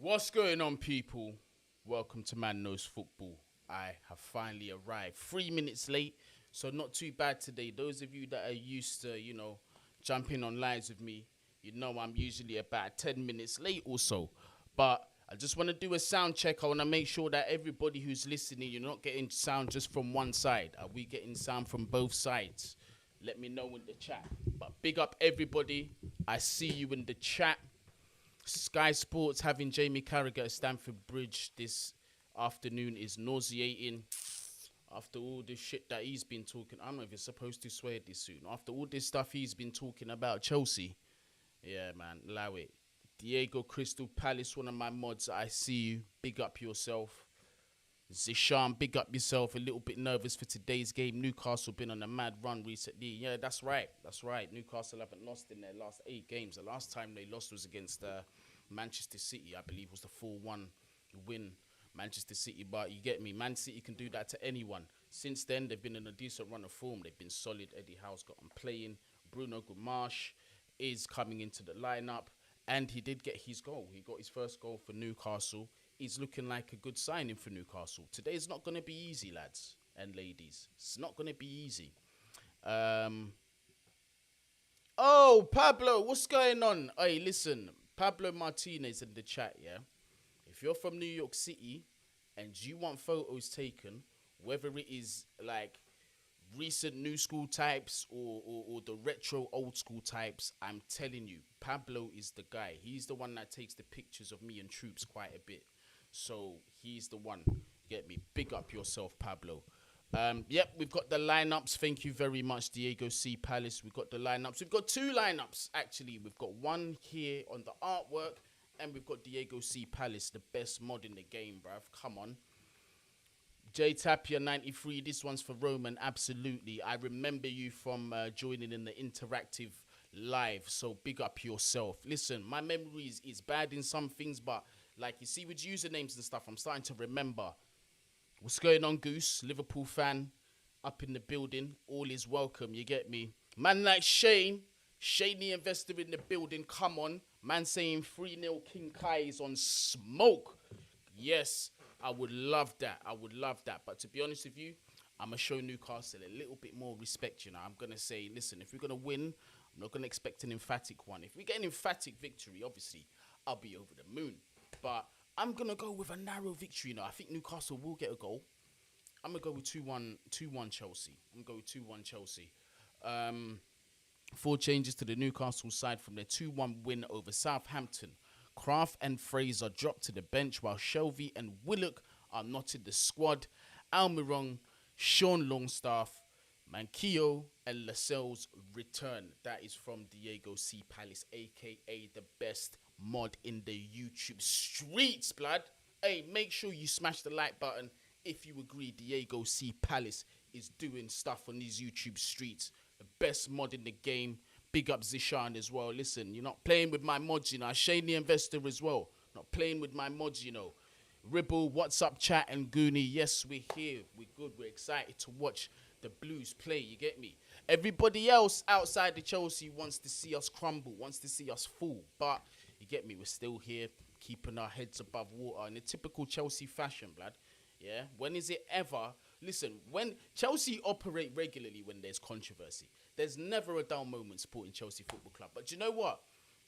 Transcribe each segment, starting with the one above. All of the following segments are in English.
What's going on, people? Welcome to Man Knows Football. I have finally arrived 3 minutes late, so not too bad today. Those of you that are used to, jumping on lives with me, you know I'm usually about 10 minutes late or so. But I just want to do a sound check. I want to make sure that everybody who's listening, you're not getting sound just from one side. Are we getting sound from both sides? Let me know in the chat. But big up everybody. I see you in the chat. Sky Sports having Jamie Carragher at Stamford Bridge this afternoon is nauseating. After all this shit that he's been talking, I don't know if it's supposed to swear this soon. After all this stuff he's been talking about Chelsea, yeah, man, allow it. Diego Crystal Palace, one of my mods. I see you. Big up yourself. Zishan, big up yourself. A little bit nervous for today's game. Newcastle been on a mad run recently. Yeah, that's right. That's right. Newcastle haven't lost in their last 8 games. The last time they lost was against Manchester City, I believe, was the 4-1 win. Manchester City, but you get me. Man City can do that to anyone. Since then, they've been in a decent run of form. They've been solid. Eddie Howe's got them playing. Bruno Guimaraes is coming into the lineup. And he did get his goal. He got his first goal for Newcastle. He's looking like a good signing for Newcastle. Today is not going to be easy, lads and ladies. It's not going to be easy. Oh, Pablo, what's going on? Hey, listen, Pablo Martinez in the chat, yeah? If you're from New York City and you want photos taken, whether it is like recent new school types or the retro old school types, I'm telling you, Pablo is the guy. He's the one that takes the pictures of me and troops quite a bit. So he's the one. Get me. Big up yourself, Pablo. Yep, we've got the lineups. Thank you very much, Diego C. Palace. We've got the lineups. We've got 2 lineups, actually. We've got one here on the artwork, and we've got Diego C. Palace, the best mod in the game, bruv. Come on. J Tapia 93, this one's for Roman, absolutely. I remember you from joining in the interactive live, so big up yourself. Listen, my memory is bad in some things, but like you see with usernames and stuff, I'm starting to remember. What's going on, Goose? Liverpool fan up in the building. All is welcome, you get me? Man like Shane the investor in the building, come on. Man saying 3-0 King Kai is on smoke. Yes. I would love that. I would love that. But to be honest with you, I'm going to show Newcastle a little bit more respect, I'm going to say, listen, if we're going to win, I'm not going to expect an emphatic one. If we get an emphatic victory, obviously, I'll be over the moon. But I'm going to go with a narrow victory, I think Newcastle will get a goal. I'm going to go with 2-1 Chelsea. I'm going to go with 2-1 Chelsea. 4 changes to the Newcastle side from their 2-1 win over Southampton. Kraft and Fraser dropped to the bench while Shelvey and Willock are not in the squad. Almiron, Sean Longstaff, Manquillo and Lascelles return. That is from Diego C. Palace, a.k.a. the best mod in the YouTube streets, blood. Hey, make sure you smash the like button if you agree Diego C. Palace is doing stuff on these YouTube streets. The best mod in the game. Big up Zishan as well. Listen, you're not playing with my mods, Shane the investor as well. Not playing with my mods, Ribble, what's up, chat, and Guni. Yes, we're here. We're good. We're excited to watch the Blues play. You get me? Everybody else outside the Chelsea wants to see us crumble, wants to see us fall. But you get me? We're still here, keeping our heads above water in a typical Chelsea fashion, blood. Yeah? When is it ever? Listen, when Chelsea operate regularly when there's controversy. There's never a dull moment supporting Chelsea Football Club. But you know what?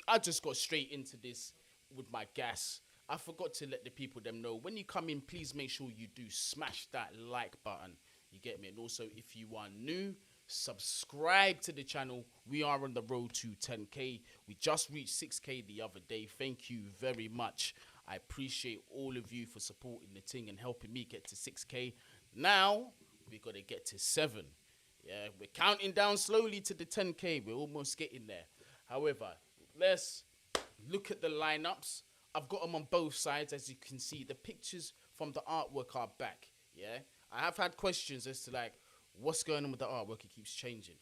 I just got straight into this with my gas. I forgot to let the people them know. When you come in, please make sure you do smash that like button. You get me? And also, if you are new, subscribe to the channel. We are on the road to 10K. We just reached 6K the other day. Thank you very much. I appreciate all of you for supporting the thing and helping me get to 6K. Now, we got to get to 7. Yeah, we're counting down slowly to the 10K. We're almost getting there. However, let's look at the lineups. I've got them on both sides, as you can see. The pictures from the artwork are back. Yeah, I have had questions as to like, what's going on with the artwork? It keeps changing.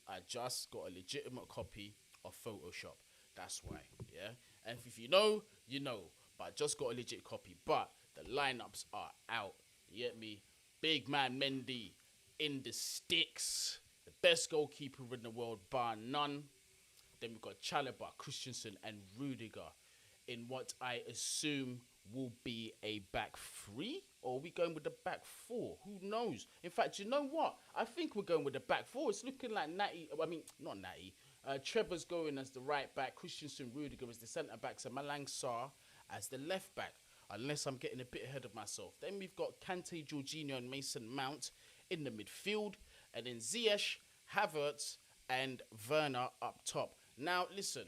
I just got a legitimate copy of Photoshop. That's why. Yeah, and if you know, you know. But I just got a legit copy. But the lineups are out. You get me? Big man Mendy in the sticks, the best goalkeeper in the world, bar none. Then we've got Chalobah, Christensen, and Rudiger. in what I assume will be a back three, or are we going with the back four? Who knows? In fact, you know what? I think we're going with the back four. It's looking like Natty. I mean, not Natty. Trevor's going as the right back. Christensen Rudiger as the centre backs, and Malang Sarr as the left back. Unless I'm getting a bit ahead of myself. Then we've got Kante, Jorginho, and Mason Mount in the midfield, and then Ziyech, Havertz, and Werner up top. Now, listen,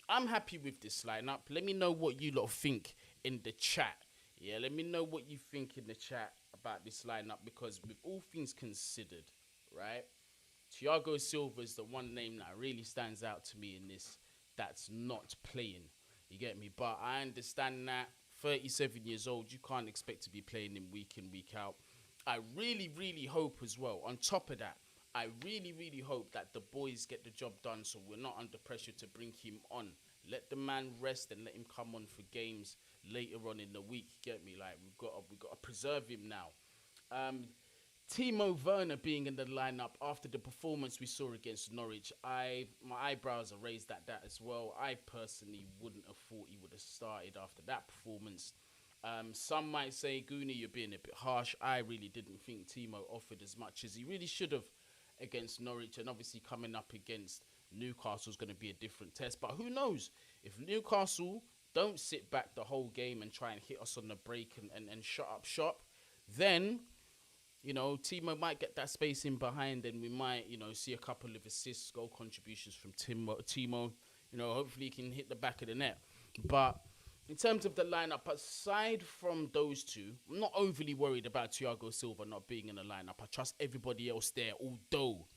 I'm happy with this lineup. Let me know what you lot think in the chat. Yeah, let me know what you think in the chat about this lineup, because with all things considered, right, Thiago Silva is the one name that really stands out to me in this that's not playing. You get me? But I understand that 37 years old, you can't expect to be playing him week in, week out. I really, really hope as well, on top of that, I really, really hope that the boys get the job done so we're not under pressure to bring him on. Let the man rest and let him come on for games later on in the week. Get me? Like, we've got to preserve him now. Timo Werner being in the lineup after the performance we saw against Norwich, my eyebrows are raised at that as well. I personally wouldn't have thought he would have started after that performance. Some might say, Guni, you're being a bit harsh. I really didn't think Timo offered as much as he really should have against Norwich, and obviously coming up against Newcastle is going to be a different test. But who knows? If Newcastle don't sit back the whole game and try and hit us on the break and shut up shop, then, you know, Timo might get that space in behind, and we might, you know, see a couple of assists, goal contributions from Timo. You know, hopefully he can hit the back of the net. But in terms of the lineup, aside from those two, I'm not overly worried about Thiago Silva not being in the lineup. I trust everybody else there, although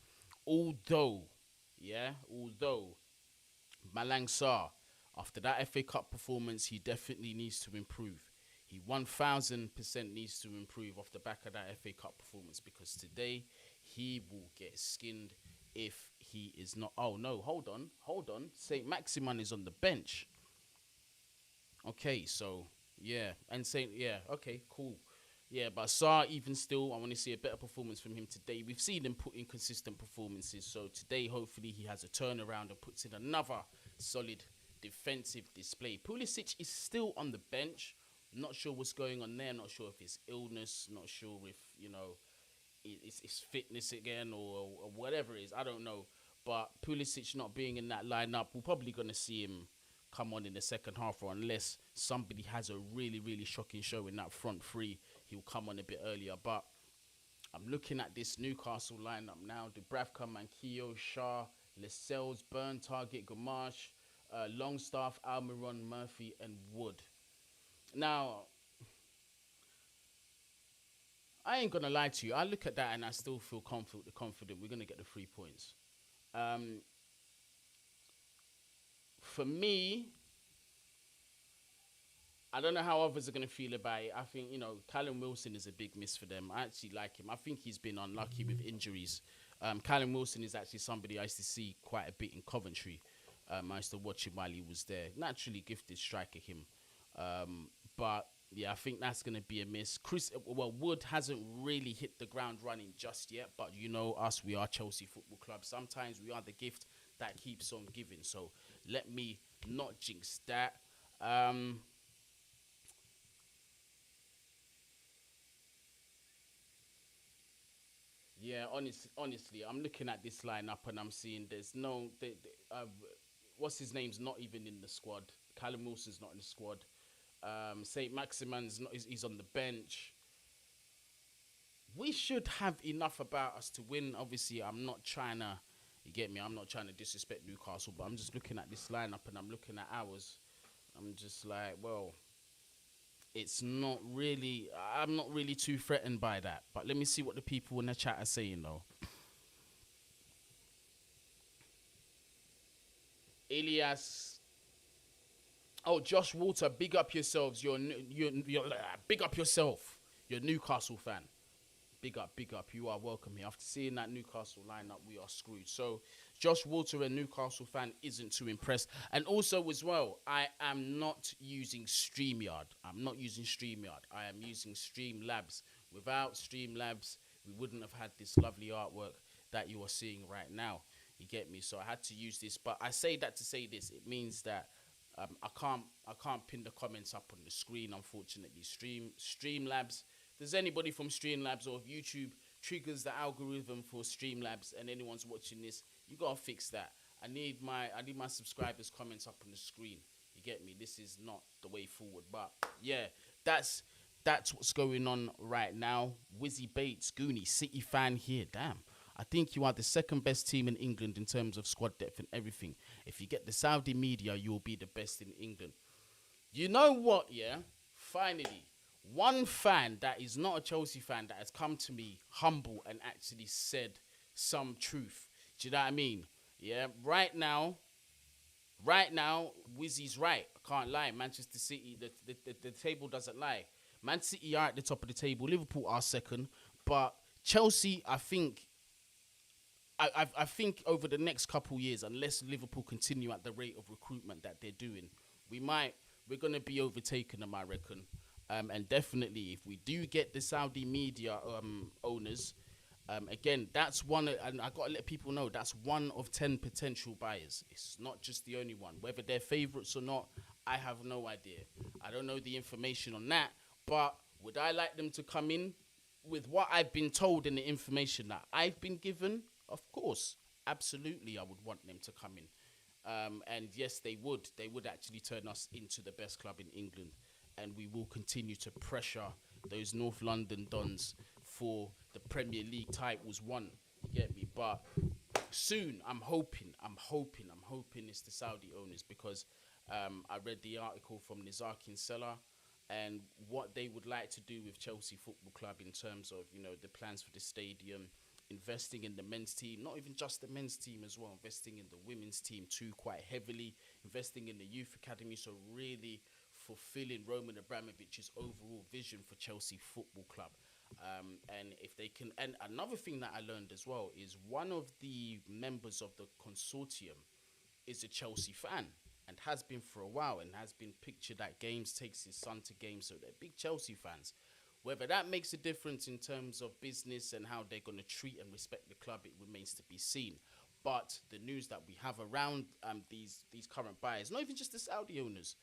Malang Sarr, after that FA Cup performance, he definitely needs to improve. He 1000% needs to improve off the back of that FA Cup performance, because today he will get skinned if he is not. Oh no, hold on. Saint Maximin is on the bench. Okay, so yeah, and Saint, yeah, okay, cool. Yeah, but Sarr, even still, I want to see a better performance from him today. We've seen him put in consistent performances, so today hopefully he has a turnaround and puts in another solid defensive display. Pulisic is still on the bench. Not sure what's going on there. Not sure if it's illness. Not sure if, you know, it's fitness again or whatever it is. I don't know. But Pulisic not being in that lineup, we're probably going to see him come on in the second half, or unless somebody has a really, really shocking show in that front three, he'll come on a bit earlier. But I'm looking at this Newcastle lineup now. Dubravka, Manquillo, Shah, Lascelles, Burn, Target, Gamache, Longstaff, Almiron, Murphy, and Wood. Now, I ain't going to lie to you. I look at that and I still feel confident we're going to get the 3 points. For me, I don't know how others are going to feel about it. I think, you know, Callum Wilson is a big miss for them. I actually like him. I think he's been unlucky with injuries. Callum Wilson is actually somebody I used to see quite a bit in Coventry. I used to watch him while he was there. Naturally gifted striker, him. But, yeah, I think that's going to be a miss. Wood hasn't really hit the ground running just yet. But, you know us, we are Chelsea Football Club. Sometimes we are the gift that keeps on giving. So, let me not jinx that. Yeah, honestly, I'm looking at this lineup and I'm seeing there's no... what's his name's not even in the squad. Callum Wilson's not in the squad. Saint Maximin's not. He's on the bench. We should have enough about us to win. Obviously, I'm not trying to... You get me? I'm not trying to disrespect Newcastle, but I'm just looking at this lineup and I'm looking at ours. I'm just like, well... It's not really... I'm not really too threatened by that. But let me see what the people in the chat are saying, though. Elias... Oh, Josh Walter, big up yourselves. You're big up yourself. You're a Newcastle fan. Big up. You are welcome here. After seeing that Newcastle lineup, we are screwed. So, Josh Walter, a Newcastle fan, isn't too impressed. And also, as well, I am not using StreamYard. I am using Streamlabs. Without Streamlabs, we wouldn't have had this lovely artwork that you are seeing right now. You get me? So, I had to use this. But I say that to say this. It means that I can't pin the comments up on the screen, unfortunately. Streamlabs. If there's anybody from Streamlabs, or if YouTube triggers the algorithm for Streamlabs and anyone's watching this, you gotta fix that. I need my subscribers' comments up on the screen. You get me? This is not the way forward. But yeah, that's what's going on right now. Wizzy Bates, Guni, City fan here. Damn. I think you are the second best team in England in terms of squad depth and everything. If you get the Saudi media, you'll be the best in England. You know what, yeah? Finally, one fan that is not a Chelsea fan that has come to me humble and actually said some truth. Do you know what I mean? Yeah, right now, Wizzy's right. I can't lie. Manchester City, the table doesn't lie. Man City are at the top of the table. Liverpool are second. But Chelsea, I think over the next couple years, unless Liverpool continue at the rate of recruitment that they're doing, we're gonna be overtaken them, I reckon. And definitely, if we do get the Saudi media owners, again, that's one, and I gotta let people know that's one of 10 potential buyers. It's not just the only one. Whether they're favourites or not, I have no idea. I don't know the information on that, but would I like them to come in with what I've been told and the information that I've been given? Of course, absolutely, I would want them to come in. And yes, they would. They would actually turn us into the best club in England. And we will continue to pressure those North London Dons for the Premier League titles won. You get me? But soon, I'm hoping it's the Saudi owners, because I read the article from Nizakin Seller and what they would like to do with Chelsea Football Club in terms of, the plans for the stadium, investing in the men's team, not even just the men's team as well, investing in the women's team too quite heavily, investing in the youth academy, so really fulfilling Roman Abramovich's overall vision for Chelsea Football Club. And if they can, and another thing that I learned as well is one of the members of the consortium is a Chelsea fan and has been for a while, and has been pictured at games, takes his son to games, so they're big Chelsea fans. Whether that makes a difference in terms of business and how they're going to treat and respect the club, it remains to be seen. But the news that we have around these current buyers, not even just the Saudi owners,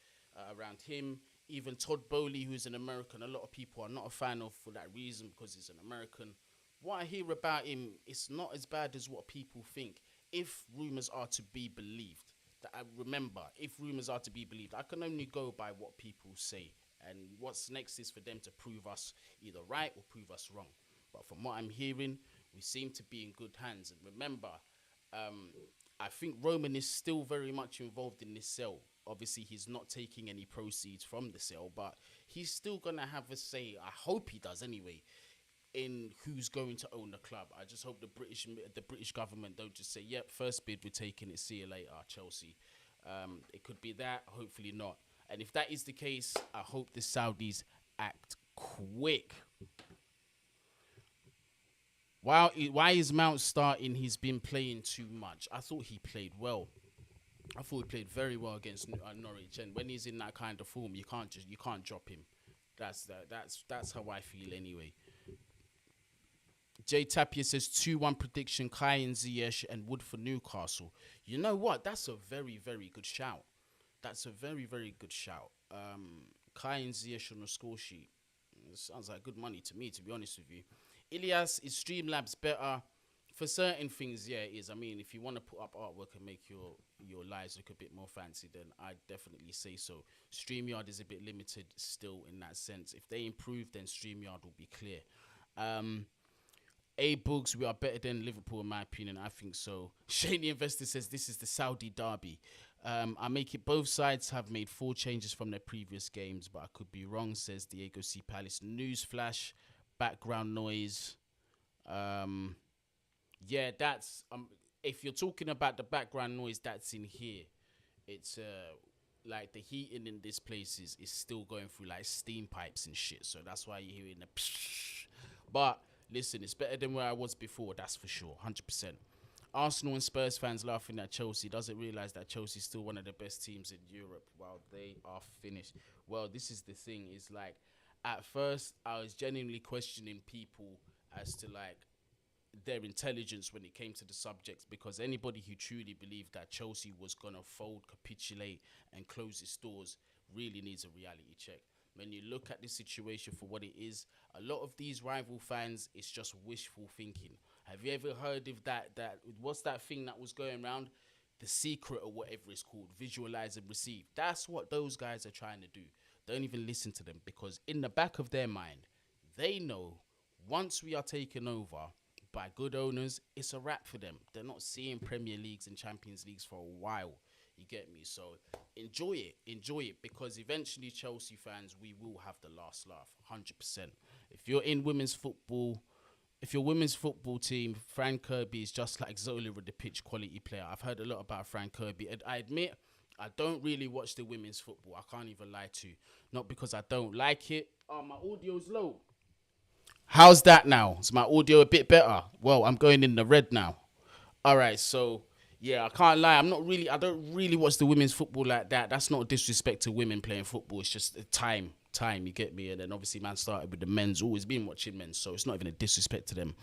around him, even Todd Bowley, who's an American, a lot of people are not a fan of for that reason, because he's an American. What I hear about him, it's not as bad as what people think, if rumours are to be believed. If rumours are to be believed, I can only go by what people say. And what's next is for them to prove us either right or prove us wrong. But from what I'm hearing, we seem to be in good hands. And remember, I think Roman is still very much involved in this sale. Obviously, he's not taking any proceeds from the sale, but he's still going to have a say. I hope he does anyway, in who's going to own the club. I just hope the British government don't just say, yep, first bid, we're taking it, see you later, Chelsea. It could be that, hopefully not. And if that is the case, I hope the Saudis act quick. Why is Mount starting? He's been playing too much. I thought he played well. I thought he played very well against Norwich. And when he's in that kind of form, you can't drop him. That's how I feel anyway. Jay Tapia says 2-1 prediction, Kai and Ziyech and Wood for Newcastle. You know what? That's a very, very good shout. That's a very, very good shout. Kai and Ziyech on the score sheet. It sounds like good money to me, to be honest with you. Ilias, is Streamlabs better? For certain things, yeah, it is. I mean, if you want to put up artwork and make your lives look a bit more fancy, then I'd definitely say so. StreamYard is a bit limited still in that sense. If they improve, then StreamYard will be clear. Boogs, we are better than Liverpool in my opinion. I think so. Shane the Investor says this is the Saudi derby. I make it both sides have made 4 changes from their previous games, but I could be wrong, says Diego C. Palace. Newsflash, background noise. Yeah, that's if you're talking about the background noise that's in here, it's like the heating in this place is still going through like steam pipes and shit. So that's why you're hearing the psh. But listen, it's better than where I was before, that's for sure, 100%. Arsenal and Spurs fans laughing at Chelsea doesn't realise that Chelsea's still one of the best teams in Europe while they are finished. Well, this is the thing, is like, at first, I was genuinely questioning people as to like, their intelligence when it came to the subjects, because anybody who truly believed that Chelsea was going to fold, capitulate, and close its doors really needs a reality check. When you look at the situation for what it is, a lot of these rival fans, it's just wishful thinking. Have you ever heard of that what's that thing that was going around? The secret or whatever it's called, visualize and receive. That's what those guys are trying to do. Don't even listen to them, because in the back of their mind, they know once we are taken over by good owners, it's a wrap for them. They're not seeing Premier Leagues and Champions Leagues for a while. You get me? So enjoy it, because eventually Chelsea fans, we will have the last laugh, 100%. If you're in women's football, if your women's football team, Frank Kirby is just like Zola with the pitch quality player. I've heard a lot about Frank Kirby, and I admit I don't really watch the women's football. I can't even lie to you. Not because I don't like it. Oh, my audio's low. How's that now? Is my audio a bit better? Well, I'm going in the red now. All right, so yeah, I can't lie. I don't really watch the women's football like that. That's not a disrespect to women playing football. It's just a time, you get me? And then obviously man started with the men's. Always been watching men's, so it's not even a disrespect to them.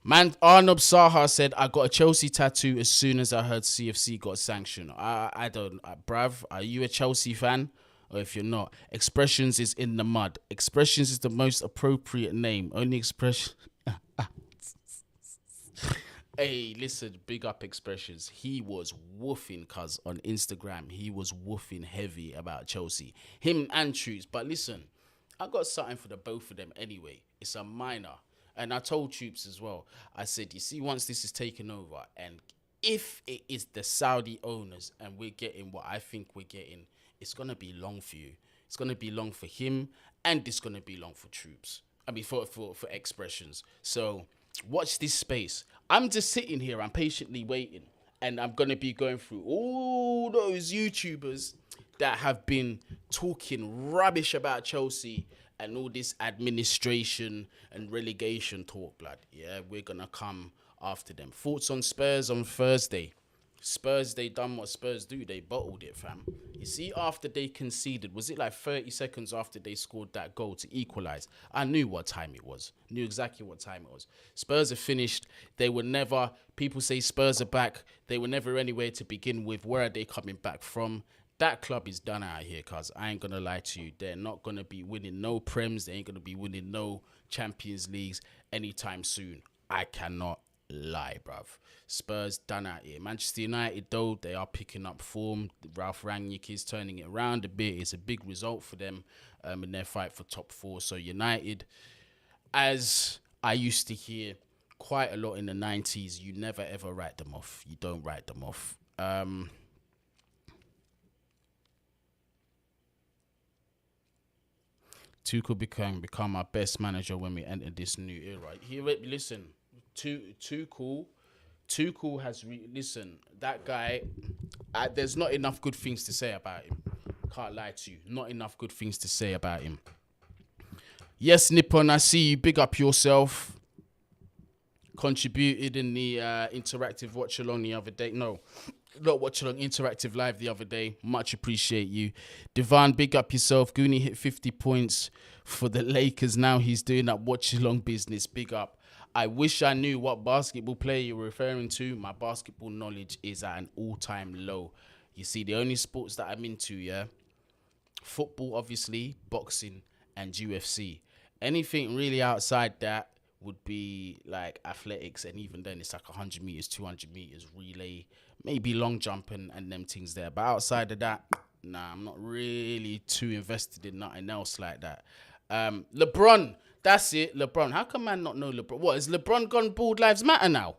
Man, Arnob Saha said, I got a Chelsea tattoo as soon as I heard CFC got sanctioned. I don't, bruv, are you a Chelsea fan? Or if you're not, Expressions is in the mud. Expressions is the most appropriate name. Only expression. Hey, listen, big up Expressions. He was woofing, cuz, on Instagram. He was woofing heavy about Chelsea. Him and Troops. But listen, I got something for the both of them anyway. It's a minor. And I told Troops as well. I said, you see, once this is taken over, and if it is the Saudi owners and we're getting what I think we're getting, it's going to be long for you. It's going to be long for him, and it's going to be long for Troops. I mean, for Expressions. So watch this space. I'm just sitting here. I'm patiently waiting. And I'm going to be going through all those YouTubers that have been talking rubbish about Chelsea and all this administration and relegation talk, blood. Yeah, we're going to come after them. Thoughts on Spurs on Thursday. Spurs, they done what Spurs do. They bottled it, fam. You see, after they conceded, was it like 30 seconds after they scored that goal to equalise? I knew what time it was. Knew exactly what time it was. Spurs are finished. They were never, people say Spurs are back. They were never anywhere to begin with. Where are they coming back from? That club is done out here, cuz I ain't going to lie to you. They're not going to be winning no Prems. They ain't going to be winning no Champions Leagues anytime soon. I cannot lie, bruv. Spurs done out here. Manchester United, though, they are picking up form. Ralph Rangnick is turning it around a bit. It's a big result for them in their fight for top four. So United, as I used to hear quite a lot in the 90s, you never ever write them off. You don't write them off. Tuchel become our best manager when we enter this new era. Listen, Tuchel has listen. That guy, there's not enough good things to say about him. Can't lie to you. Not enough good things to say about him. Yes, Nippon, I see you. Big up yourself. Contributed in the interactive watch along the other day. No, not watch along, interactive live the other day. Much appreciate you. Devon, big up yourself. Guni hit 50 points for the Lakers. Now he's doing that watch along business. Big up. I wish I knew what basketball player you're referring to. My basketball knowledge is at an all-time low. You see, the only sports that I'm into, yeah, football, obviously, boxing, and UFC. Anything really outside that would be like athletics, and even then it's like 100 meters, 200 meters, relay, maybe long jump and them things there. But outside of that, nah, I'm not really too invested in nothing else like that. LeBron, that's it, LeBron. How can man not know LeBron? What, is LeBron gone bald lives matter now?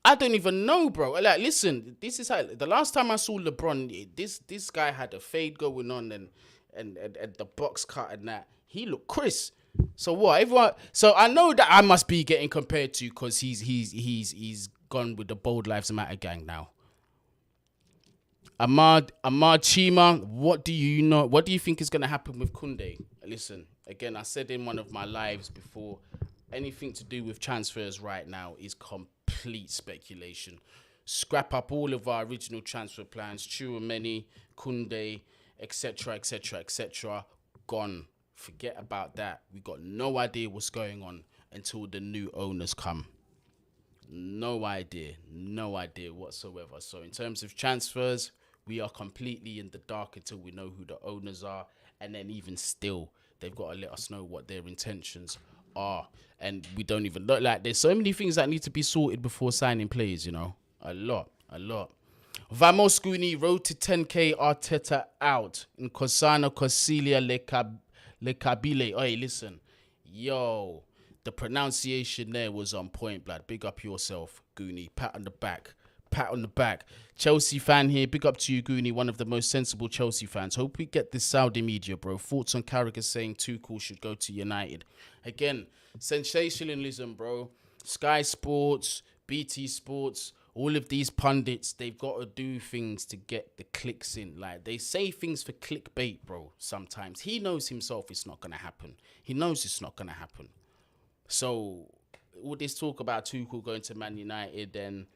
I don't even know, bro. Like, listen, this is how, the last time I saw LeBron, this guy had a fade going on and the box cut and that. He looked crisp. So what? Everyone. So I know that I must be getting compared to because he's gone with the Bold Lives Matter gang now. Ahmad Chima, what do you know? What do you think is going to happen with Koundé? Listen, again, I said in one of my lives before, anything to do with transfers right now is complete speculation. Scrap up all of our original transfer plans, Chouameni, Koundé, etc., etc., etc. Gone. Forget about that. We got no idea what's going on until the new owners come. No idea whatsoever. So in terms of transfers, we are completely in the dark until we know who the owners are, and then even still, they've got to let us know what their intentions are, and we don't even look like there's so many things that need to be sorted before signing players. A lot. Vamos Guni, road to 10k. Arteta out. In Cosano Cosilia Le Cabile. Oi, listen, yo. The pronunciation there was on point, blood. Big up yourself, Guni. Pat on the back. Chelsea fan here. Big up to you, Guni. One of the most sensible Chelsea fans. Hope we get this Saudi media, bro. Thoughts on Carragher saying Tuchel should go to United. Again, sensationalism, bro. Sky Sports, BT Sports, all of these pundits, they've got to do things to get the clicks in. Like, they say things for clickbait, bro, sometimes. He knows himself it's not going to happen. So all this talk about Tuchel going to Man United and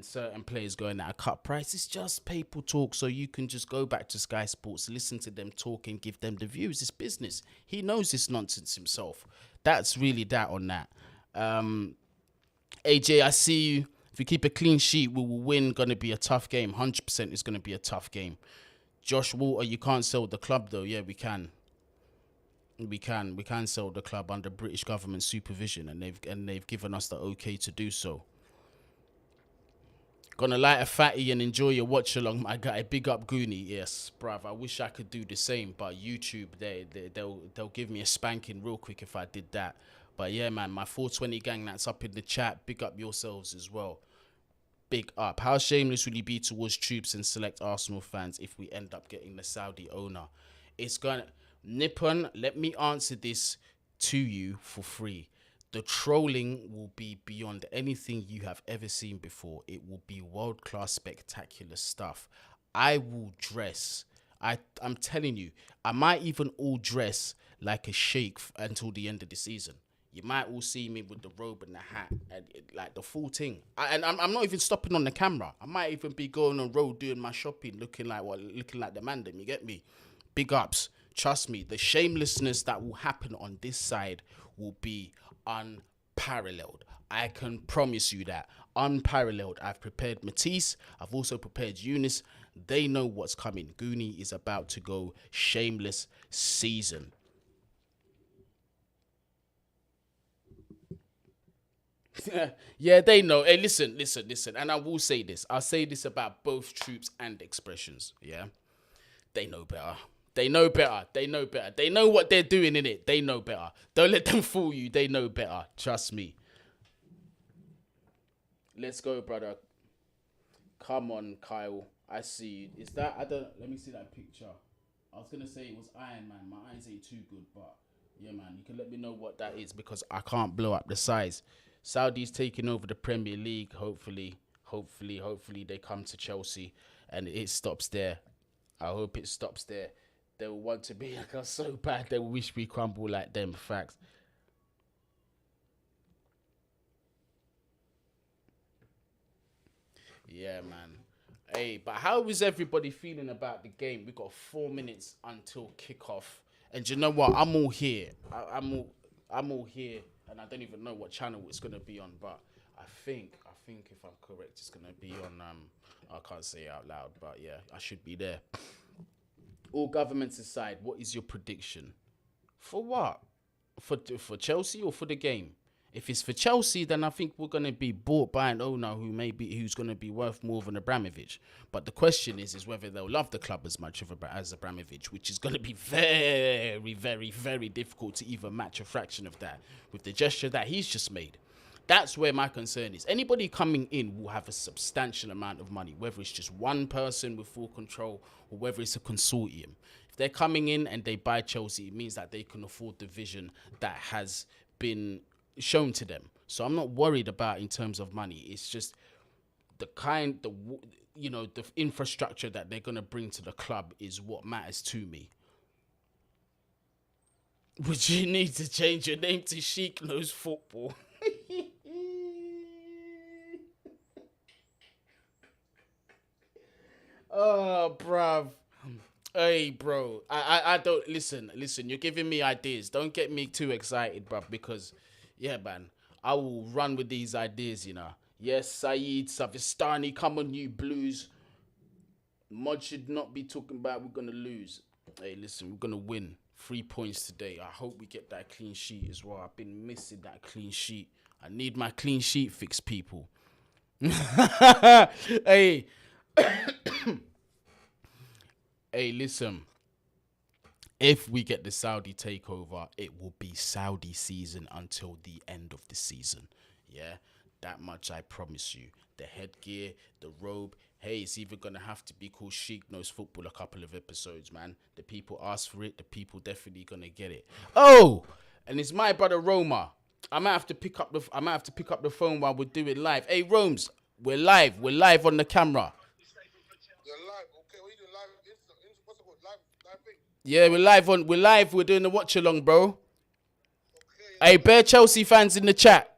certain players going at a cut price, it's just people talk. So you can just go back to Sky Sports, listen to them talk and give them the views. It's business. He knows this nonsense himself. That's really that on that. AJ, I see you. If we keep a clean sheet, we will win. Going to be a tough game. 100% is going to be a tough game. Josh Walter, you can't sell the club though. Yeah, we can. We can sell the club under British government supervision, and they've given us the okay to do so. Gonna light a fatty and enjoy your watch along, my guy. Big up Guni. Yes, bruv. I wish I could do the same, but YouTube, they'll give me a spanking real quick if I did that. But yeah, man, my 420 gang that's up in the chat. Big up yourselves as well. Big up. How shameless will you be towards troops and select Arsenal fans if we end up getting the Saudi owner? It's gonna... Nippon, let me answer this to you for free. The trolling will be beyond anything you have ever seen before. It will be world-class spectacular stuff. I will dress. I'm telling you, I might even all dress like a sheikh until the end of the season. You might all see me with the robe and the hat and like the full thing. I'm not even stopping on the camera. I might even be going on road doing my shopping, looking like the man. Them, you get me? Big ups. Trust me, the shamelessness that will happen on this side will be unparalleled. I can promise you that. Unparalleled. I've prepared Matisse. I've also prepared Eunice. They know what's coming. Guni is about to go shameless season. Yeah, they know. Hey, listen. And I will say this. I'll say this about both troops and expressions. Yeah? They know better. They know what they're doing, in it. They know better. Don't let them fool you. They know better. Trust me. Let's go, brother. Come on, Kyle. I see you. Is that... Let me see that picture. I was going to say it was Iron Man. My eyes ain't too good, but... Yeah, man. You can let me know what that is because I can't blow up the size. Saudi's taking over the Premier League. Hopefully they come to Chelsea and it stops there. I hope it stops there. They will want to be like us so bad. They wish we crumble like them. Facts. Yeah, man. Hey, but how is everybody feeling about the game? We got 4 minutes until kickoff, and you know what? I'm all here. I'm all here, and I don't even know what channel it's gonna be on. But I think if I'm correct, it's gonna be on. I can't say it out loud, but yeah, I should be there. All governments aside, what is your prediction? For what? For Chelsea or for the game? If it's for Chelsea, then I think we're going to be bought by an owner who's going to be worth more than Abramovich. But the question is whether they'll love the club as much as Abramovich, which is going to be very, very, very difficult to even match a fraction of that with the gesture that he's just made. That's where my concern is. Anybody coming in will have a substantial amount of money, whether it's just one person with full control or whether it's a consortium. If they're coming in and they buy Chelsea, it means that they can afford the vision that has been shown to them. So I'm not worried about in terms of money. It's just the infrastructure that they're going to bring to the club is what matters to me. Would you need to change your name to Sheik Knows Football? Oh, bruv. Hey, bro. I don't listen. Listen, you're giving me ideas. Don't get me too excited, bruv, because, yeah, man, I will run with these ideas, you know. Yes, Saeed, Savistani, come on, you Blues. Mod should not be talking about we're gonna lose. Hey, listen, we're gonna win. 3 points today. I hope we get that clean sheet as well. I've been missing that clean sheet. I need my clean sheet fixed, people. Hey, hey, listen. If we get the Saudi takeover, it will be Saudi season until the end of the season. Yeah, that much I promise you. The headgear, the robe. Hey, it's even gonna have to be called Sheik Knows Football a couple of episodes, man. The people ask for it. The people definitely gonna get it. Oh, and it's my brother Roma. I might have to pick up the phone while we're doing live. Hey, Romes, we're live. We're live on the camera. You're live, okay? What are you doing live? What's it called? Live thing? Yeah, we're live. We're live. We're doing the watch along, bro. Okay. Hey, bare Chelsea fans in the chat.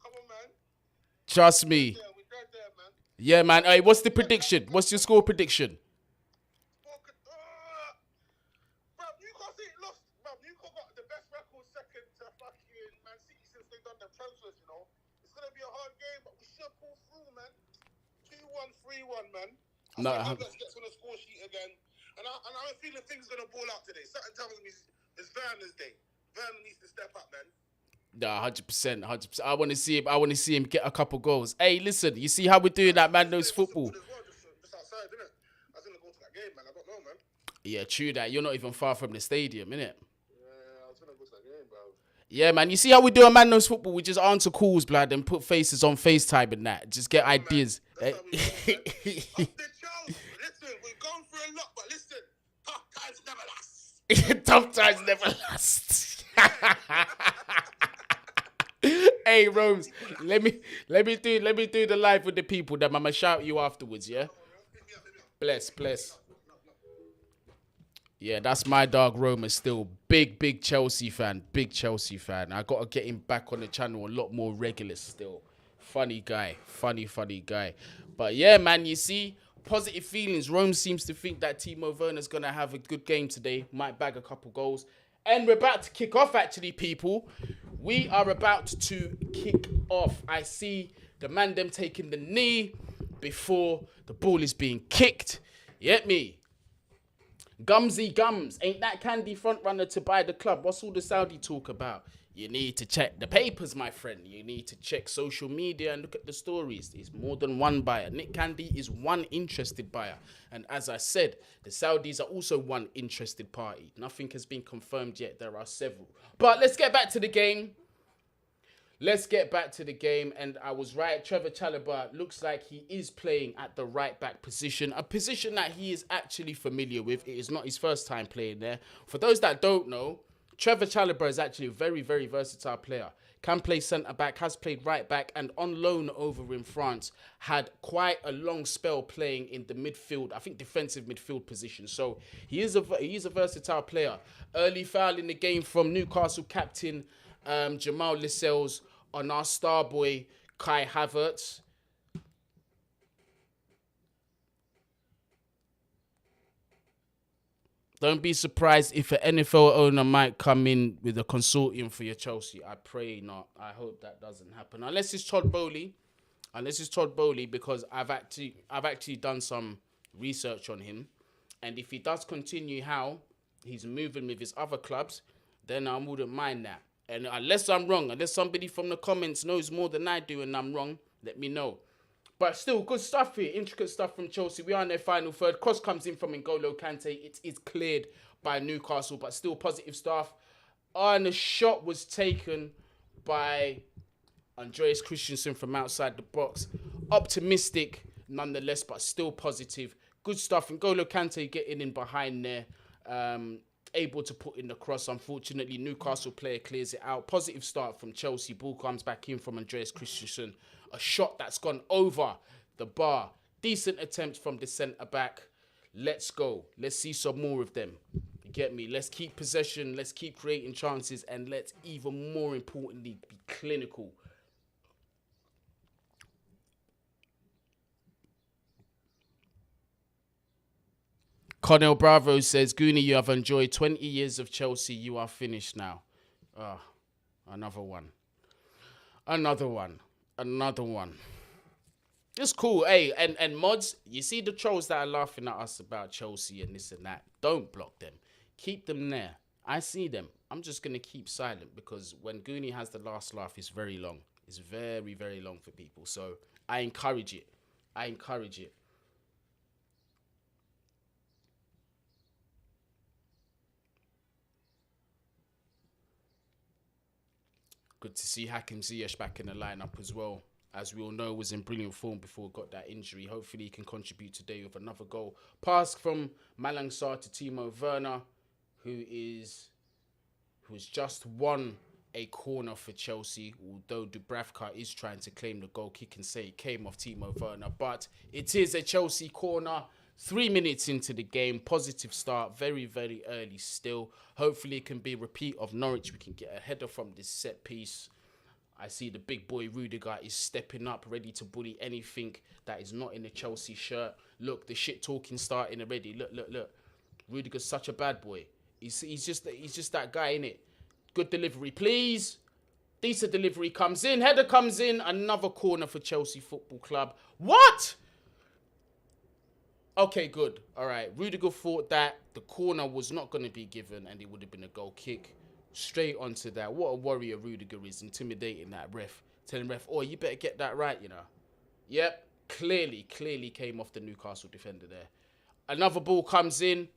Come on, man. Trust me. Yeah, we're right there, man. Yeah, man. Hey, what's the prediction? What's your score prediction? Bruv, Newcastle lost. Bruv, Newcastle got the best record second to fucking Man City since they've done their transfers, you know? It's going to be a hard game, but we should pull through, man. 2-1, 3-1, man. No, Havertz gets on the score sheet again. And I'm feeling things going to ball out today. Something tells me it's Werner's day. Werner needs to step up, man. Nah, 100%, 100%. I want to see him. I want to see him get a couple goals. Hey, listen, you see how we're doing that, man? Knows football. Just outside, innit? I was going to go to that game, man. I don't know, man. Yeah, true that. You're not even far from the stadium, innit? Yeah, I was going to go to that game, bro. Yeah, man. You see how we do a Man Knows Football? We just answer calls, blood, and put faces on FaceTime and that. Just get ideas. That's how we roll, man. Up the Chelsea. Listen, we've gone through a lot, but listen, tough times never last. Tough times never last. Hey, Rose, let me do the live with the people. Then I'ma shout you afterwards, yeah? Bless. Yeah, that's my dog Roma still. Big Chelsea fan. Big Chelsea fan. I gotta get him back on the channel a lot more regular still. Funny guy. Funny guy. But yeah, man, you see, positive feelings. Rome seems to think that Timo Werner's gonna have a good game today. Might bag a couple goals. And we're about to kick off, actually, people. We are about to kick off. I see the man them taking the knee before the ball is being kicked. You get me? Gumsy Gums. Ain't that Candy front runner to buy the club? What's all the Saudi talk about? You need to check the papers, my friend. You need to check social media and look at the stories. There's more than one buyer. Nick Candy is one interested buyer. And as I said, the Saudis are also one interested party. Nothing has been confirmed yet. There are several. But let's get back to the game. And I was right. Trevor Chalobah looks like he is playing at the right back position, a position that he is actually familiar with. It is not his first time playing there. For those that don't know, Trevor Chalobah is actually a very, very versatile player. Can play centre back, has played right back, and on loan over in France, had quite a long spell playing in the midfield, I think defensive midfield position. So he is a versatile player. Early foul in the game from Newcastle captain Jamal Lascelles on our star boy Kai Havertz. Don't be surprised if an NFL owner might come in with a consortium for your Chelsea. I pray not. I hope that doesn't happen. Unless it's Todd Bowley, because I've actually done some research on him. And if he does continue how he's moving with his other clubs, then I wouldn't mind that. And unless I'm wrong, unless somebody from the comments knows more than I do and I'm wrong, let me know. But still, good stuff here. Intricate stuff from Chelsea. We are in their final third. Cross comes in from N'Golo Kante. It is cleared by Newcastle, but still positive stuff. And the shot was taken by Andreas Christensen from outside the box. Optimistic, nonetheless, but still positive. Good stuff. N'Golo Kante getting in behind there. Able to put in the cross. Unfortunately, Newcastle player clears it out. Positive start from Chelsea. Ball comes back in from Andreas Christensen. A shot that's gone over the bar. Decent attempt from the centre-back. Let's go. Let's see some more of them. You get me? Let's keep possession. Let's keep creating chances. And let's, even more importantly, be clinical. Cornel Bravo says, Guni, you have enjoyed 20 years of Chelsea. You are finished now. Another one. Another one. Another one. It's cool. Hey, and mods, you see the trolls that are laughing at us about Chelsea and this and that. Don't block them. Keep them there. I see them. I'm just going to keep silent because when Guni has the last laugh, it's very long. It's very, very long for people. So I encourage it. I encourage it. Good to see Hakim Ziyech back in the lineup as well. As we all know, was in brilliant form before he got that injury. Hopefully he can contribute today with another goal. Pass from Malang Sarr to Timo Werner, who has just won a corner for Chelsea, although Dubravka is trying to claim the goal kick and say it came off Timo Werner. But it is a Chelsea corner. 3 minutes into the game, positive start, very, very early still. Hopefully it can be a repeat of Norwich. We can get a header from this set piece. I see the big boy Rudiger is stepping up, ready to bully anything that is not in the Chelsea shirt. Look, the shit talking starting already. Look. Rudiger's such a bad boy. He's just that guy, innit? Good delivery, please. Decent delivery comes in. Header comes in. Another corner for Chelsea Football Club. What? Okay, good. All right. Rudiger thought that the corner was not going to be given and it would have been a goal kick. Straight onto that. What a warrior Rudiger is, intimidating that ref. Telling ref, oh, you better get that right, you know. Yep, clearly came off the Newcastle defender there. Another ball comes in.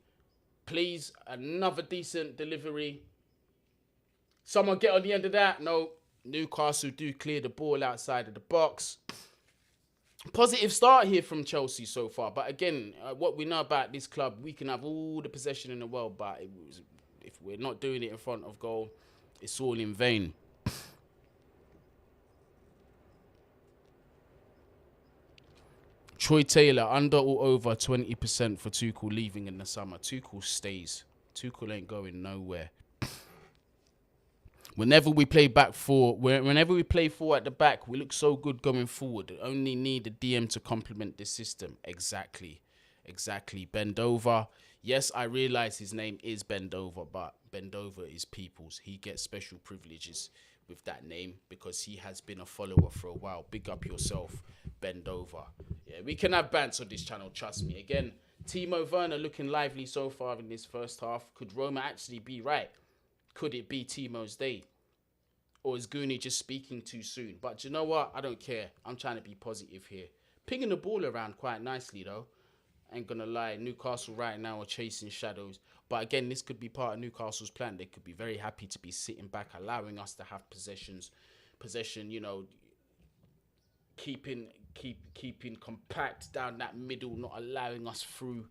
Please, another decent delivery. Someone get on the end of that. No, Newcastle do clear the ball outside of the box. Positive start here from Chelsea so far. But again, what we know about this club, we can have all the possession in the world, but if we're not doing it in front of goal, it's all in vain. Troy Taylor, under or over 20% for Tuchel leaving in the summer. Tuchel stays. Tuchel ain't going nowhere. Whenever we play four at the back, we look so good going forward. Only need a DM to complement the system. Exactly. Bend over. Yes, I realise his name is Bend Over, but Bend Over is people's. He gets special privileges with that name because he has been a follower for a while. Big up yourself, Bend Over. Yeah, we can have bants on this channel, trust me. Again, Timo Werner looking lively so far in this first half. Could Roma actually be right? Could it be Timo's day? Or is Guni just speaking too soon? But you know what? I don't care. I'm trying to be positive here. Pinging the ball around quite nicely, though. Ain't gonna lie. Newcastle right now are chasing shadows. But again, this could be part of Newcastle's plan. They could be very happy to be sitting back, allowing us to have possession, you know, keeping compact down that middle, not allowing us through.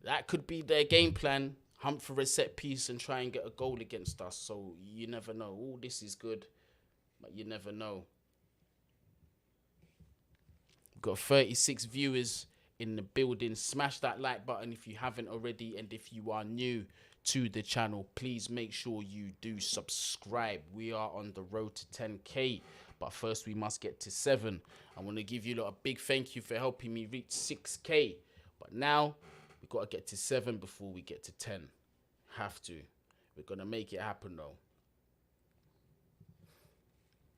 That could be their game plan. Hunt for a set piece and try and get a goal against us. So you never know. All this is good, but you never know. We've got 36 viewers in the building. Smash that like button if you haven't already. And if you are new to the channel, please make sure you do subscribe. We are on the road to 10K. But first we must get to 7. I want to give you a big thank you for helping me reach 6K. But now we've got to get to 7 before we get to 10. Have to. We're going to make it happen, though.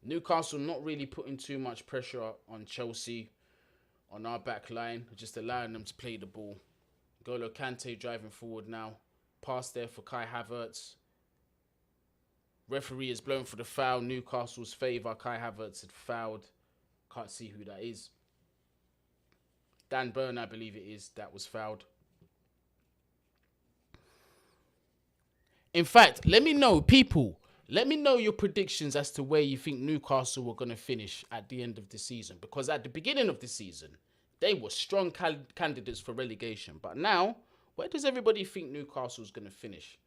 Newcastle not really putting too much pressure on Chelsea, on our back line. Just allowing them to play the ball. Golo Kante driving forward now. Pass there for Kai Havertz. Referee has blown for the foul. Newcastle's favour. Kai Havertz had fouled. Can't see who that is. Dan Burn, I believe it is, that was fouled. In fact, let me know, people. Let me know your predictions as to where you think Newcastle were going to finish at the end of the season. Because at the beginning of the season, they were strong candidates for relegation. But now, where does everybody think Newcastle's going to finish?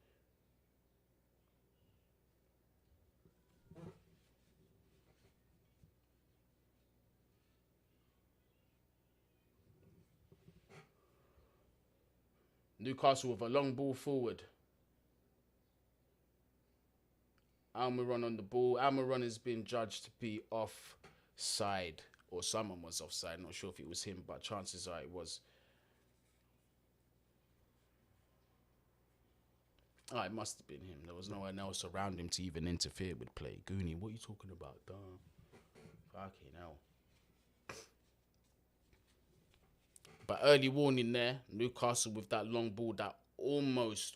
Newcastle with a long ball forward. Almiron on the ball. Almiron has been judged to be offside. Or someone was offside. Not sure if it was him, but chances are it was. Oh, it must have been him. There was no one else around him to even interfere with play. Guni, what are you talking about? Duh. Fucking hell. But early warning there, Newcastle with that long ball that almost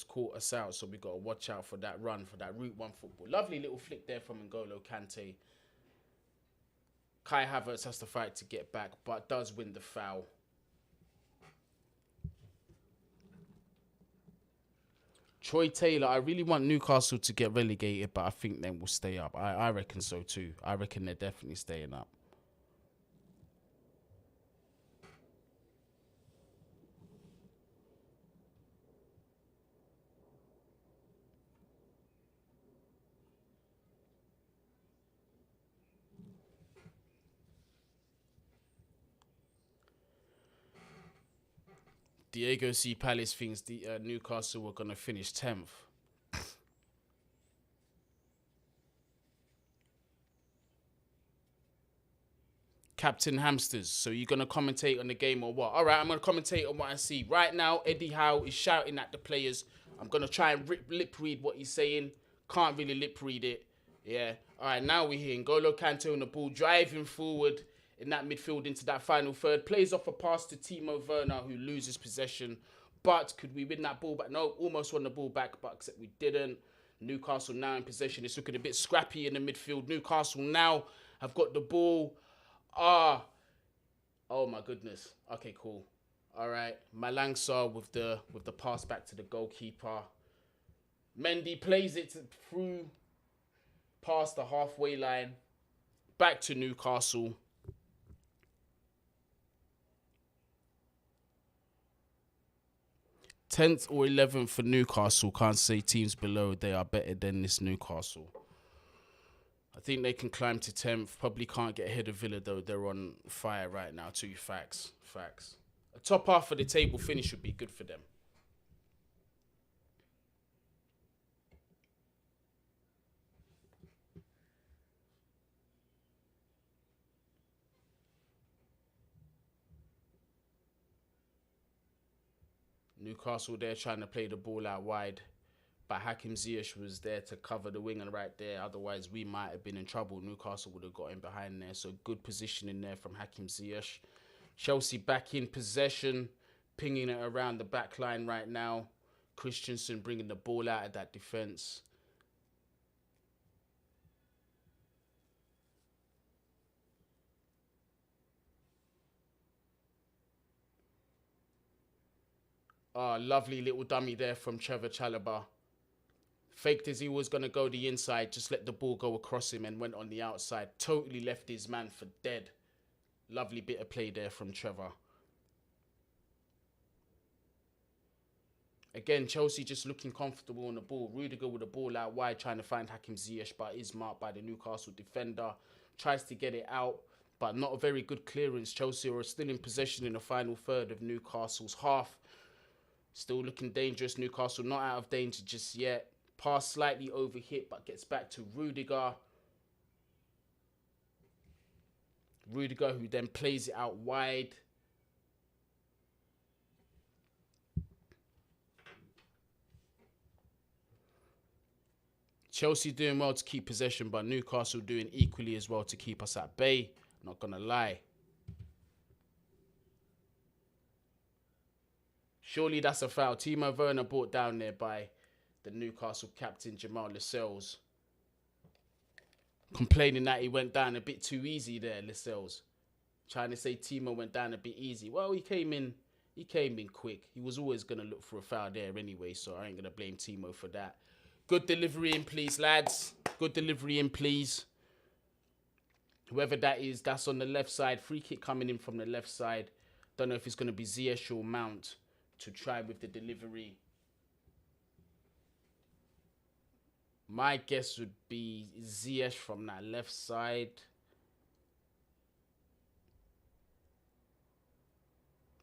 caught us out. So we got to watch out for that run, for that Route 1 football. Lovely little flick there from N'Golo Kante. Kai Havertz has to fight to get back, but does win the foul. Troy Taylor, I really want Newcastle to get relegated, but I think they will stay up. I reckon so too. I reckon they're definitely staying up. Diego C. Palace thinks the Newcastle were going to finish 10th. Captain Hamsters, so you're going to commentate on the game or what? All right, I'm going to commentate on what I see. Right now, Eddie Howe is shouting at the players. I'm going to try and lip read what he's saying. Can't really lip read it. Yeah. All right, now we're here. N'Golo Kante on the ball, driving forward in that midfield into that final third. Plays off a pass to Timo Werner, who loses possession. But could we win that ball back? No, almost won the ball back, but except we didn't. Newcastle now in possession. It's looking a bit scrappy in the midfield. Newcastle now have got the ball. Oh my goodness. Okay, cool. All right, Malangsa with the pass back to the goalkeeper. Mendy plays it through past the halfway line, back to Newcastle. Tenth or 11th for Newcastle. Can't say teams below they are better than this Newcastle. I think they can climb to 10th. Probably can't get ahead of Villa, though. They're on fire right now, too. Facts. A top half of the table finish would be good for them. Newcastle, they're trying to play the ball out wide. But Hakim Ziyech was there to cover the wing and right there. Otherwise, we might have been in trouble. Newcastle would have got in behind there. So good positioning there from Hakim Ziyech. Chelsea back in possession, pinging it around the back line right now. Christensen bringing the ball out of that defence. Lovely little dummy there from Trevor Chalobah. Faked as he was going to go the inside, just let the ball go across him and went on the outside. Totally left his man for dead. Lovely bit of play there from Trevor. Again, Chelsea just looking comfortable on the ball. Rudiger with the ball out wide, trying to find Hakim Ziyech, but is marked by the Newcastle defender. Tries to get it out, but not a very good clearance. Chelsea are still in possession in the final third of Newcastle's half. Still looking dangerous. Newcastle not out of danger just yet. Pass slightly overhit, but gets back to Rudiger. Rudiger, who then plays it out wide. Chelsea doing well to keep possession, but Newcastle doing equally as well to keep us at bay. Not going to lie. Surely that's a foul. Timo Werner brought down there by the Newcastle captain, Jamal Lascelles. Complaining that he went down a bit too easy there, Lascelles. Trying to say Timo went down a bit easy. Well, he came in quick. He was always going to look for a foul there anyway, so I ain't going to blame Timo for that. Good delivery in, please, lads. Good delivery in, please. Whoever that is, that's on the left side. Free kick coming in from the left side. Don't know if it's going to be Ziyech or Mount to try with the delivery. My guess would be Ziyech from that left side.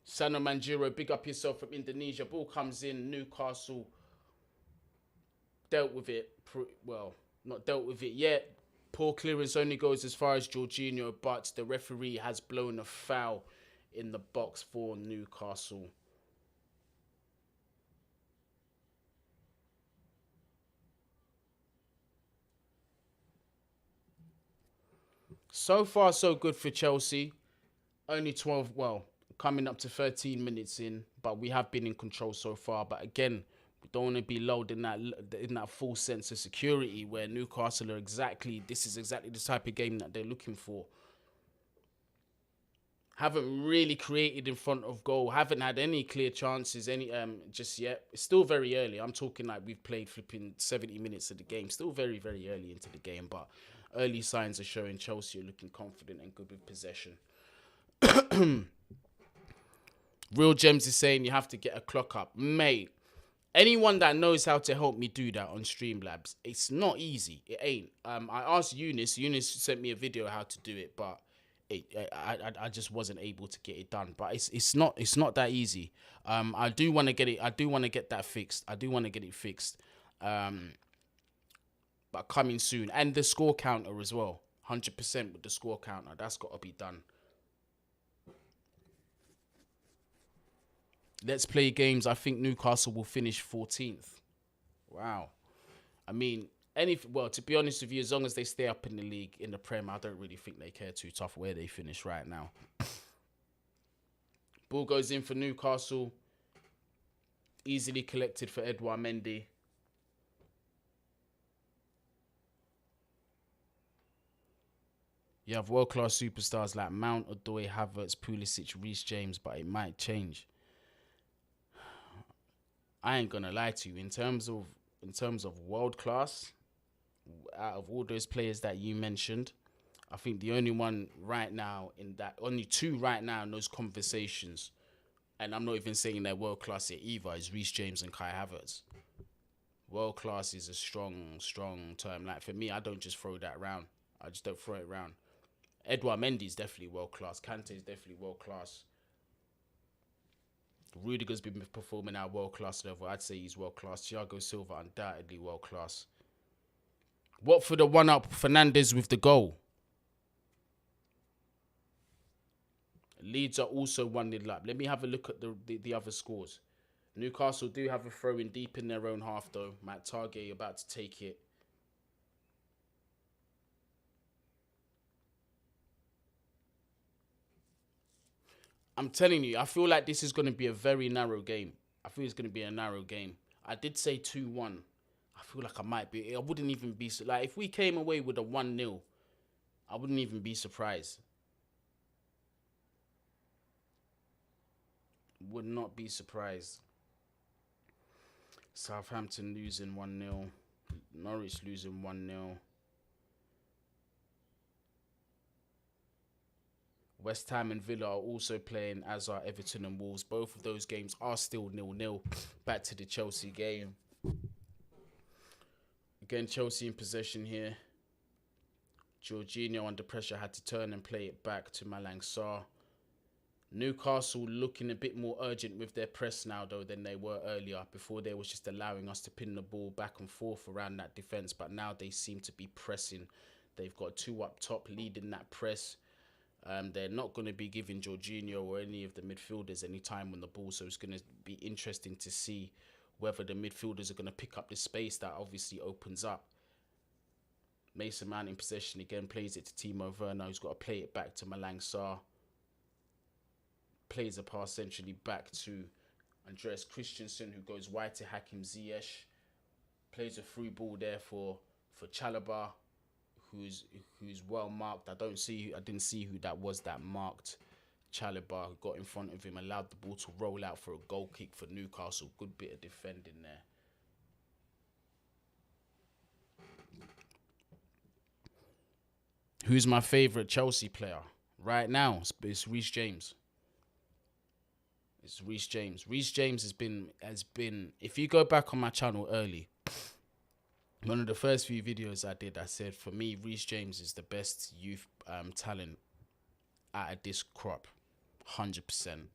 Sano Manjiro, big up yourself from Indonesia. Ball comes in. Newcastle dealt with it. Well, not dealt with it yet. Poor clearance only goes as far as Jorginho, but the referee has blown a foul in the box for Newcastle. So far, so good for Chelsea. Only 12, well, coming up to 13 minutes in, but we have been in control so far. But again, we don't want to be lulled in that full sense of security where Newcastle are this is exactly the type of game that they're looking for. Haven't really created in front of goal. Haven't had any clear chances just yet. It's still very early. I'm talking like we've played flipping 70 minutes of the game. Still very, very early into the game, but early signs are showing Chelsea are looking confident and good with possession. Real Gems is saying you have to get a clock up. Mate, anyone that knows how to help me do that on Streamlabs, it's not easy. It ain't. I asked Eunice. Eunice sent me a video how to do it, but I just wasn't able to get it done. But it's not that easy. I do want to get it. I do want to get that fixed. I do want to get it fixed. But coming soon, and the score counter as well. 100% with the score counter. That's got to be done. Let's play games. I think Newcastle will finish 14th. Wow. I mean, to be honest with you, as long as they stay up in the league, in the Prem, I don't really think they care too tough where they finish right now. Ball goes in for Newcastle. Easily collected for Edouard Mendy. You have world-class superstars like Mount, Odoi, Havertz, Pulisic, Reece James, but it might change. I ain't gonna lie to you. In terms of world class, out of all those players that you mentioned, I think the only two right now in those conversations, and I'm not even saying they're world class yet either, is Reece James and Kai Havertz. World class is a strong term. Like for me, I don't just throw that around. I just don't throw it around. Edouard Mendy is definitely world class. Kante is definitely world class. Rudiger's been performing at world-class level. I'd say he's world-class. Thiago Silva, undoubtedly world-class. Watford are 1-up. Fernandes with the goal. Leeds are also 1-0 up. Let me have a look at the other scores. Newcastle do have a throw-in deep in their own half, though. Matt Targett about to take it. I'm telling you, I feel like this is going to be a very narrow game. I feel it's going to be a narrow game. I did say 2-1. I feel like I might be. I wouldn't even be... Like, if we came away with a 1-0, I wouldn't even be surprised. Would not be surprised. Southampton losing 1-0. Norwich losing 1-0. West Ham and Villa are also playing, as are Everton and Wolves. Both of those games are still 0-0. Back to the Chelsea game. Again, Chelsea in possession here. Jorginho under pressure had to turn and play it back to Malang Sarr. Newcastle looking a bit more urgent with their press now, though, than they were earlier. Before, they was just allowing us to pin the ball back and forth around that defence. But now they seem to be pressing. They've got two up top leading that press. They're not going to be giving Jorginho or any of the midfielders any time on the ball. So it's going to be interesting to see whether the midfielders are going to pick up the space that obviously opens up. Mason Mount in possession again, plays it to Timo Werner, who's got to play it back to Malang Sarr. Plays a pass centrally back to Andreas Christensen, who goes wide to Hakim Ziyech. Plays a through ball there for Chalobah, who's well marked. I didn't see who that was that marked Chalobah, who got in front of him, allowed the ball to roll out for a goal kick for Newcastle. Good bit of defending there. Who's my favourite Chelsea player right now? It's Reece James. It's Reece James. Reece James has been. If you go back on my channel early, one of the first few videos I did, I said for me, Reece James is the best youth talent out of this crop, 100%,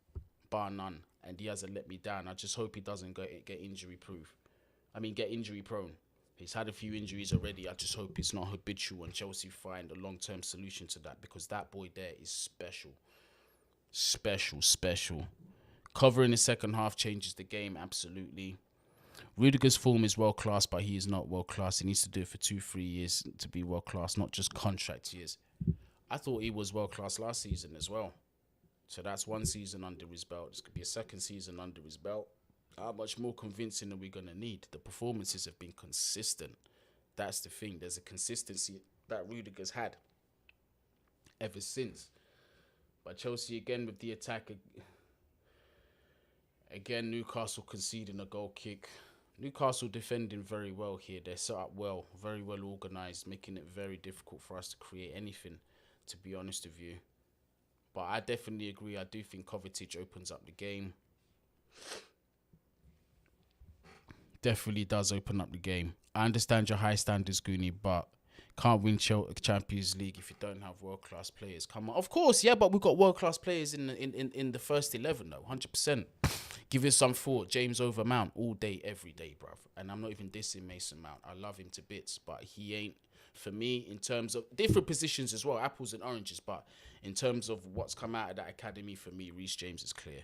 bar none. And he hasn't let me down. I just hope he doesn't get injury prone. He's had a few injuries already. I just hope it's not habitual and Chelsea find a long-term solution to that, because that boy there is special. Special. Cover in the second half changes the game, absolutely. Rudiger's form is world-class, but he is not world-class. He needs to do it for 2-3 years to be world-class, not just contract years. I thought he was world class last season as well. So that's one season under his belt. This could be a second season under his belt. How much more convincing are we going to need? The performances have been consistent. That's the thing. There's a consistency that Rudiger's had ever since. But Chelsea again with the attack. Again, Newcastle conceding a goal kick. Newcastle defending very well here. They're set up well, very well organised, making it very difficult for us to create anything, to be honest with you. But I definitely agree. I do think Kovacic opens up the game. Definitely does open up the game. I understand your high standards, Guni, but can't win Champions League if you don't have world-class players. Come on. Of course, yeah, but we've got world-class players in the first 11, though, 100%. Give it some thought. James over Mount all day, every day, bruv. And I'm not even dissing Mason Mount. I love him to bits, but he ain't, for me, in terms of different positions as well, apples and oranges, but in terms of what's come out of that academy, for me, Reece James is clear.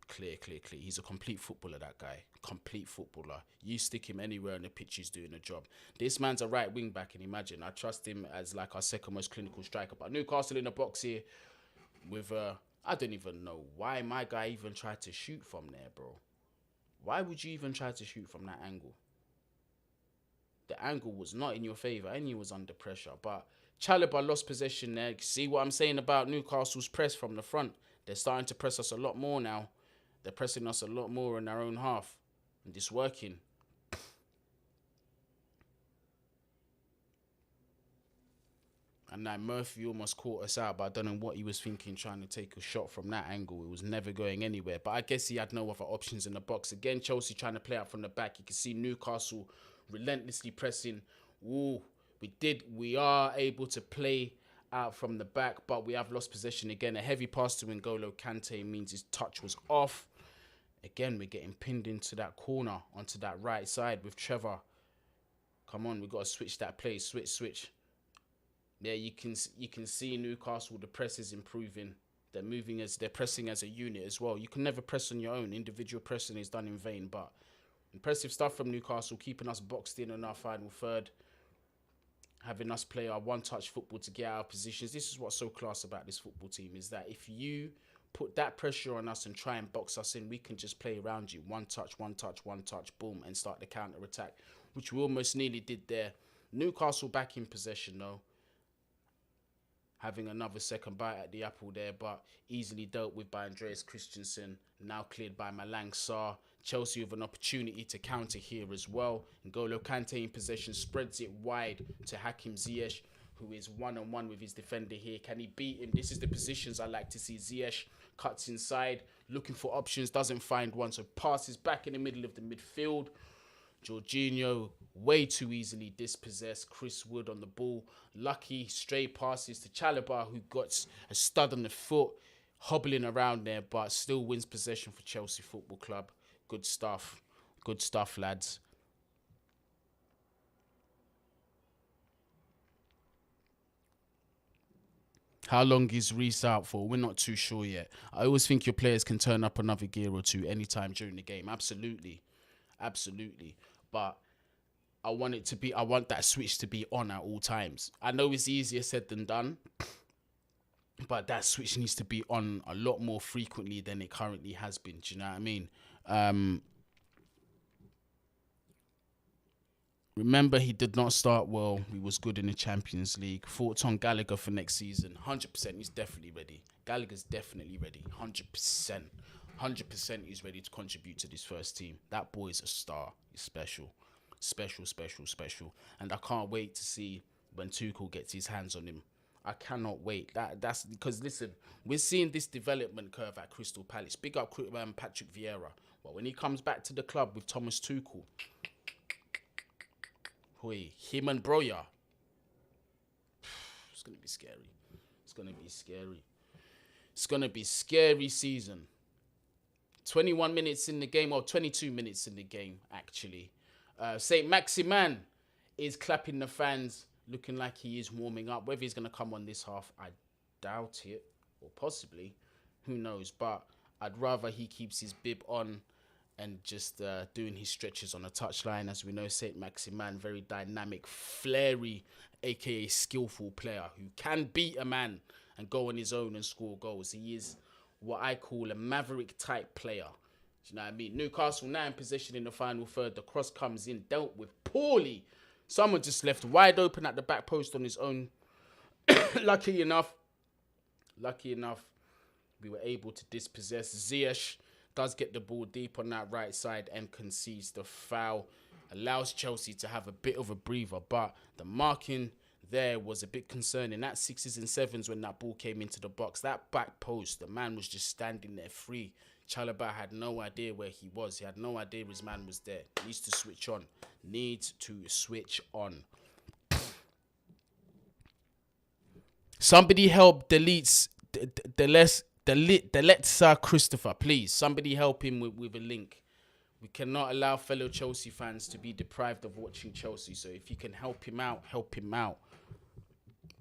Clear. He's a complete footballer, that guy. Complete footballer. You stick him anywhere on the pitch, he's doing a job. This man's a right wing back, and imagine, I trust him as like our second most clinical striker. But Newcastle in the box here with, I don't even know why my guy even tried to shoot from there, bro. Why would you even try to shoot from that angle? The angle was not in your favour, and he was under pressure. But Chalobah lost possession there. See what I'm saying about Newcastle's press from the front? They're starting to press us a lot more now. They're pressing us a lot more in our own half. And it's working. And that Murphy almost caught us out, but I don't know what he was thinking, trying to take a shot from that angle. It was never going anywhere. But I guess he had no other options in the box. Again, Chelsea trying to play out from the back. You can see Newcastle relentlessly pressing. Ooh, we are able to play out from the back, but we have lost possession again. A heavy pass to N'Golo Kante means his touch was off. Again, we're getting pinned into that corner, onto that right side with Trevor. Come on, we've got to switch that play. Switch. Yeah, you can see Newcastle, the press is improving. They're pressing as a unit as well. You can never press on your own. Individual pressing is done in vain, but impressive stuff from Newcastle, keeping us boxed in on our final third. Having us play our one-touch football to get our positions. This is what's so class about this football team, is that if you put that pressure on us and try and box us in, we can just play around you. One touch, boom, and start the counter-attack, which we almost nearly did there. Newcastle back in possession, though. Having another second bite at the apple there, but easily dealt with by Andreas Christensen. Now cleared by Malang Sarr. Chelsea with an opportunity to counter here as well. N'Golo Kante in possession, spreads it wide to Hakim Ziyech, who is one-on-one with his defender here. Can he beat him? This is the positions I like to see. Ziyech cuts inside, looking for options, doesn't find one, so passes back in the middle of the midfield. Jorginho way too easily dispossessed. Chris Wood on the ball. Lucky stray passes to Chalobah, who got a stud on the foot, hobbling around there, but still wins possession for Chelsea Football Club. Good stuff. Good stuff, lads. How long is Reece out for? We're not too sure yet. I always think your players can turn up another gear or two anytime during the game. Absolutely. But I want that switch to be on at all times. I know it's easier said than done, but that switch needs to be on a lot more frequently than it currently has been. Do you know what I mean? Remember, he did not start well. He was good in the Champions League. Thoughts on Gallagher for next season? 100%. He's definitely ready. Gallagher's definitely ready. 100%. 100% he's ready to contribute to this first team. That boy is a star. He's special. Special. And I can't wait to see when Tuchel gets his hands on him. I cannot wait. That's because, listen, we're seeing this development curve at Crystal Palace. Big up Patrick Vieira. But when he comes back to the club with Thomas Tuchel, him and Broya, it's going to be scary. It's going to be scary season. 21 minutes in the game, or 22 minutes in the game, actually. Saint Maximin is clapping the fans, looking like he is warming up. Whether he's going to come on this half, I doubt it, or possibly. Who knows? But I'd rather he keeps his bib on and just doing his stretches on the touchline. As we know, Saint Maximin, very dynamic, flary, aka skillful player who can beat a man and go on his own and score goals. He is what I call a maverick type player. Do you know what I mean? Newcastle now in possession in the final third. The cross comes in, dealt with poorly. Someone just left wide open at the back post on his own. Lucky enough, we were able to dispossess. Ziyech does get the ball deep on that right side and concedes the foul. Allows Chelsea to have a bit of a breather, but the marking there was a bit concerning. At 6s and 7s when that ball came into the box, that back post, the man was just standing there free. Chalobah had no idea where he was. He had no idea his man was there. Needs to switch on. Somebody help deletes Deletsa Christopher, please. Somebody help him with a link. We cannot allow fellow Chelsea fans to be deprived of watching Chelsea. So if you can help him out, help him out.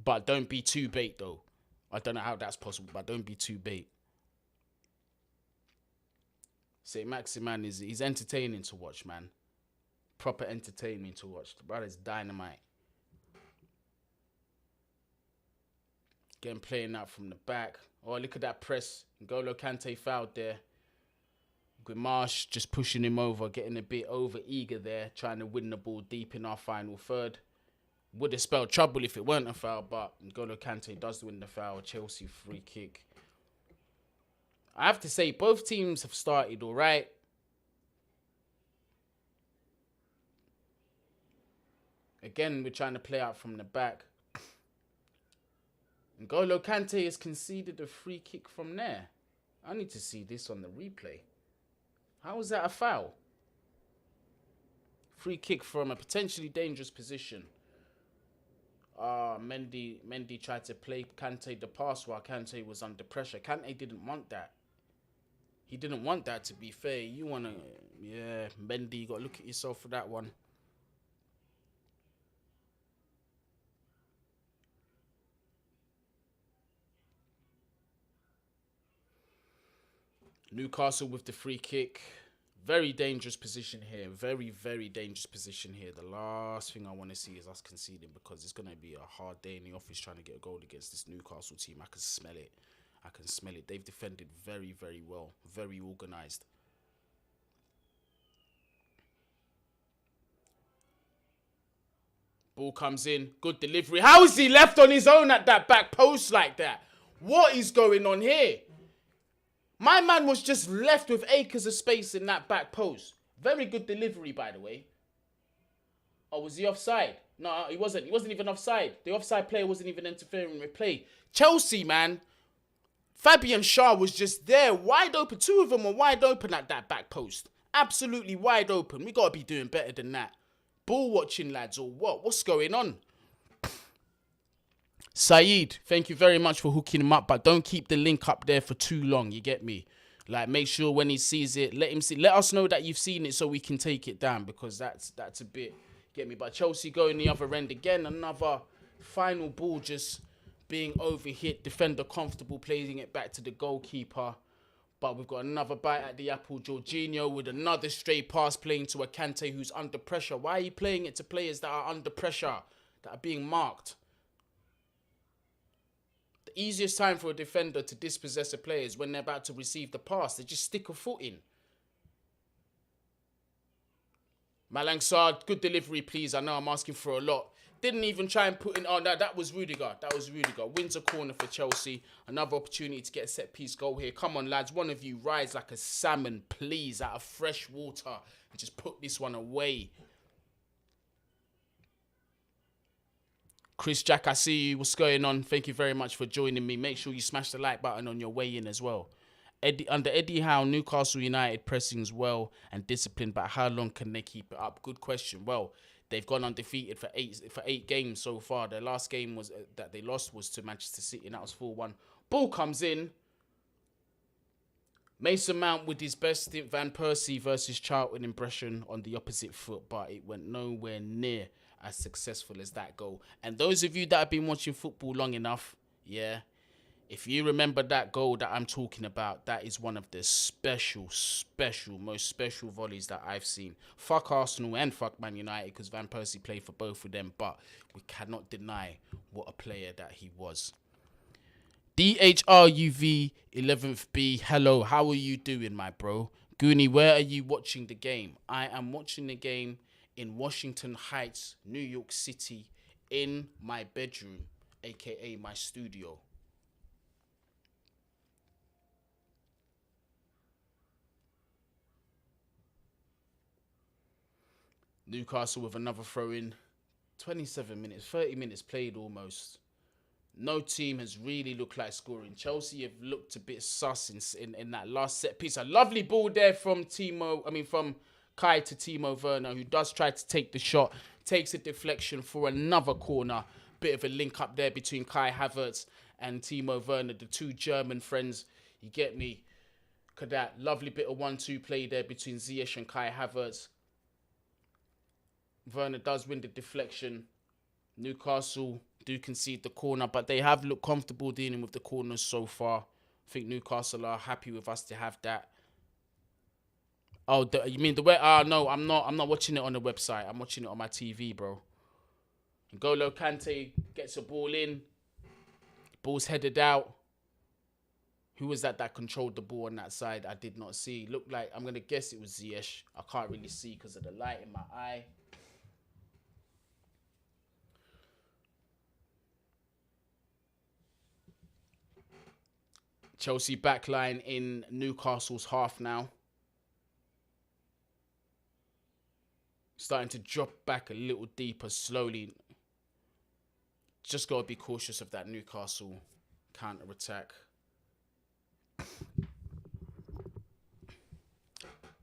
But don't be too bait, though. I don't know how that's possible, but don't be too bait. Saint Maximin he's entertaining to watch, man. Proper entertaining to watch. The brother's dynamite. Getting playing out from the back. Oh, look at that press. N'Golo Kante fouled there. Grimash just pushing him over, getting a bit over eager there, trying to win the ball deep in our final third. Would have spelled trouble if it weren't a foul, but N'Golo Kante does win the foul. Chelsea free kick. I have to say, both teams have started all right. Again, we're trying to play out from the back. N'Golo Kante has conceded a free kick from there. I need to see this on the replay. How is that a foul? Free kick from a potentially dangerous position. Mendy tried to play Kante the pass while Kante was under pressure. Kante didn't want that. He didn't want that, to be fair. You want to... Yeah, Mendy, you got to look at yourself for that one. Newcastle with the free kick. Very dangerous position here. Very, very dangerous position here. The last thing I want to see is us conceding, because it's going to be a hard day in the office trying to get a goal against this Newcastle team. I can smell it. I can smell it. They've defended very, very well. Very organised. Ball comes in. Good delivery. How is he left on his own at that back post like that? What is going on here? My man was just left with acres of space in that back post. Very good delivery, by the way. Oh, was he offside? No, he wasn't. He wasn't even offside. The offside player wasn't even interfering with play. Chelsea, man. Fabian Schär was just there, wide open. Two of them were wide open at that back post. Absolutely wide open. We got to be doing better than that. Ball watching, lads, or what? What's going on? Saeed, thank you very much for hooking him up, but don't keep the link up there for too long, you get me? Like, make sure when he sees it, let him see. Let us know that you've seen it so we can take it down, because that's a bit, get me? But Chelsea going the other end again, another final ball just being overhit, defender comfortable, playing it back to the goalkeeper. But we've got another bite at the apple. Jorginho with another stray pass playing to a Kante who's under pressure. Why are you playing it to players that are under pressure, that are being marked? The easiest time for a defender to dispossess a player is when they're about to receive the pass. They just stick a foot in. Malang Sarr, good delivery, please. I know I'm asking for a lot. Didn't even try and put in... Oh, no, that was Rudiger. Wins a corner for Chelsea. Another opportunity to get a set-piece goal here. Come on, lads. One of you rise like a salmon, please, out of fresh water. And just put this one away. Chris Jack, I see you. What's going on? Thank you very much for joining me. Make sure you smash the like button on your way in as well. Under Eddie Howe, Newcastle United pressings well and disciplined, but how long can they keep it up? Good question. Well, they've gone undefeated for eight games so far. Their last game was that they lost was to Manchester City, and that was 4-1. Ball comes in. Mason Mount with his best Van Persie versus Charlton impression on the opposite foot, but it went nowhere near as successful as that goal. And those of you that have been watching football long enough, yeah, If you remember that goal that I'm talking about, that is one of the most special volleys that I've seen. Fuck Arsenal and fuck Man United, because Van Persie played for both of them, but we cannot deny what a player that he was. DHRUV 11th B, hello, how are you doing, my bro? Guni, where are you watching the game? I am watching the game in Washington Heights, New York City, in my bedroom, aka my studio. Newcastle with another throw in. 27 minutes, 30 minutes played almost. No team has really looked like scoring. Chelsea have looked a bit sus in that last set piece. A lovely ball there from from Kai to Timo Werner, who does try to take the shot. Takes a deflection for another corner. Bit of a link up there between Kai Havertz and Timo Werner, the two German friends. You get me? Look at that. Lovely bit of 1-2 play there between Ziyech and Kai Havertz. Werner does win the deflection. Newcastle do concede the corner, but they have looked comfortable dealing with the corners so far. I think Newcastle are happy with us to have that. Oh, you mean the way? No, I'm not watching it on the website. I'm watching it on my TV, bro. N'Golo Kante gets a ball in. Ball's headed out. Who was that controlled the ball on that side? I did not see. Looked like, I'm going to guess it was Ziyech. I can't really see because of the light in my eye. Chelsea backline in Newcastle's half now. Starting to drop back a little deeper slowly. Just got to be cautious of that Newcastle counter-attack.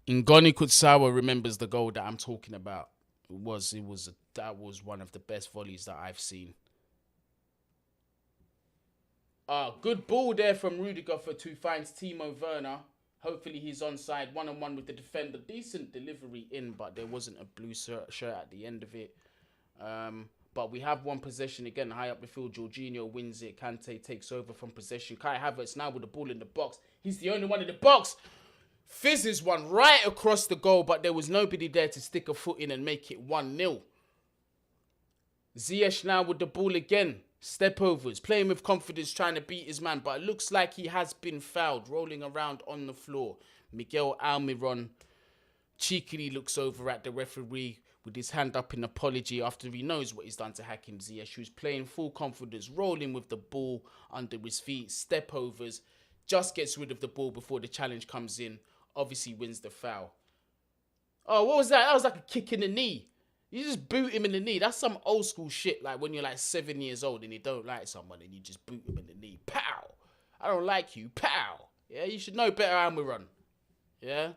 Ngoni Kutsawa remembers the goal that I'm talking about. That was one of the best volleys that I've seen. Good ball there from Rudiger who finds Timo Werner. Hopefully he's onside, one-on-one with the defender. Decent delivery in, but there wasn't a blue shirt at the end of it. But we have one possession again, high up the field. Jorginho wins it. Kante takes over from possession. Kai Havertz now with the ball in the box. He's the only one in the box. Fizzes one right across the goal, but there was nobody there to stick a foot in and make it 1-0. Ziyech now with the ball again. Step overs, playing with confidence, trying to beat his man, but it looks like he has been fouled, rolling around on the floor. Miguel Almiron cheekily looks over at the referee with his hand up in apology after he knows what he's done to Hakim Ziyech, who's playing full confidence, rolling with the ball under his feet, step overs, just gets rid of the ball before the challenge comes in, obviously wins the foul. Oh, what was that? That was like a kick in the knee. You just boot him in the knee. That's some old school shit, like when you're like 7 years old and you don't like someone and you just boot him in the knee. Pow! I don't like you. Pow! Yeah, you should know better, Almiron. Yeah?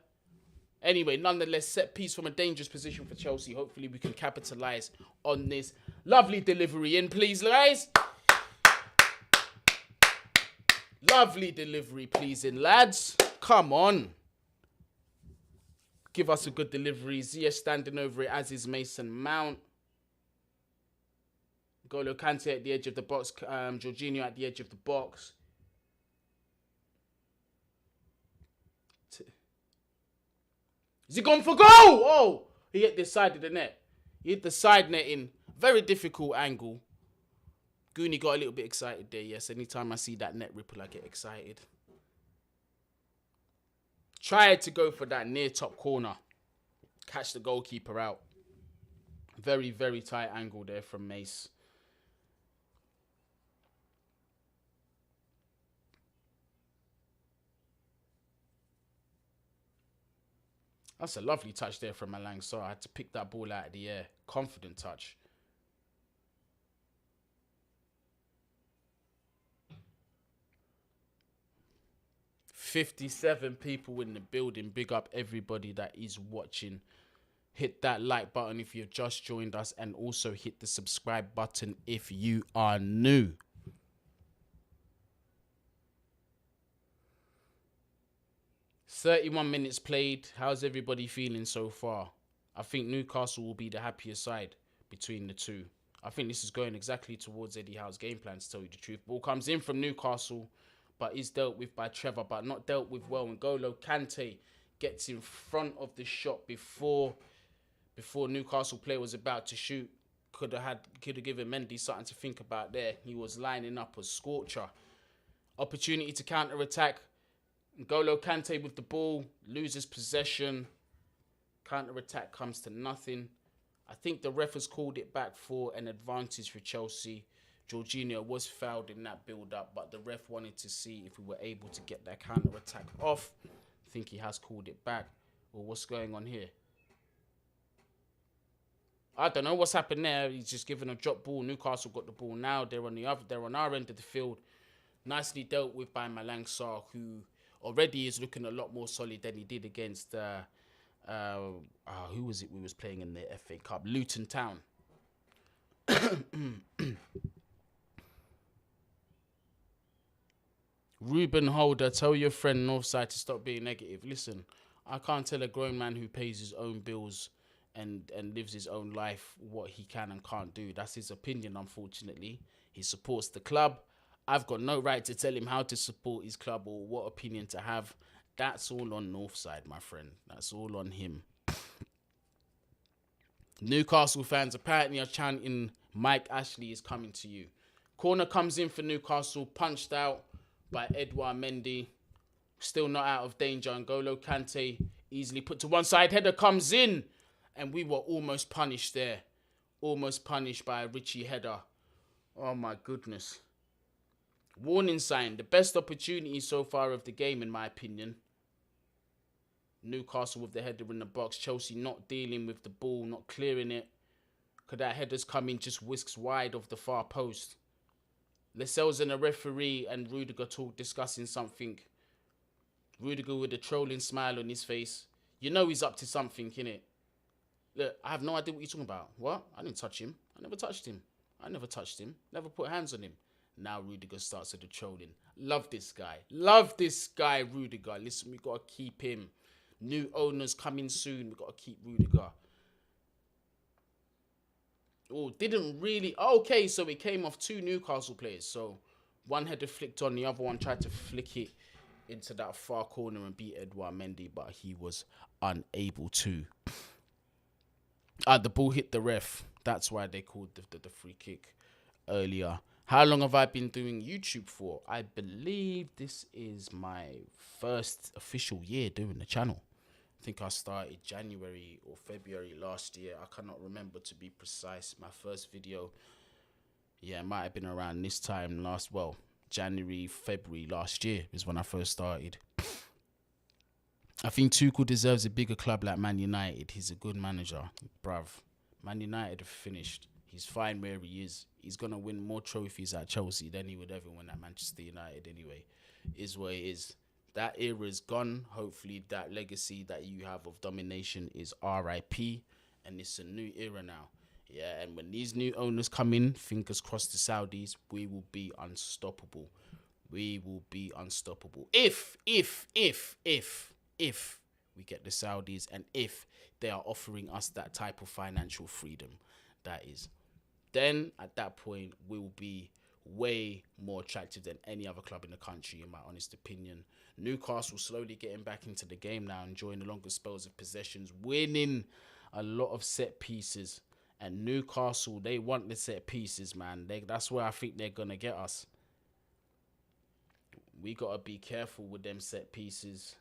Anyway, nonetheless, set piece from a dangerous position for Chelsea. Hopefully we can capitalise on this. Lovely delivery in, please, guys. Lovely delivery, please, in, lads. Come on. Give us a good delivery. Ziyech standing over it, as is Mason Mount. N'Golo Kante at the edge of the box. Jorginho at the edge of the box. Is he gone for goal? Oh, he hit the side of the net. He hit the side netting. Very difficult angle. Guni got a little bit excited there. Yes, anytime I see that net ripple, I get excited. Tried to go for that near top corner. Catch the goalkeeper out. Very, very tight angle there from Mace. That's a lovely touch there from Malang. So I had to pick that ball out of the air. Confident touch. $57 people in the building. Big up everybody that is watching. Hit that like button if you've just joined us, and also hit the subscribe button if you are new. "31 minutes played. How's everybody feeling so far?" I think Newcastle will be the happier side between the two. I think this is going exactly towards Eddie Howe's game plan, to tell you the truth. Ball comes in from Newcastle. but is dealt with by Trevor, but not dealt with well. And N'Golo Kante gets in front of the shot before Newcastle player was about to shoot. Could have given Mendy something to think about there. He was lining up a scorcher. Opportunity to counter-attack. N'Golo Kante with the ball, loses possession. Counter-attack comes to nothing. I think the ref has called it back for an advantage for Chelsea. Jorginho was fouled in that build-up, but the ref wanted to see if we were able to get that counter-attack off. I think he has called it back. Well, what's going on here? I don't know what's happened there. He's just given a drop ball. Newcastle got the ball now. They're on our end of the field. Nicely dealt with by Malang Sarr, who already is looking a lot more solid than he did against who was it we was playing in the FA Cup? Luton Town. Ruben Holder, tell your friend Northside to stop being negative. Listen, I can't tell a grown man who pays his own bills and lives his own life what he can and can't do. That's his opinion, unfortunately. He supports the club. I've got no right to tell him how to support his club or what opinion to have. That's all on Northside, my friend. That's all on him. Newcastle fans apparently are chanting, Mike Ashley is coming to you. Corner comes in for Newcastle, punched out by Edouard Mendy. Still not out of danger. N'Golo Kante easily put to one side. Header comes in. And we were almost punished there. Almost punished by a Richie header. Oh my goodness. Warning sign. The best opportunity so far of the game, in my opinion. Newcastle with the header in the box. Chelsea not dealing with the ball, not clearing it. Could that header's come in, just whisks wide of the far post. Lascelles and the referee and Rudiger discussing something. Rudiger with a trolling smile on his face. You know he's up to something, innit? Look, I have no idea what you're talking about. What? I didn't touch him. I never touched him. Never put hands on him. Now Rudiger starts with the trolling. Love this guy. Rudiger. Listen, we got to keep him. New owners coming soon. We got to keep Rudiger. Oh, didn't really... Okay, so it came off 2 Newcastle players. So one header flicked on, the other one tried to flick it into that far corner and beat Edouard Mendy, but he was unable to. The ball hit the ref. That's why they called the free kick earlier. How long have I been doing YouTube for? I believe this is my first official year doing the channel. I think I started January or February last year. I cannot remember to be precise. My first video, it might have been around this time January, February last year is when I first started. I think Tuchel deserves a bigger club like Man United. He's a good manager, bruv. Man United have finished. He's fine where he is. He's going to win more trophies at Chelsea than he would ever win at Manchester United anyway. Is what it is. That era is gone. Hopefully that legacy that you have of domination is RIP. And it's a new era now. Yeah, and when these new owners come in, fingers crossed the Saudis, we will be unstoppable. We will be unstoppable. If we get the Saudis and if they are offering us that type of financial freedom, that is, then at that point we will be way more attractive than any other club in the country, in my honest opinion. Newcastle slowly getting back into the game now, enjoying the longer spells of possessions, winning a lot of set pieces. And Newcastle, they want the set pieces, man. That's where I think they're going to get us. We got to be careful with them set pieces.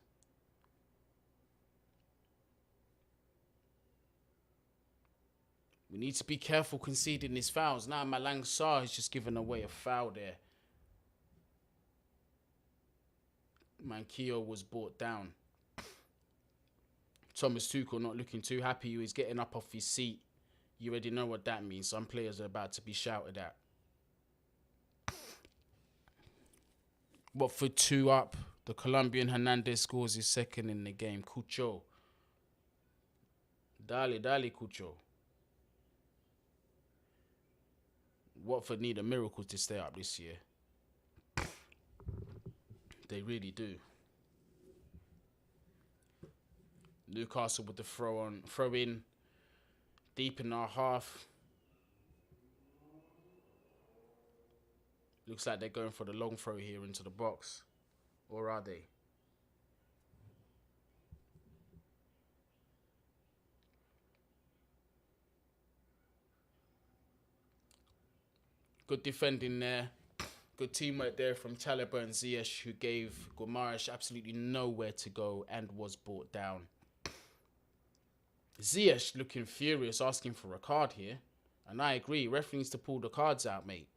We need to be careful conceding these fouls. Now Malang Sarr has just given away a foul there. Manquillo was brought down. Thomas Tuchel not looking too happy. He's getting up off his seat. You already know what that means. Some players are about to be shouted at. Watford 2 up. The Colombian Hernandez scores his second in the game. Cucho. Dale, Cucho. Watford need a miracle to stay up this year. They really do. Newcastle with the throw in. Deep in our half. Looks like they're going for the long throw here into the box. Or are they? Good defending there. Good teamwork there from Chalobah and Ziyech, who gave Guimaraes absolutely nowhere to go and was brought down. Ziyech looking furious, asking for a card here. And I agree, referee needs to pull the cards out, mate.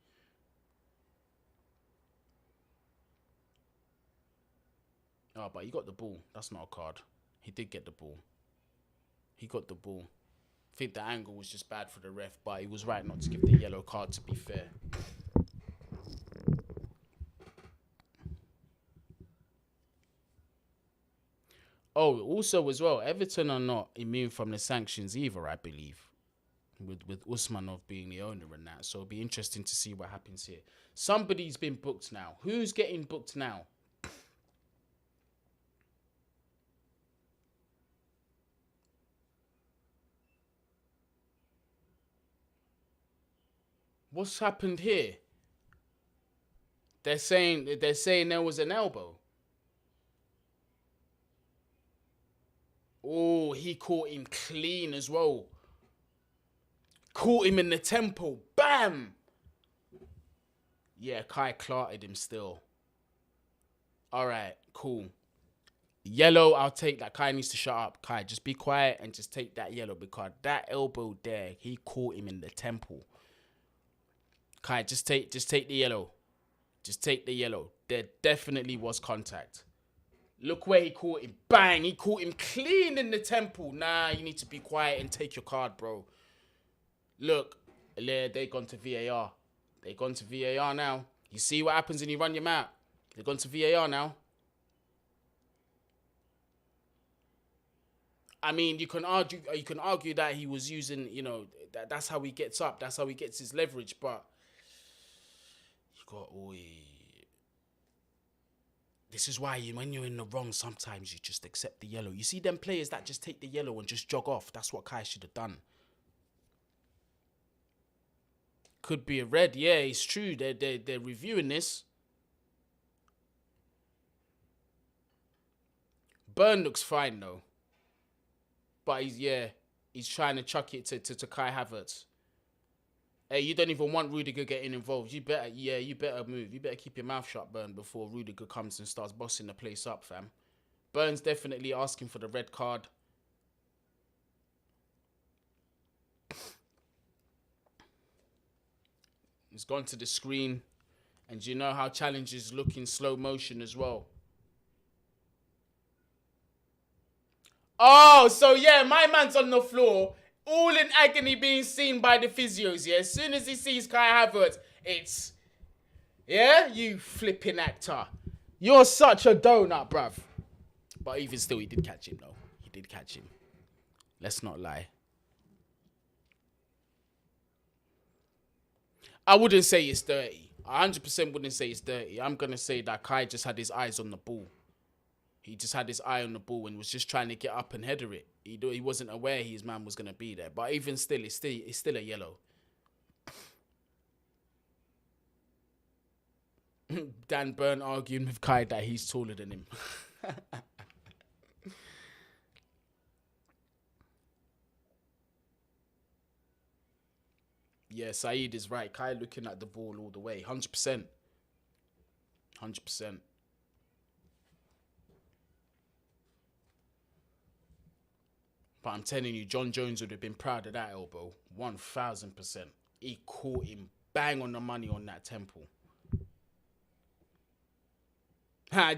Oh, but he got the ball. That's not a card. He did get the ball. He got the ball. I think the angle was just bad for the ref, but he was right not to give the yellow card, to be fair. Oh, also as well, Everton are not immune from the sanctions either, I believe. With Usmanov being the owner and that. So it'll be interesting to see what happens here. Somebody's been booked now. Who's getting booked now? What's happened here? They're saying there was an elbow. Oh, he caught him clean as well. Caught him in the temple. Bam! Yeah, Kai clarted him still. All right, cool. Yellow, I'll take that. Kai needs to shut up. Kai, just be quiet and just take that yellow, because that elbow there, he caught him in the temple. Kai, just take the yellow. Just take the yellow. There definitely was contact. Look where he caught him. Bang! He caught him clean in the temple. Nah, you need to be quiet and take your card, bro. Look, they gone to VAR. They gone to VAR now. You see what happens when you run your mouth. They've gone to VAR now. I mean, you can argue that he was using, that's how he gets up. That's how he gets his leverage. But this is why when you're in the wrong, sometimes you just accept the yellow. You see them players that just take the yellow and just jog off. That's what Kai should have done. Could be a red. Yeah, it's true. They're reviewing this. Burn looks fine though. But he's trying to chuck it to Kai Havertz. Hey, you don't even want Rudiger getting involved. You better move. You better keep your mouth shut, Burn, before Rudiger comes and starts bossing the place up, fam. Burn's definitely asking for the red card. He's gone to the screen. And you know how challenges look in slow motion as well. Oh, so yeah, my man's on the floor, all in agony, being seen by the physios, yeah? As soon as he sees Kai Havertz, it's... Yeah? You flipping actor. You're such a donut, bruv. But even still, he did catch him, though. He did catch him. Let's not lie. I wouldn't say it's dirty. 100% wouldn't say it's dirty. I'm going to say that Kai just had his eyes on the ball. He just had his eye on the ball and was just trying to get up and header it. He wasn't aware his man was going to be there. But even still, it's still a yellow. Dan Burn arguing with Kai that he's taller than him. Yeah, Saeed is right. Kai looking at the ball all the way. 100%. 100%. But I'm telling you, John Jones would have been proud of that elbow. 1,000%. He caught him bang on the money on that temple.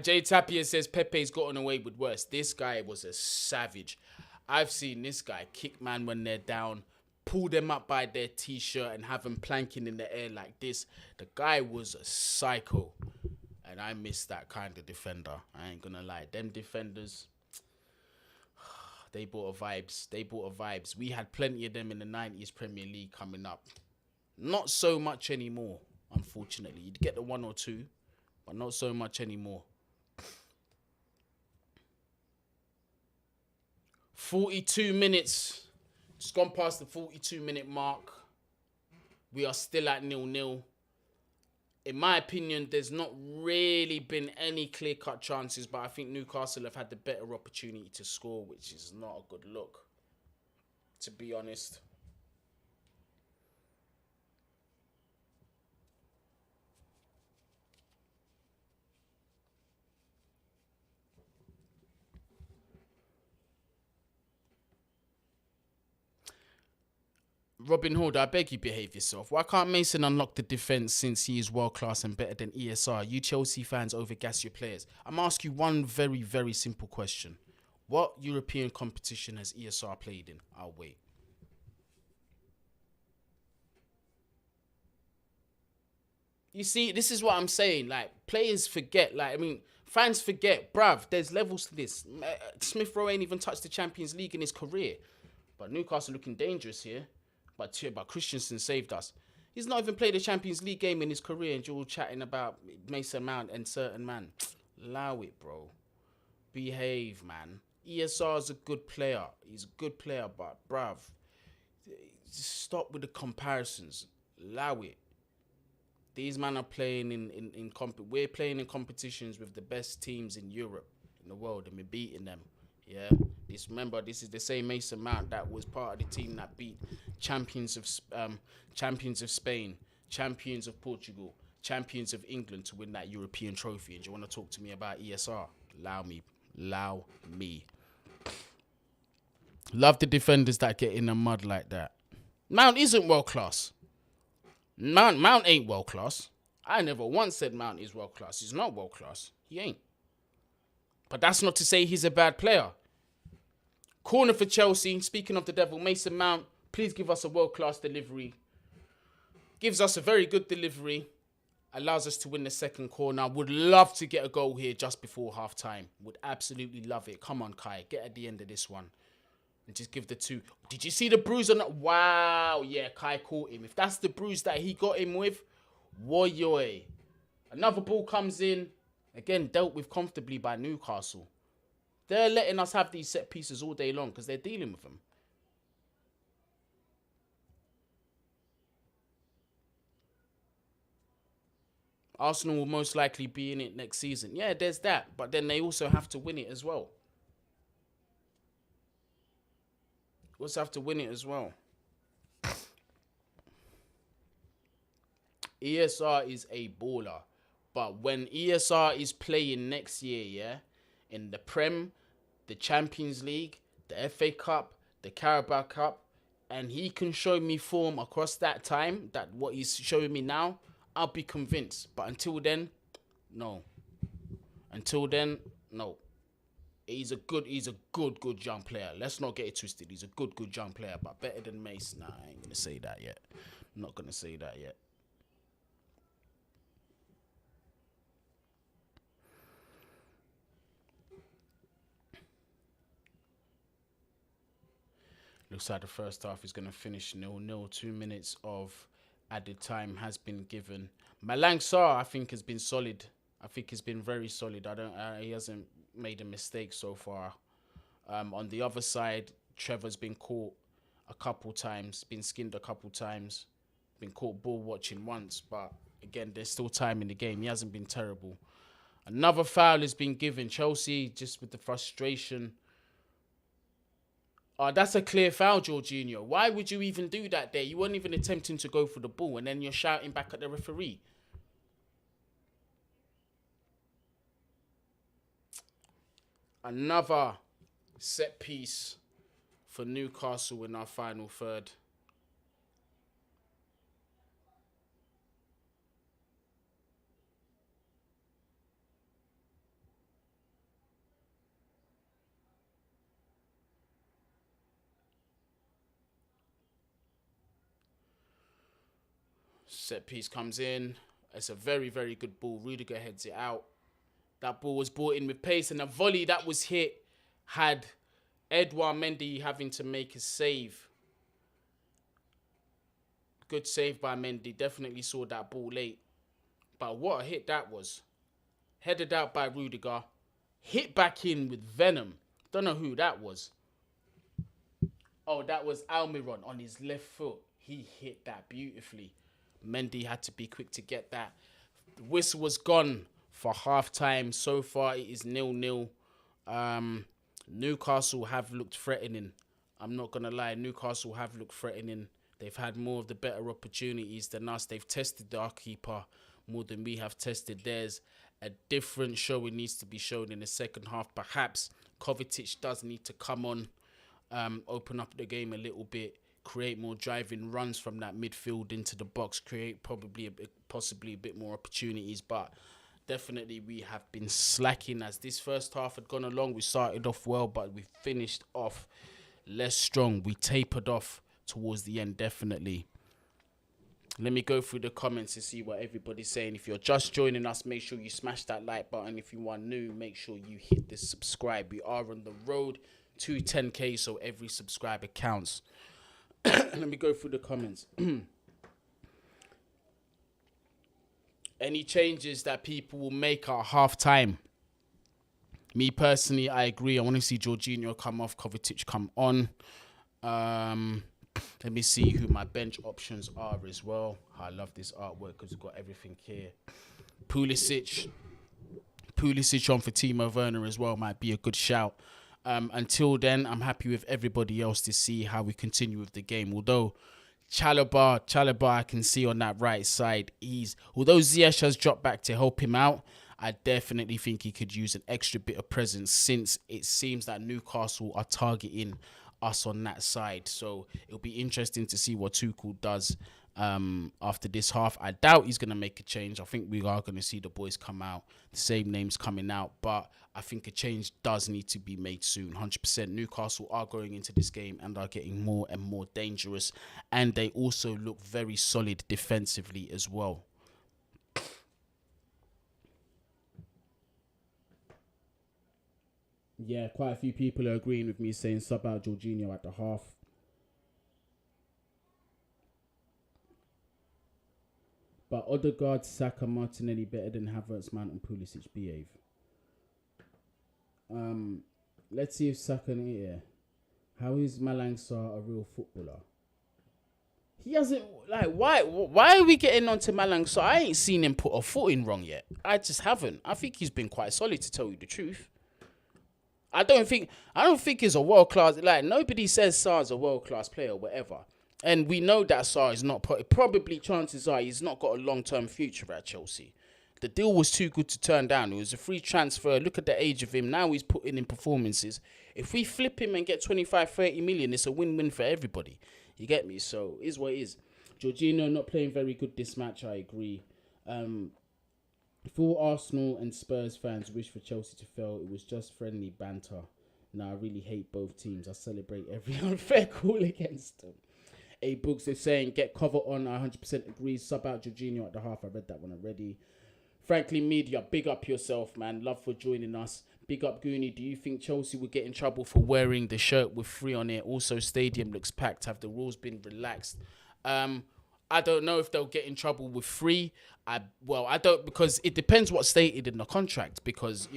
Jay Tapia says Pepe's gotten away with worse. This guy was a savage. I've seen this guy kick man when they're down, pull them up by their t-shirt and have them planking in the air like this. The guy was a psycho. And I miss that kind of defender. I ain't gonna lie. Them defenders... They brought a vibes. We had plenty of them in the 90s Premier League coming up. Not so much anymore, unfortunately. You'd get the one or two, but not so much anymore. 42 minutes. Just gone past the 42-minute mark. We are still at 0-0. in my opinion, there's not really been any clear-cut chances, but I think Newcastle have had the better opportunity to score, which is not a good look, to be honest. Robin Hood, I beg you behave yourself. Why can't Mason unlock the defence since he is world class and better than ESR? You Chelsea fans overgas your players. I'm asking you one very, very simple question. What European competition has ESR played in? I'll wait. You see, this is what I'm saying. Like, players forget. Like, I mean, fans forget. Bruv, there's levels to this. Smith Rowe ain't even touched the Champions League in his career. But Newcastle looking dangerous here. But Christensen saved us. He's not even played a Champions League game in his career, and you're all chatting about Mason Mount and certain man. Allow it, bro. Behave, man. ESR is a good player. He's a good player, but bruv, just stop with the comparisons. Allow it. These men are playing we're playing in competitions with the best teams in Europe, in the world, and we're beating them. Yeah. This is the same Mason Mount that was part of the team that beat champions of Spain, champions of Portugal, champions of England to win that European trophy. And do you want to talk to me about ESR? Allow me. Love the defenders that get in the mud like that. Mount isn't world class. Mount ain't world class. I never once said Mount is world class. He's not world class. He ain't. But that's not to say he's a bad player. Corner for Chelsea. Speaking of the devil, Mason Mount, please give us a world-class delivery. Gives us a very good delivery. Allows us to win the second corner. Would love to get a goal here just before half-time. Would absolutely love it. Come on, Kai. Get at the end of this one. And just give the two. Did you see the bruise on that? Wow. Yeah, Kai caught him. If that's the bruise that he got him with, woyoy. Another ball comes in. Again, dealt with comfortably by Newcastle. They're letting us have these set pieces all day long because they're dealing with them. Arsenal will most likely be in it next season. Yeah, there's that. But then they also have to win it as well. Also have to win it as well. ESR is a baller. But when ESR is playing next year, yeah, in the Prem, the Champions League, the FA Cup, the Carabao Cup, and he can show me form across that time, that what he's showing me now, I'll be convinced. But until then, no. Until then, no. He's a good young player. Let's not get it twisted. He's a good young player, but better than Mace. Nah, I ain't gonna say that yet. I'm not gonna say that yet. Looks like the first half is going to finish 0-0. 2 minutes of added time has been given. Malang Sarr, I think, has been solid. I think he's been very solid. He hasn't made a mistake so far. On the other side, Trevor's been caught a couple times, been skinned a couple times, been caught ball watching once. But again, there's still time in the game. He hasn't been terrible. Another foul has been given. Chelsea, just with the frustration. That's a clear foul, Jorginho. Why would you even do that there? You weren't even attempting to go for the ball, and then you're shouting back at the referee. Another set piece for Newcastle in our final third. Set piece comes in. It's a very, very good ball. Rudiger heads it out. That ball was brought in with pace, and a volley that was hit had Edouard Mendy having to make a save. Good save by Mendy. Definitely saw that ball late. But what a hit that was. Headed out by Rudiger. Hit back in with venom. Don't know who that was. Oh, that was Almiron on his left foot. He hit that beautifully. Mendy had to be quick to get that. The whistle was gone for half-time. So far, it is 0-0. Newcastle have looked threatening. I'm not going to lie. Newcastle have looked threatening. They've had more of the better opportunities than us. They've tested our keeper more than we have tested theirs. A different showing needs to be shown in the second half. Perhaps Kovacic does need to come on, open up the game a little bit, create more driving runs from that midfield into the box, create possibly a bit more opportunities. But definitely we have been slacking as this first half had gone along. We started off well, but we finished off less strong. We tapered off towards the end, definitely. Let me go through the comments to see what everybody's saying. If you're just joining us, make sure you smash that like button. If you are new, make sure you hit the subscribe. We are on the road to 10k, so every subscriber counts. Let me go through the comments. Any changes that people will make at half-time? Me personally, I agree. I want to see Jorginho come off, Kovacic come on. Let me see who my bench options are as well. I love this artwork because we've got everything here. Pulisic on for Timo Werner as well might be a good shout. Until then, I'm happy with everybody else to see how we continue with the game. Although Chalobah, I can see on that right side, although Ziyech has dropped back to help him out, I definitely think he could use an extra bit of presence since it seems that Newcastle are targeting us on that side. So it'll be interesting to see what Tuchel does after this half. I doubt he's going to make a change. I think we are going to see the boys come out, the same names coming out, but I think a change does need to be made soon. 100% Newcastle are going into this game and are getting more and more dangerous, and they also look very solid defensively as well. Yeah, quite a few people are agreeing with me, saying sub out Jorginho at the half. But Odegaard, Saka, Martinelli better than Havertz, Mount and Pulisic behave. Let's see if Saka here. How is Malang Sarr a real footballer? He hasn't, why are we getting on to Malang Sarr? I ain't seen him put a foot in wrong yet. I just haven't. I think he's been quite solid, to tell you the truth. I don't think he's a world-class, nobody says Sarr's a world-class player or whatever. And we know that Sarr is not, probably chances are he's not got a long-term future at Chelsea. The deal was too good to turn down. It was a free transfer. Look at the age of him. Now he's putting in performances. If we flip him and get 25, 30 million, it's a win-win for everybody. You get me? So, it is what it is. Jorginho not playing very good this match, I agree. If all Arsenal and Spurs fans wish for Chelsea to fail, it was just friendly banter. Now I really hate both teams. I celebrate every unfair call against them. A Books is saying, get cover on. I 100% agree. Sub out Jorginho at the half. I read that one already. Franklin Media, big up yourself, man. Love for joining us. Big up Guni. Do you think Chelsea would get in trouble for wearing the shirt with 3 on it? Also, stadium looks packed. Have the rules been relaxed? I don't know if they'll get in trouble with 3. I don't, because it depends what's stated in the contract. Because,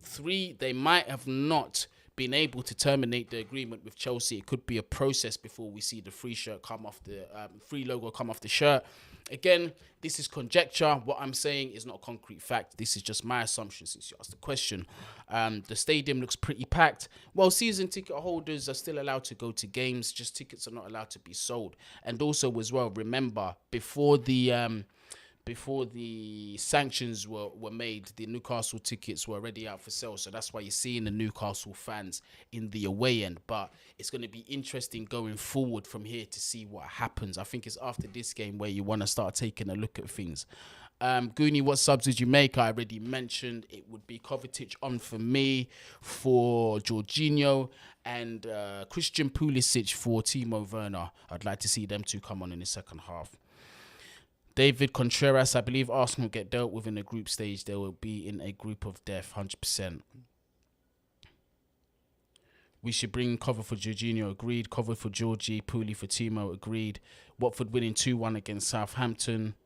3, they might have not been able to terminate the agreement with Chelsea. It could be a process before we see the free shirt come off the free logo come off the shirt. Again, this is conjecture. What I'm saying is not concrete fact. This is just my assumption since you asked the question. The stadium looks pretty packed. Well, season ticket holders are still allowed to go to games. Just tickets are not allowed to be sold. And also as well, remember, before the sanctions were made, the Newcastle tickets were already out for sale. So that's why you're seeing the Newcastle fans in the away end. But it's going to be interesting going forward from here to see what happens. I think it's after this game where you want to start taking a look at things. Guni, what subs did you make? I already mentioned it would be Kovacic on for me, for Jorginho, and Christian Pulisic for Timo Werner. I'd like to see them two come on in the second half. David Contreras, I believe Arsenal get dealt with in the group stage. They will be in a group of death, 100%. We should bring cover for Jorginho, agreed. Cover for Georgie, Pooley for Timo, agreed. Watford winning 2-1 against Southampton.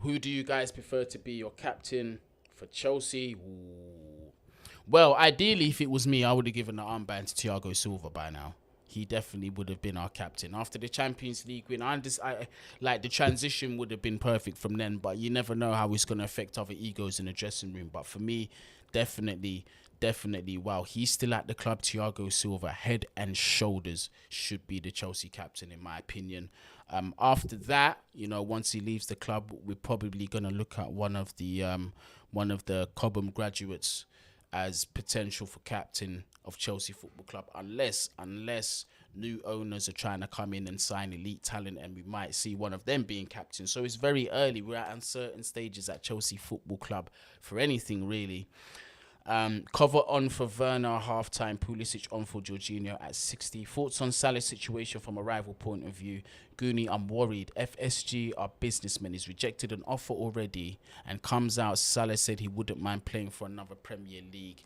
Who do you guys prefer to be your captain for Chelsea? Ooh. Well, ideally, if it was me, I would have given the armband to Thiago Silva by now. he definitely would have been our captain. After the Champions League win, like the transition would have been perfect from then, but you never know how it's going to affect other egos in the dressing room. But for me, definitely, while he's still at the club, Thiago Silva, head and shoulders, should be the Chelsea captain, in my opinion. After that, once he leaves the club, we're probably going to look at one of the Cobham graduates as potential for captain of Chelsea Football Club, unless new owners are trying to come in and sign elite talent, and we might see one of them being captain. So it's very early. We're at uncertain stages at Chelsea Football Club for anything, really. Cover on for Werner, half-time. Pulisic on for Jorginho at 60. Thoughts on Salah's situation from a rival point of view? Guni, I'm worried. FSG are businessmen. He's rejected an offer already and comes out. Salah said he wouldn't mind playing for another Premier League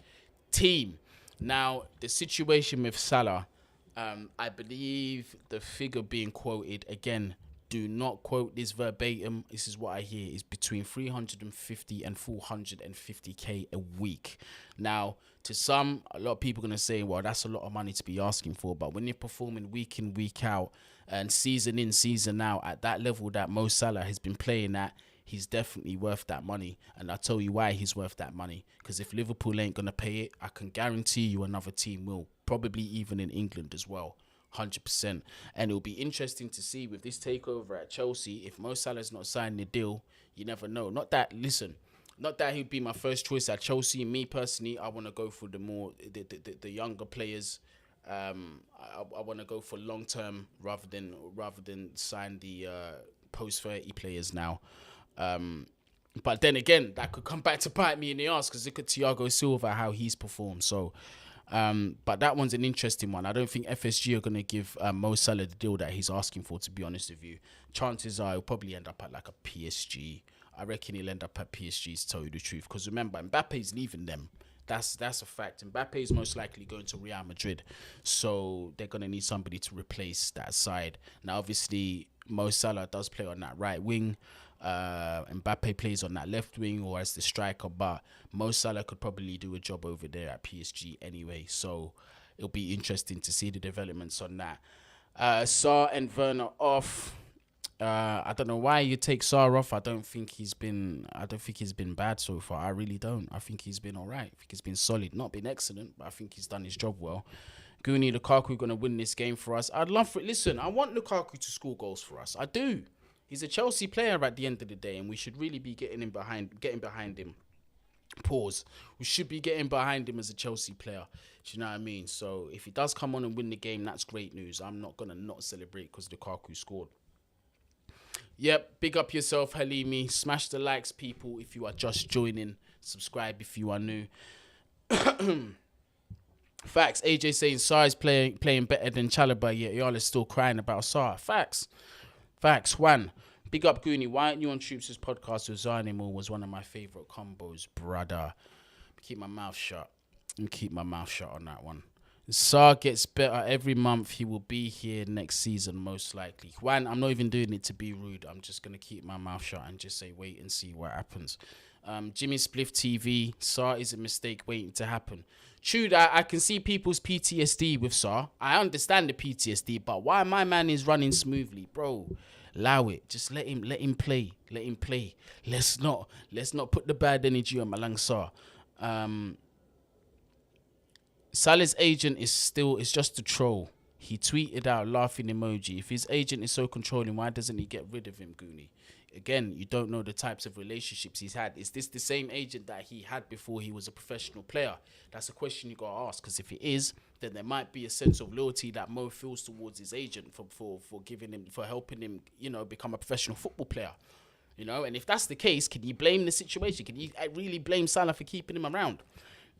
team. Now, the situation with Salah, I believe the figure being quoted, again, do not quote this verbatim, this is what I hear, is between 350 and 450k a week. Now, to some, a lot of people are going to say, well, that's a lot of money to be asking for. But when you're performing week in, week out, and season in, season out, at that level that Mo Salah has been playing at, he's definitely worth that money. And I'll tell you why he's worth that money. Because if Liverpool ain't going to pay it, I can guarantee you another team will. Probably even in England as well. 100%. And it'll be interesting to see with this takeover at Chelsea, if Mo Salah's not signing the deal, you never know. Not that he'd be my first choice at Chelsea. Me personally, I want to go for the younger players. I want to go for long term rather than sign the post 30 players now. But then again, that could come back to bite me in the ass, because look at Thiago Silva, how he's performed. So but that one's an interesting one. I don't think FSG are going to give Mo Salah the deal that he's asking for, to be honest with you. Chances are he'll probably end up at like a PSG. I reckon he'll end up at PSG, to tell you the truth. Because remember, Mbappe's leaving them. That's a fact. Mbappe's most likely going to Real Madrid. So they're going to need somebody to replace that side. Now, obviously, Mo Salah does play on that right wing. Mbappe plays on that left wing or as the striker, but Mo Salah could probably do a job over there at PSG anyway, so it'll be interesting to see the developments on that. Sarr and Werner off. I don't know why you take Sarr off. I don't think he's been bad so far. I really don't. I think he's been alright. I think he's been solid. Not been excellent, but I think he's done his job well. Guni, Lukaku going to win this game for us. I'd love for it. Listen, I want Lukaku to score goals for us. I do. He's a Chelsea player at the end of the day, and we should really be getting behind him. Pause. We should be getting behind him as a Chelsea player. Do you know what I mean? So if he does come on and win the game, that's great news. I'm not going to not celebrate because Lukaku scored. Yep, big up yourself, Halimi. Smash the likes, people, if you are just joining. Subscribe if you are new. Facts. AJ saying Sarr is playing better than Chalobah, yet y'all are still crying about Sarr. Facts. Juan. Big up Guni. Why aren't you on Troops' podcast with Zarnimo? Was one of my favourite combos, brother. Keep my mouth shut. And keep my mouth shut on that one. Sarr gets better every month. He will be here next season, most likely. Juan, I'm not even doing it to be rude. I'm just going to keep my mouth shut and just say wait and see what happens. Jimmy Spliff TV. Sarr is a mistake waiting to happen. True that I can see people's PTSD with Sarr. I understand the PTSD, but why my man is running smoothly, bro? Allow it. Just let him play. Let him play. Let's not put the bad energy on Malang Sarr. Salah's agent is just a troll. He tweeted out laughing emoji. If his agent is so controlling, why doesn't he get rid of him, Guni? Again, you don't know the types of relationships he's had. Is this the same agent that he had before he was a professional player? That's a question you got to ask, because if it is, then there might be a sense of loyalty that Mo feels towards his agent for helping him, become a professional football player. And if that's the case, can you blame the situation? Can you really blame Salah for keeping him around?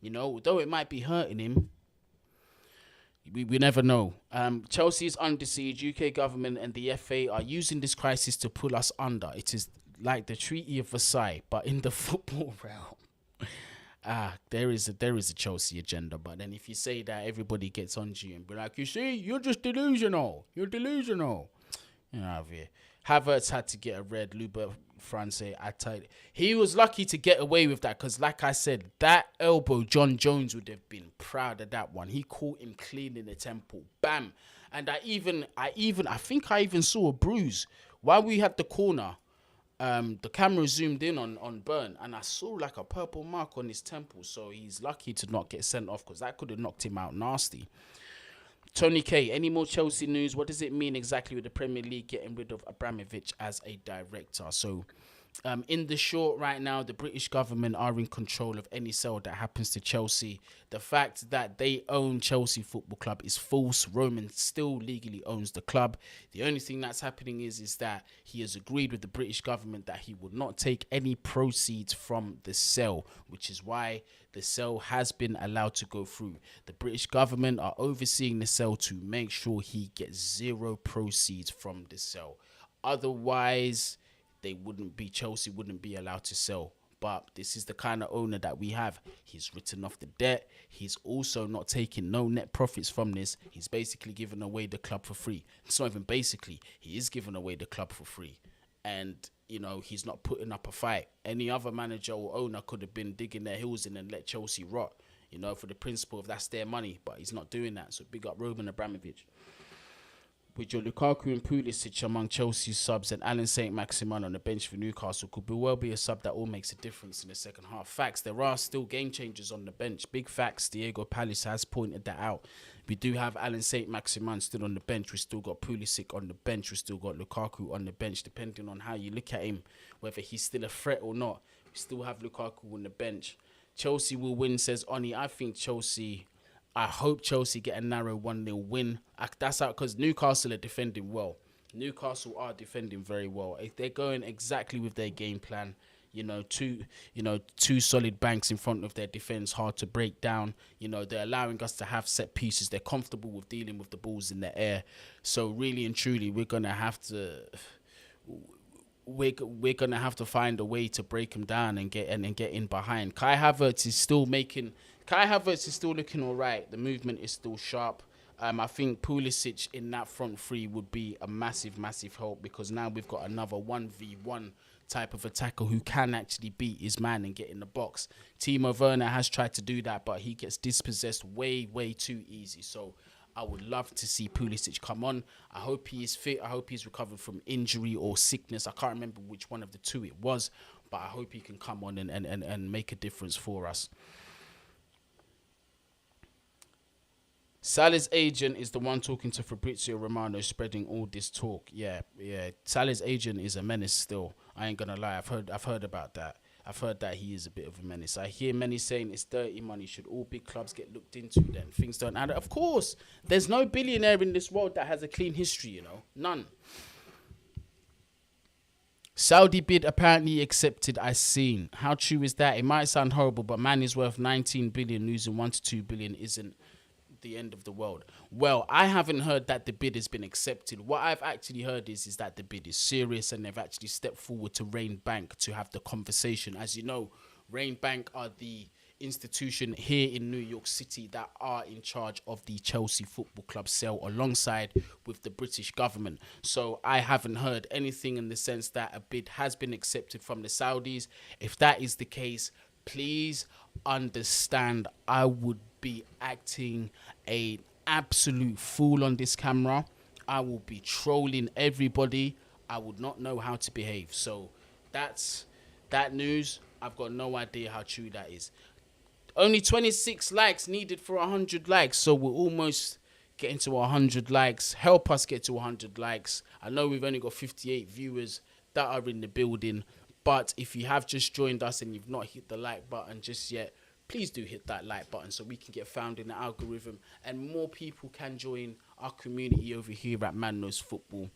Though it might be hurting him, we never know. Chelsea is under siege. UK government and the FA are using this crisis to pull us under. It is like the Treaty of Versailles, but in the football realm. There is a Chelsea agenda. But then if you say that, everybody gets on to you and be like, you see, you're just delusional. You're delusional. Out of here. Havertz had to get a red. France, I tell you, he was lucky to get away with that because, like I said, that elbow, John Jones would have been proud of that one. He caught him clean in the temple, bam. And I think I even saw a bruise while we had the corner. The camera zoomed in on Burn, and I saw like a purple mark on his temple. So he's lucky to not get sent off because that could have knocked him out nasty. Tony K, any more Chelsea news? What does it mean exactly with the Premier League getting rid of Abramovich as a director? So, in the short right now, the British government are in control of any sale that happens to Chelsea. The fact that they own Chelsea Football Club is false. Roman still legally owns the club. The only thing that's happening is that he has agreed with the British government that he will not take any proceeds from the sale, which is why the sale has been allowed to go through. The British government are overseeing the sale to make sure he gets zero proceeds from the sale. Otherwise, Chelsea wouldn't be allowed to sell. But this is the kind of owner that we have. He's written off the debt. He's also not taking no net profits from this. He's basically giving away the club for free. It's not even basically. He is giving away the club for free. And, he's not putting up a fight. Any other manager or owner could have been digging their heels in and let Chelsea rot, for the principle of that's their money. But he's not doing that. So big up Roman Abramovich. With your Lukaku and Pulisic among Chelsea's subs and Alan Saint-Maximin on the bench for Newcastle could well be a sub that all makes a difference in the second half. Facts, there are still game changers on the bench. Big facts, Diego Palace has pointed that out. We do have Alan Saint-Maximin still on the bench. We still got Pulisic on the bench. We still got Lukaku on the bench, depending on how you look at him, whether he's still a threat or not. We still have Lukaku on the bench. Chelsea will win, says Oni. I hope Chelsea get a narrow 1-0 win. That's out because Newcastle are defending well. Newcastle are defending very well. If they're going exactly with their game plan, two solid banks in front of their defense, hard to break down. They're allowing us to have set pieces. They're comfortable with dealing with the balls in the air. So really and truly, we're gonna have to find a way to break them down and get in behind. Kai Havertz is still looking all right. The movement is still sharp. I think Pulisic in that front three would be a massive, massive help because now we've got another 1v1 type of attacker who can actually beat his man and get in the box. Timo Werner has tried to do that, but he gets dispossessed way, way too easy. So I would love to see Pulisic come on. I hope he is fit. I hope he's recovered from injury or sickness. I can't remember which one of the two it was, but I hope he can come on and make a difference for us. Salah's agent is the one talking to Fabrizio Romano, spreading all this talk. Yeah. Salah's agent is a menace still. I ain't gonna lie. I've heard about that. I've heard that he is a bit of a menace. I hear many saying it's dirty money. Should all big clubs get looked into then? Things don't add up. Of course. There's no billionaire in this world that has a clean history, None. Saudi bid apparently accepted, I seen. How true is that? It might sound horrible, but man is worth 19 billion. Losing 1 to 2 billion isn't the end of the world. Well, I haven't heard that the bid has been accepted. What I've actually heard is that the bid is serious and they've actually stepped forward to Rain Bank to have the conversation. As you know, Rain Bank are the institution here in New York City that are in charge of the Chelsea Football Club sale alongside with the British government. So I haven't heard anything in the sense that a bid has been accepted from the Saudis. If that is the case, please understand I would be acting an absolute fool on this camera. I will be trolling everybody. I would not know how to behave. So that's that news. I've got no idea how true that is. Only 26 likes needed for 100 likes. So we're almost getting to 100 likes. Help us get to 100 likes. I know we've only got 58 viewers that are in the building. But if you have just joined us and you've not hit the like button just yet, please do hit that like button so we can get found in the algorithm and more people can join our community over here at Man Knows Football.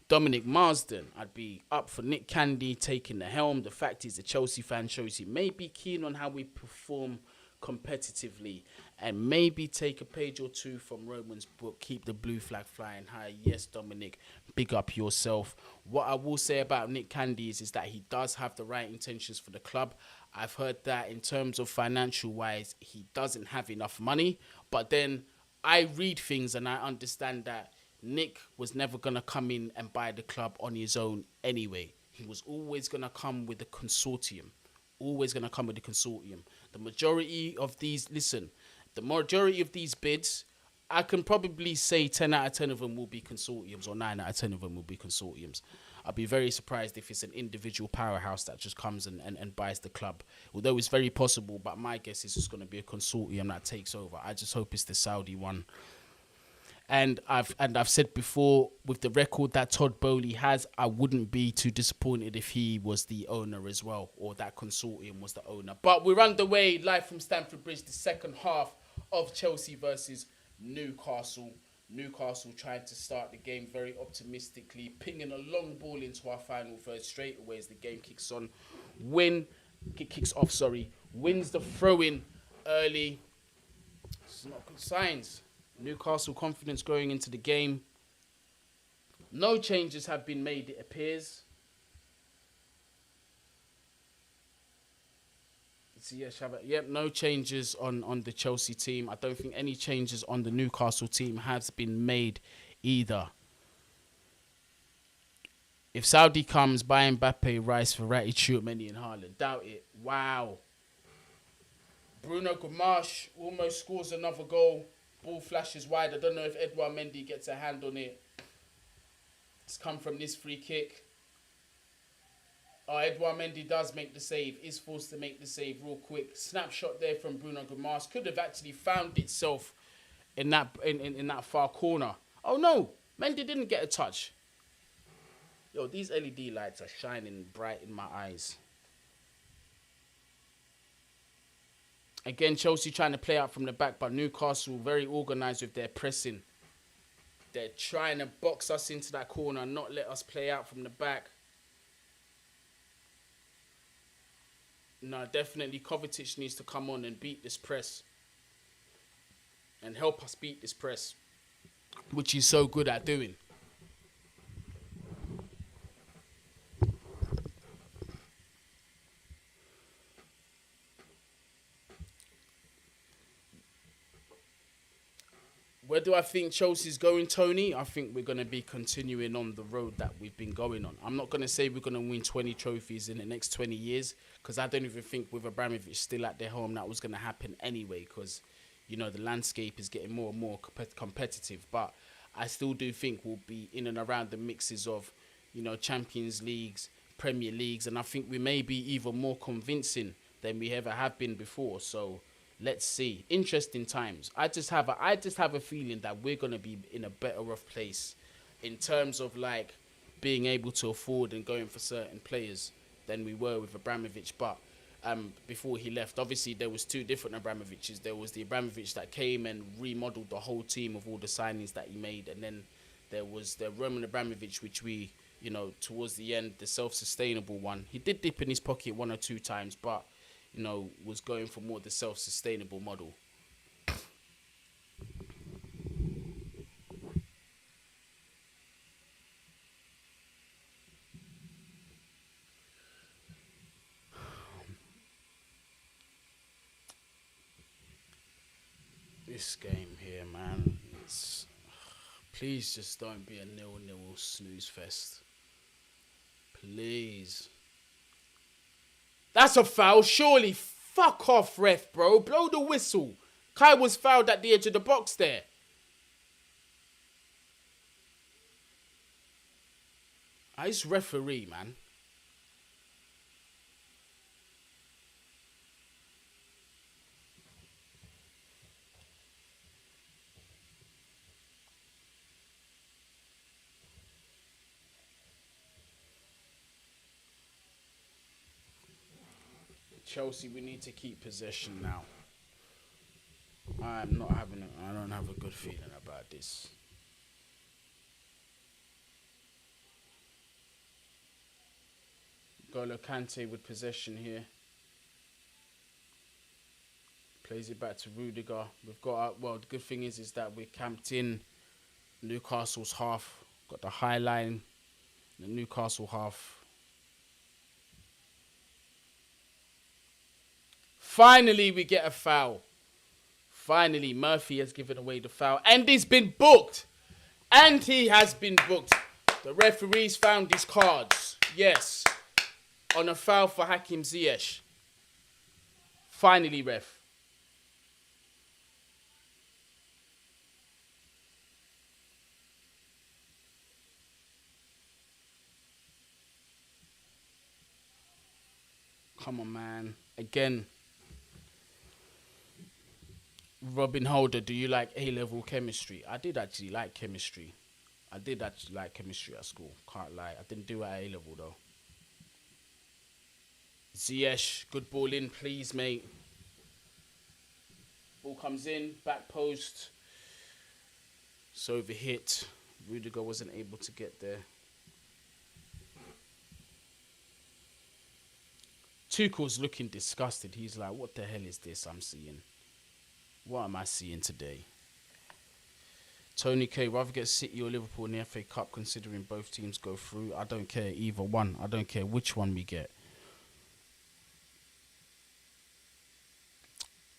Dominic Marsden, I'd be up for Nick Candy taking the helm. The fact is, the Chelsea fan shows he may be keen on how we perform competitively and maybe take a page or two from Roman's book, Keep the Blue Flag Flying High. Yes, Dominic, big up yourself. What I will say about Nick Candy is that he does have the right intentions for the club. I've heard that in terms of financial wise, he doesn't have enough money. But then I read things and I understand that Nick was never going to come in and buy the club on his own anyway. he was always going to come with a consortium. Always going to come with a consortium. The majority of these bids, I can probably say 10 out of 10 of them will be consortiums, or 9 out of 10 of them will be consortiums. I'd be very surprised if it's an individual powerhouse that just comes and buys the club. Although it's very possible, but my guess is it's going to be a consortium that takes over. I just hope it's the Saudi one. And I've said before, with the record that Todd Bowley has, I wouldn't be too disappointed if he was the owner as well, or that consortium was the owner. But we're underway live from Stamford Bridge, the second half of Chelsea versus Newcastle. Newcastle trying to start the game very optimistically, pinging a long ball into our final third straight away as the game kicks off. Wins the throw-in early. It's not good signs. Newcastle confidence going into the game. No changes have been made, it appears. No changes on the Chelsea team. I don't think any changes on the Newcastle team has been made either. If Saudi comes, buy Mbappe, Rice, Verratti, Tchouameni and Haaland. Doubt it. Wow. Bruno Guimaraes almost scores another goal. Ball flashes wide. I don't know if Edouard Mendy gets a hand on it. It's come from this free kick. Edouard Mendy does make the save. Is forced to make the save real quick. Snapshot there from Bruno Guimaraes. Could have actually found itself in that far corner. Oh no, Mendy didn't get a touch. Yo, these LED lights are shining bright in my eyes. Again, Chelsea trying to play out from the back, but Newcastle very organised with their pressing. They're trying to box us into that corner and not let us play out from the back. No, definitely Kovacic needs to come on and beat this press. And help us beat this press, which he's so good at doing. Where do I think Chelsea's going, Tony? I think we're going to be continuing on the road that we've been going on. I'm not going to say we're going to win 20 trophies in the next 20 years, because I don't even think with Abramovich still at their home that was going to happen anyway, because, you know, the landscape is getting more and more competitive. But I still do think we'll be in and around the mixes of, you know, Champions Leagues, Premier Leagues, and I think we may be even more convincing than we ever have been before. So let's see. Interesting times. I just have a feeling that we're going to be in a better off place in terms of like being able to afford and going for certain players than we were with Abramovich. But before he left, obviously there was two different Abramoviches. There was the Abramovich that came and remodeled the whole team of all the signings that he made, and then there was the Roman Abramovich, which we, you know, towards the end, the self-sustainable one. He did dip in his pocket one or two times, but, you know, was going for more the self-sustainable model. This game here, man, please just don't be a 0-0 snooze fest. Please. That's a foul, surely. Fuck off, ref, bro. Blow the whistle. Kai was fouled at the edge of the box there. It's referee, man. Chelsea, we need to keep possession now. I don't have a good feeling about this. N'Golo Kante with possession here. Plays it back to Rudiger. We've got, well, the good thing is that we're camped in Newcastle's half. Got the high line, the Newcastle half. Finally, we get a foul. Finally, Murphy has given away the foul. And he's been booked. And he has been booked. The referees found his cards. Yes. On a foul for Hakim Ziyech. Finally, ref. Come on, man. Again. Robin Holder, do you like A-level chemistry? I did actually like chemistry. I did actually like chemistry at school. Can't lie. I didn't do it at A-level, though. Ziyech, good ball in, please, mate. Ball comes in, back post. It's overhit. Rudiger wasn't able to get there. Tuchel's looking disgusted. He's like, what the hell is this I'm seeing? What am I seeing today? Tony K, rather get City or Liverpool in the FA Cup considering both teams go through. I don't care either one. I don't care which one we get.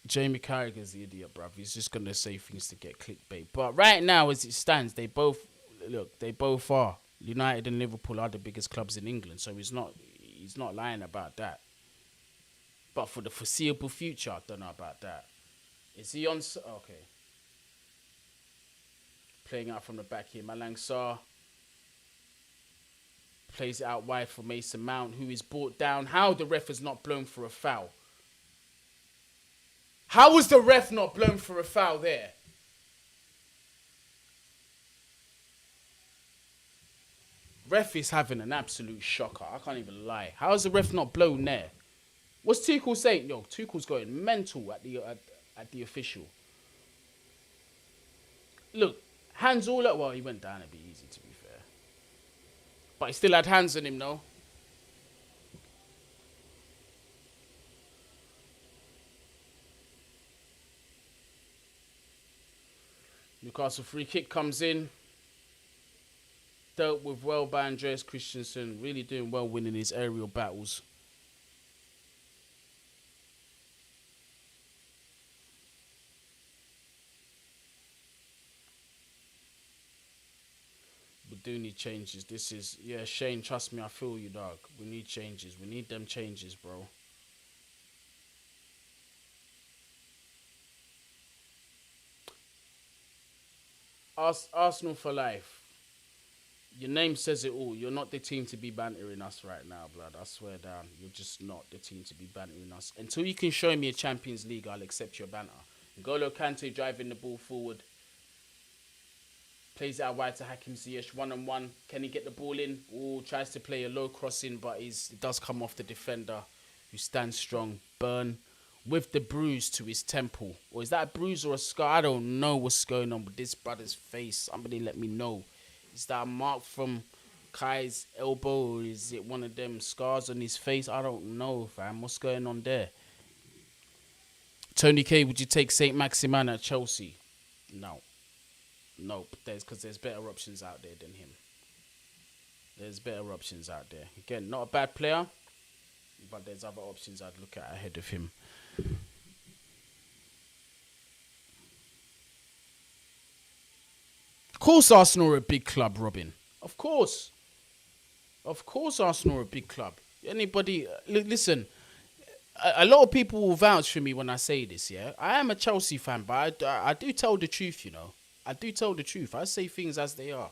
Jamie Carragher's the idiot, bruv. He's just going to say things to get clickbait. But right now, as it stands, they both are. United and Liverpool are the biggest clubs in England, so he's not lying about that. But for the foreseeable future, I don't know about that. Is he on? Okay. Playing out from the back here. Malang Sarr plays it out wide for Mason Mount, who is brought down. How the ref has not blown for a foul? How was the ref not blown for a foul there? Ref is having an absolute shocker. I can't even lie. How is the ref not blown there? What's Tuchel saying? Yo, Tuchel's going mental at the official. Look, hands all up. Well, he went down a bit easy, to be fair. But he still had hands on him, though. Newcastle free kick comes in. Dealt with well by Andreas Christensen. Really doing well winning his aerial battles. We do need changes. This is... Yeah, Shane, trust me, I feel you, dog. We need changes. We need them changes, bro. Arsenal for life. Your name says it all. You're not the team to be bantering us right now, blood. I swear down. You're just not the team to be bantering us. Until you can show me a Champions League, I'll accept your banter. N'Golo Kante driving the ball forward. Plays it out wide to Hakim Ziyech. 1-on-1. Can he get the ball in? Oh, tries to play a low crossing, but it does come off the defender, who stands strong. Burn with the bruise to his temple. Or is that a bruise or a scar? I don't know what's going on with this brother's face. Somebody let me know. Is that a mark from Kai's elbow, or is it one of them scars on his face? I don't know, fam. What's going on there? Tony K, would you take St. Maximin at Chelsea? No. Nope. Because there's better options out there than him. There's better options out there. Again, not a bad player, but there's other options I'd look at ahead of him. Of course Arsenal are a big club, Robin. Of course. Of course Arsenal are a big club. Anybody... listen, a lot of people will vouch for me when I say this, yeah? I am a Chelsea fan, but I do tell the truth, you know. I do tell the truth. I say things as they are.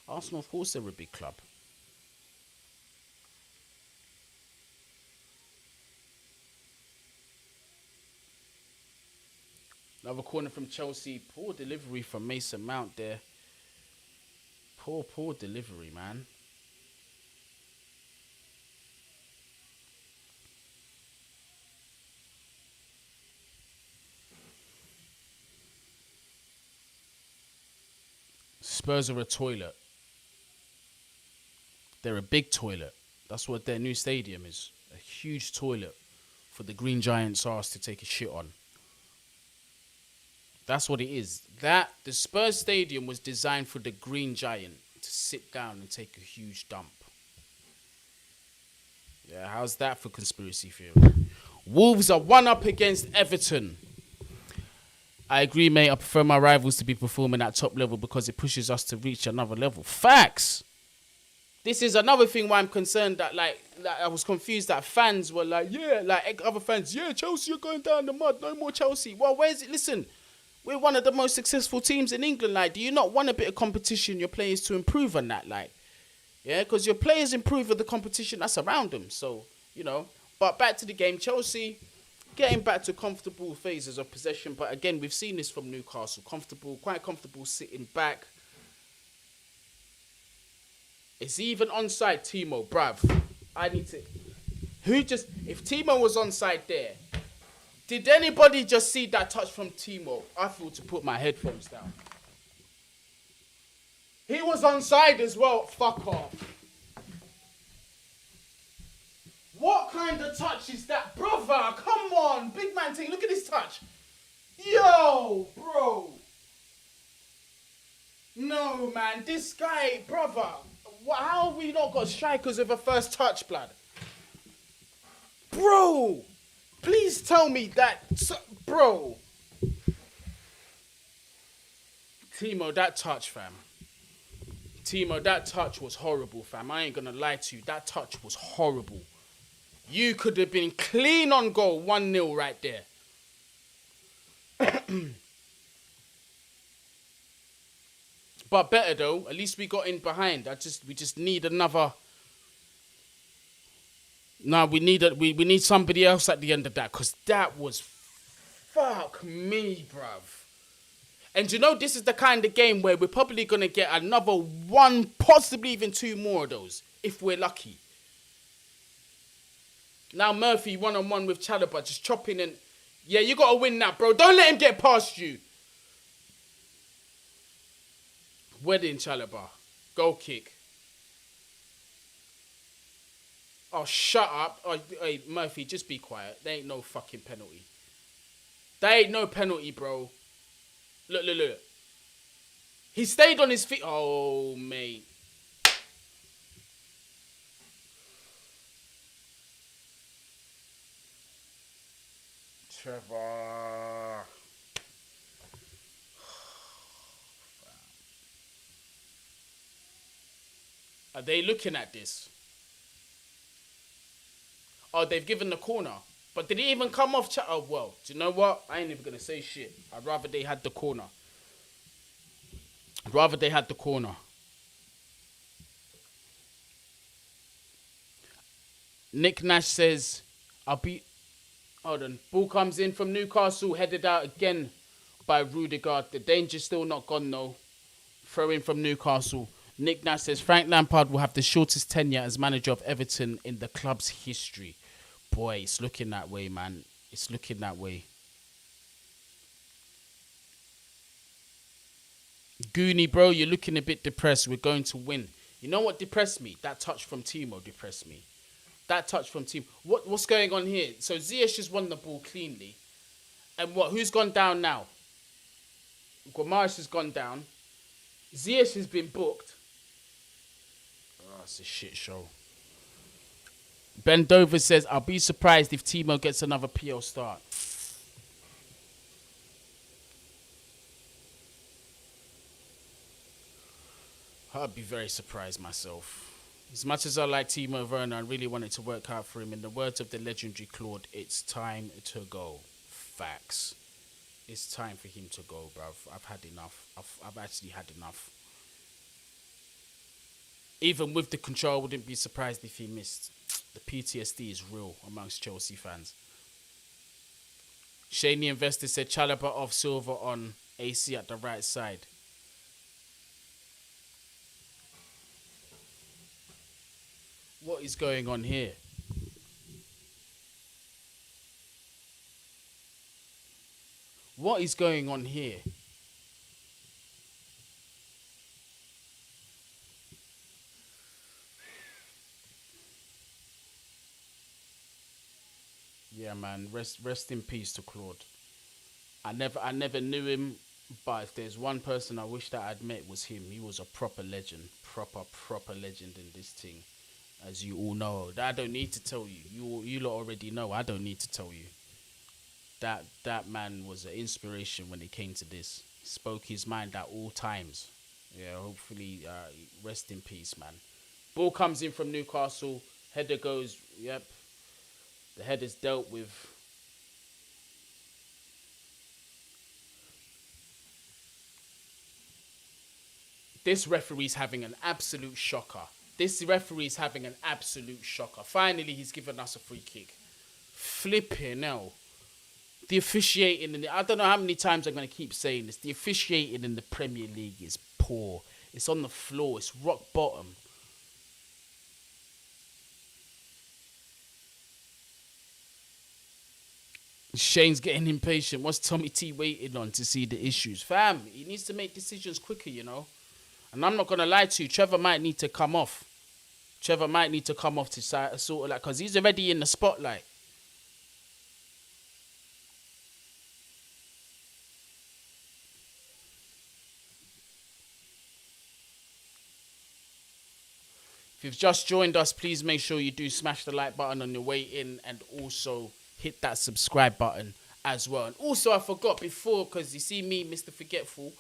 Arsenal, of course, they're a big club. Another corner from Chelsea. Poor delivery from Mason Mount there. Poor delivery, man. Spurs are a toilet. They're a big toilet. That's what their new stadium is. A huge toilet for the Green Giants' arse to take a shit on. That's what it is. The Spurs stadium was designed for the Green Giant to sit down and take a huge dump. Yeah, how's that for conspiracy theory? Wolves are 1-up against Everton. I agree, mate. I prefer my rivals to be performing at top level because it pushes us to reach another level. Facts. this is another thing why I'm concerned that like I was confused that fans were like, yeah, like other fans, yeah, Chelsea are going down the mud, no more Chelsea. Well, where's it? Listen, we're one of the most successful teams in England. Like, do you not want a bit of competition? Your players to improve on that, like, yeah, because your players improve with the competition that's around them. So, you know, but back to the game, Chelsea getting back to comfortable phases of possession. But again, we've seen this from Newcastle, quite comfortable sitting back. It's even onside, Timo, bruv. I need to... If Timo was onside there, did anybody just see that touch from Timo? I feel to put my headphones down. He was onside as well. Fuck off. What kind of touch is that? Brother, come on. Big man thing. Look at this touch. Yo, bro. No, man. This guy, brother. How have we not got strikers with a first touch, blood? Bro. Please tell me that. Bro. Timo, that touch, fam. Timo, that touch was horrible, fam. I ain't gonna lie to you. That touch was horrible. You could have been clean on goal. 1-0 right there. But better though. At least we got in behind. We just need another. No, we need somebody else at the end of that, because that was fuck me, bruv. And you know, this is the kind of game where we're probably gonna get another one, possibly even two more of those, if we're lucky. Now Murphy 1-on-1 with Chalobah, just chopping and... Yeah, you got to win that, bro. Don't let him get past you. Wedding Chalobah. Goal kick. Oh, shut up. Oh, hey, Murphy, just be quiet. There ain't no fucking penalty. There ain't no penalty, bro. Look. He stayed on his feet. Oh, mate. Trevor. Are they looking at this? Oh, they've given the corner. But did it even come off? Oh, well, do you know what? I ain't even going to say shit. I'd rather they had the corner. Nick Nash says, Hold on. Ball comes in from Newcastle, headed out again by Rudiger. The danger's still not gone, though. Throw in from Newcastle. Nick Nash says, Frank Lampard will have the shortest tenure as manager of Everton in the club's history. Boy, it's looking that way, man. It's looking that way. Guni, bro, you're looking a bit depressed. We're going to win. You know what depressed me? That touch from Timo depressed me. What's going on here? So Ziyech has won the ball cleanly. And who's gone down now? Guimaraes has gone down. Ziyech has been booked. Oh, it's a shit show. Ben Dover says, I'll be surprised if Timo gets another PL start. I'd be very surprised myself. As much as I like Timo Werner, I really wanted to work out for him. In the words of the legendary Claude, it's time to go. Facts. It's time for him to go, bruv. I've had enough. I've actually had enough. Even with the control, I wouldn't be surprised if he missed. The PTSD is real amongst Chelsea fans. Shane the Investor said Chalobah off, Silva on, AC at the right side. What is going on here? What is going on here? Yeah, man. Rest in peace to Claude. I never knew him, but if there's one person I wish that I'd met was him. He was a proper legend, proper legend in this thing. As you all know, I don't need to tell you. You lot already know. I don't need to tell you. That man was an inspiration when it came to this. He spoke his mind at all times. Yeah, hopefully, rest in peace, man. Ball comes in from Newcastle. Header goes, yep. The header's dealt with. This referee's having an absolute shocker. Finally, he's given us a free kick. Flipping hell. The officiating, I don't know how many times I'm going to keep saying this. The officiating in the Premier League is poor. It's on the floor. It's rock bottom. Shane's getting impatient. What's Tommy T waiting on to see the issues? Fam, he needs to make decisions quicker, you know. And I'm not going to lie to you. Trevor might need to come off. To sort of like, because he's already in the spotlight. If you've just joined us, please make sure you do smash the like button on your way in and also hit that subscribe button as well. And also, I forgot before, because you see me, Mr. Forgetful,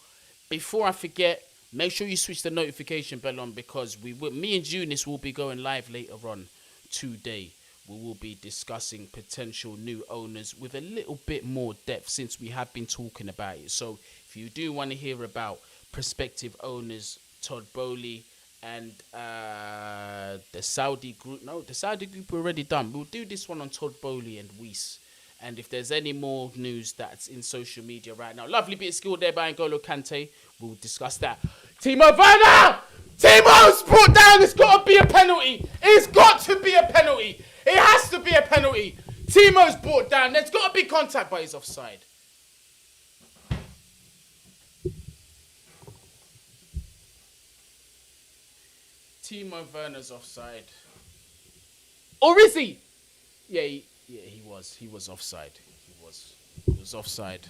before I forget, make sure you switch the notification bell on, because me and Eunice will be going live later on today. We will be discussing potential new owners with a little bit more depth, since we have been talking about it. So if you do want to hear about prospective owners, Todd Bowley, and the Saudi group. No, the Saudi group are already done. We'll do this one on Todd Bowley and Weiss. And if there's any more news that's in social media right now, lovely bit of skill there by N'Golo Kante. We'll discuss that. Timo Werner! Timo's brought down. It's got to be a penalty. It's got to be a penalty. It has to be a penalty. Timo's brought down. There's got to be contact, but he's offside. Timo Werner's offside. Or is he? Yeah, he was. He was offside. He was offside.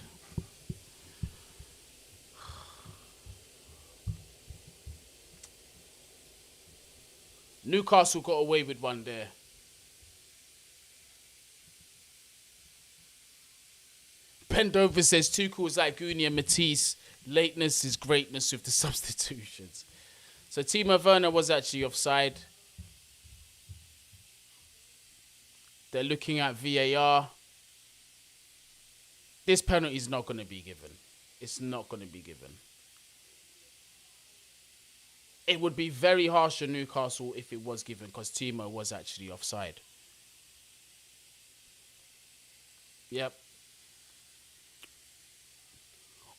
Newcastle got away with one there. Pendover says Tuchel's like Guni and Matisse. Lateness is greatness with the substitutions. So Timo Werner was actually offside. They're looking at VAR. This penalty is not going to be given. It's not going to be given. It would be very harsh on Newcastle if it was given, because Timo was actually offside. Yep.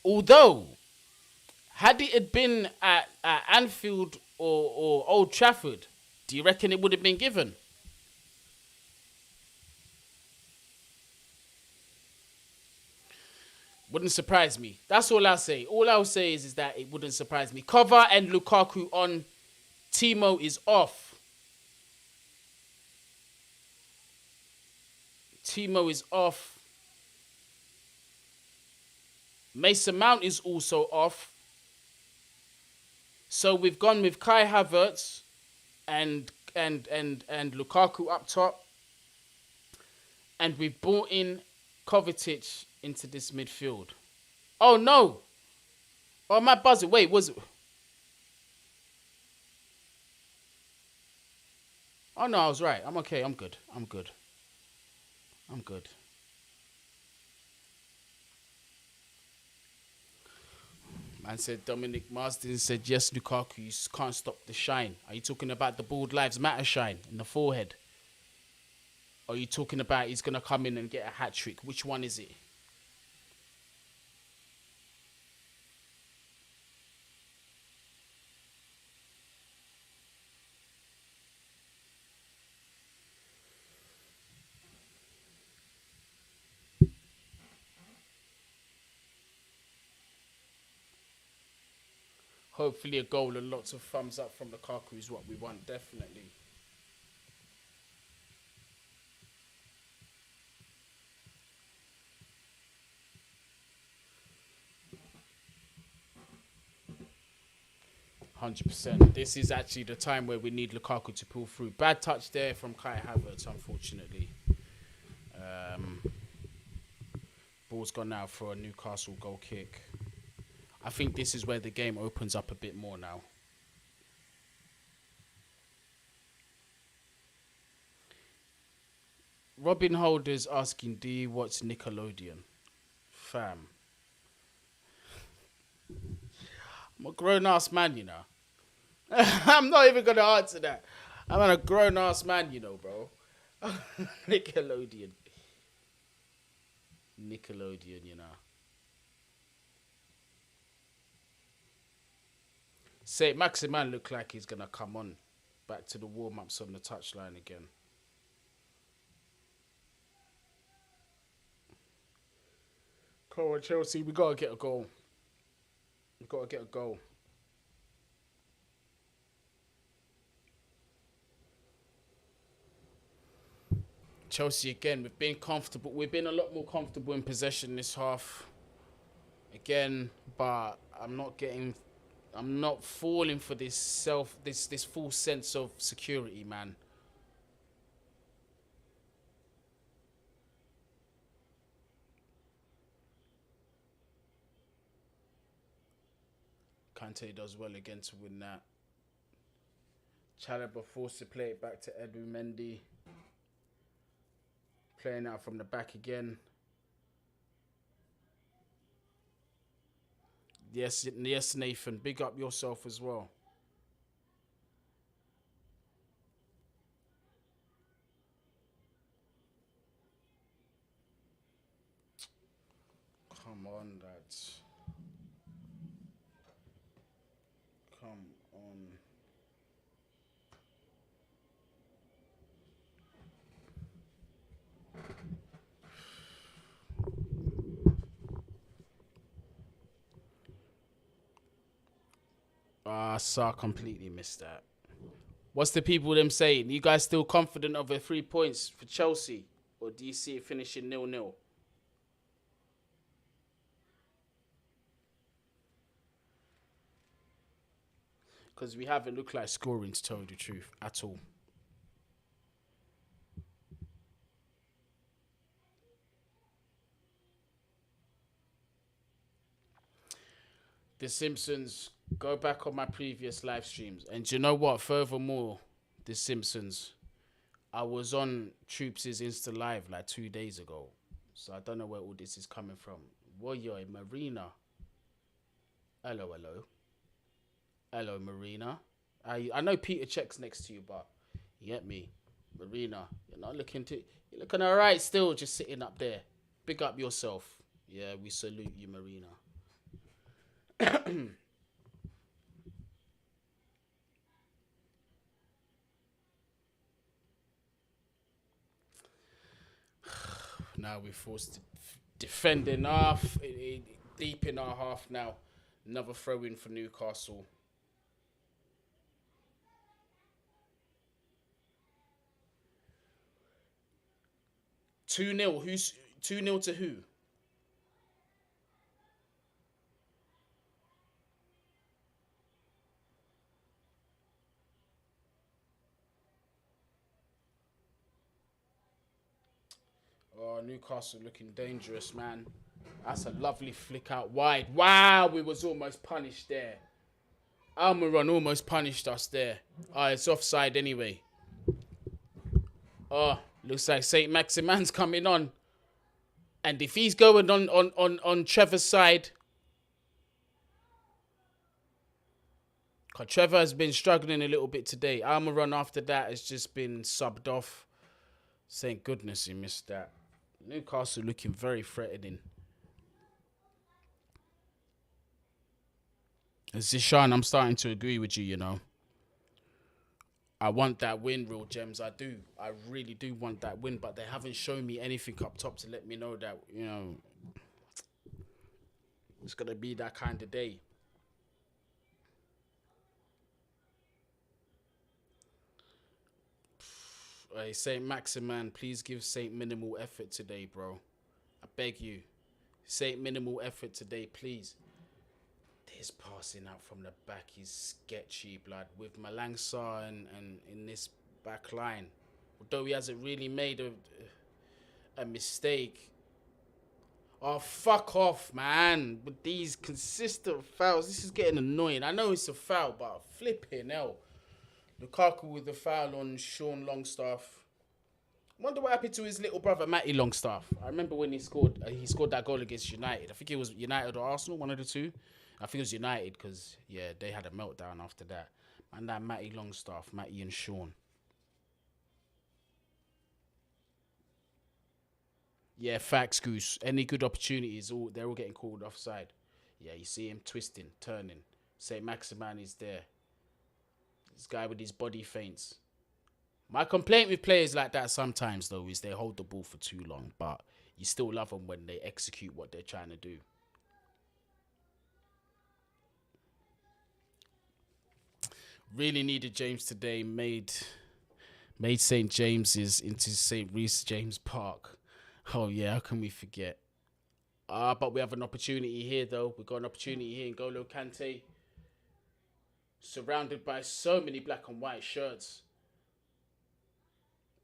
Although, had it had been at Anfield or Old Trafford, do you reckon it would have been given? Wouldn't surprise me. That's all I'll say. All I'll say is that it wouldn't surprise me. Cover and Lukaku on. Timo is off. Timo is off. Mason Mount is also off. So we've gone with Kai Havertz and Lukaku up top. And we've brought in Kovacic into this midfield. Oh no! Oh, am I buzzing? Wait, was it? Oh no, I was right. I'm okay. I'm good. Man said Dominic Marsden said, yes, Lukaku, you can't stop the shine. Are you talking about the Bald Lives Matter shine in the forehead? Or are you talking about he's going to come in and get a hat-trick? Which one is it? Hopefully a goal and lots of thumbs up from Lukaku is what we want, definitely. %. This is actually the time where we need Lukaku to pull through. Bad touch there from Kai Havertz, unfortunately. Ball's gone now for a Newcastle goal kick. I think this is where the game opens up a bit more now. Robin Holder's asking, do you watch Nickelodeon? Fam. I'm a grown-ass man, you know. I'm not even going to answer that. I'm a grown-ass man, you know, bro. Nickelodeon. Nickelodeon, you know. Say, Maximan look like he's going to come on. Back to the warm-ups on the touchline again. Come on, Chelsea, we got to get a goal. We got to get a goal. Chelsea again, we've been comfortable. We've been a lot more comfortable in possession this half. Again, but I'm not falling for this full sense of security, man. Kante does well again to win that. Chalobah forced to play it back to Edu Mendy. Playing out from the back again. Yes, Nathan. Big up yourself as well. Come on, lads. Come on. Sar completely missed that. What's the people them saying? You guys still confident of a 3 points for Chelsea? Or do you see it finishing 0-0? Because we haven't looked like scoring, to tell you the truth, at all. The Simpsons, go back on my previous live streams. And do you know what? Furthermore, The Simpsons, I was on Troops' Insta Live like 2 days ago. So I don't know where all this is coming from. Warrior, Marina. Hello. Hello, Marina. I know Peter checks next to you, but you get me. Marina, you're looking all right still, just sitting up there. Big up yourself. Yeah, we salute you, Marina. Now we're forced to defend enough, deep in our half now. Another throw in for Newcastle. 2-0. Who's 2-0 to who? Oh, Newcastle looking dangerous, man. That's a lovely flick out wide. Wow, we was almost punished there. Almiron almost punished us there. Oh, it's offside anyway. Oh, looks like St. Maximan's coming on. And if he's going on Trevor's side, because Trevor has been struggling a little bit today. Almiron after that has just been subbed off. Thank goodness he missed that. Newcastle looking very threatening. Zishan, I'm starting to agree with you, you know. I want that win, real gems. I do. I really do want that win, but they haven't shown me anything up top to let me know that, you know, it's going to be that kind of day. Hey, Saint Maximan, please give Saint minimal effort today, bro. I beg you. Saint minimal effort today, please. This passing out from the back is sketchy, blood. With Malangsa and in this back line. Although he hasn't really made a mistake. Oh, fuck off, man. With these consistent fouls, this is getting annoying. I know it's a foul, but flipping hell. Lukaku with the foul on Sean Longstaff. Wonder what happened to his little brother Matty Longstaff. I remember when he scored that goal against United. I think it was United or Arsenal, one of the two. I think it was United because they had a meltdown after that. And that Matty Longstaff, Matty and Sean. Yeah, facts, Goose. Any good opportunities, they're all getting called offside. Yeah, you see him twisting, turning. Say Maximan is there. This guy with his body feints. My complaint with players like that sometimes, though, is they hold the ball for too long, but you still love them when they execute what they're trying to do. Really needed James today. Made St. James's into St. Reece James Park. Oh, yeah, how can we forget? But we have an opportunity here, though. We've got an opportunity here in N'Golo Kante. Surrounded by so many black and white shirts.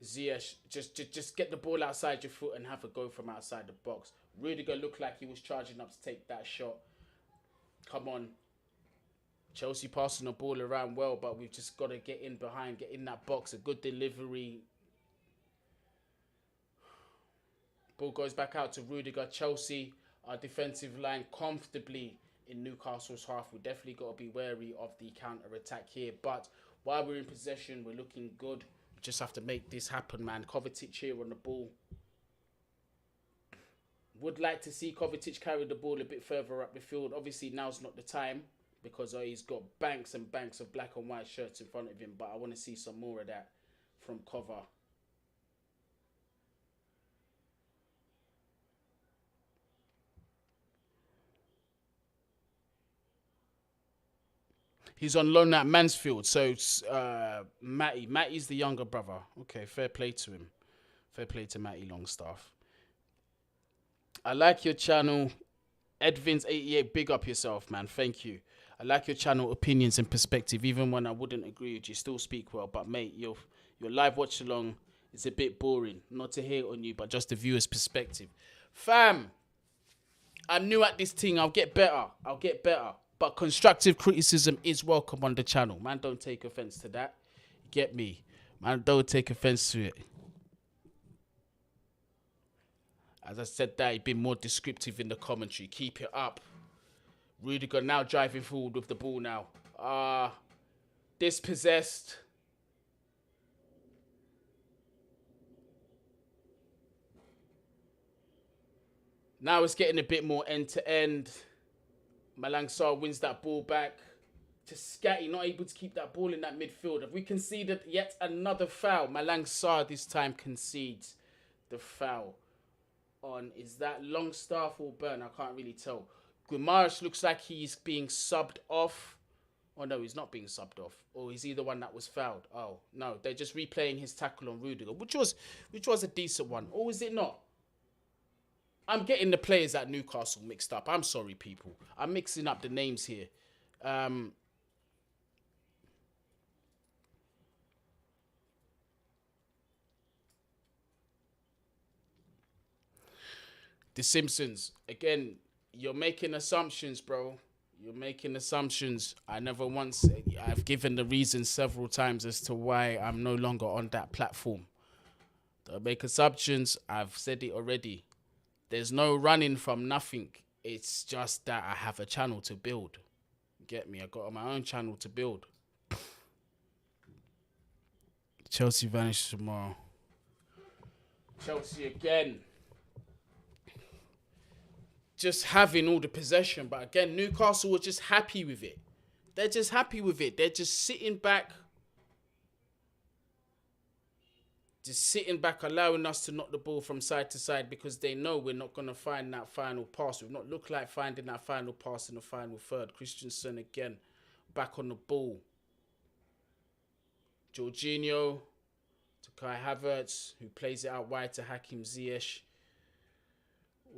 Ziyech, just get the ball outside your foot and have a go from outside the box. Rudiger looked like he was charging up to take that shot. Come on. Chelsea passing the ball around well, but we've just got to get in behind, get in that box. A good delivery. Ball goes back out to Rudiger. Chelsea, our defensive line comfortably in Newcastle's half. We definitely got to be wary of the counter-attack here. But while we're in possession, we're looking good. We just have to make this happen, man. Kovacic here on the ball. Would like to see Kovacic carry the ball a bit further up the field. Obviously, now's not the time because he's got banks and banks of black and white shirts in front of him. But I want to see some more of that from Kova. He's on loan at Mansfield. So, Matty's the younger brother. Okay, fair play to him. Fair play to Matty Longstaff. I like your channel. Edvins88, big up yourself, man. Thank you. I like your channel opinions and perspective. Even when I wouldn't agree with you, still speak well. But, mate, your live watch along is a bit boring. Not to hate on you, but just the viewer's perspective. Fam, I'm new at this thing. I'll get better. But constructive criticism is welcome on the channel. Man, don't take offense to that. Get me? Man, don't take offense to it. As I said that, he'd been more descriptive in the commentary. Keep it up. Rudiger now driving forward with the ball now. Dispossessed. Now it's getting a bit more end-to-end. Malang Sarr wins that ball back to Scatty, not able to keep that ball in that midfield. Have we conceded yet another foul? Malang Sarr this time concedes the foul on, is that Longstaff or Burn? I can't really tell. Guimaraes looks like he's being subbed off. Oh no, he's not being subbed off. Or is he the one that was fouled? Oh no, they're just replaying his tackle on Rudiger, which was a decent one. Or is it not? I'm getting the players at Newcastle mixed up. I'm sorry, people. I'm mixing up the names here. The Simpsons. Again, you're making assumptions, bro. You're making assumptions. I've given the reason several times as to why I'm no longer on that platform. Don't make assumptions. I've said it already. There's no running from nothing. It's just that I have a channel to build. Get me? I got my own channel to build. Chelsea vanished tomorrow. Chelsea again. Just having all the possession. But again, Newcastle were just happy with it. They're just happy with it. They're just sitting back. Allowing us to knock the ball from side to side because they know we're not going to find that final pass. We've not looked like finding that final pass in the final third. Christensen again, back on the ball. Jorginho to Kai Havertz, who plays it out wide to Hakim Ziyech.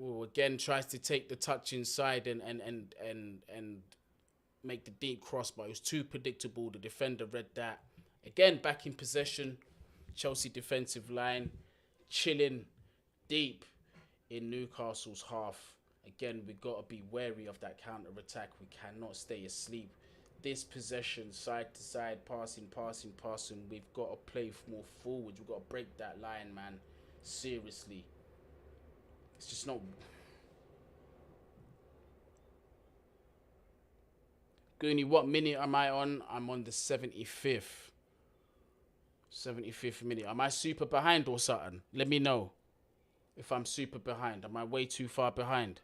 Ooh, again, tries to take the touch inside and make the deep cross, but it was too predictable. The defender read that. Again, back in possession. Chelsea defensive line chilling deep in Newcastle's half. Again, we've got to be wary of that counter-attack. We cannot stay asleep. This possession, side to side, passing. We've got to play more forward. We've got to break that line, man. Seriously. It's just not... Guni, what minute am I on? I'm on the 75th. 75th minute. Am I super behind or something? Let me know if I'm super behind. Am I way too far behind?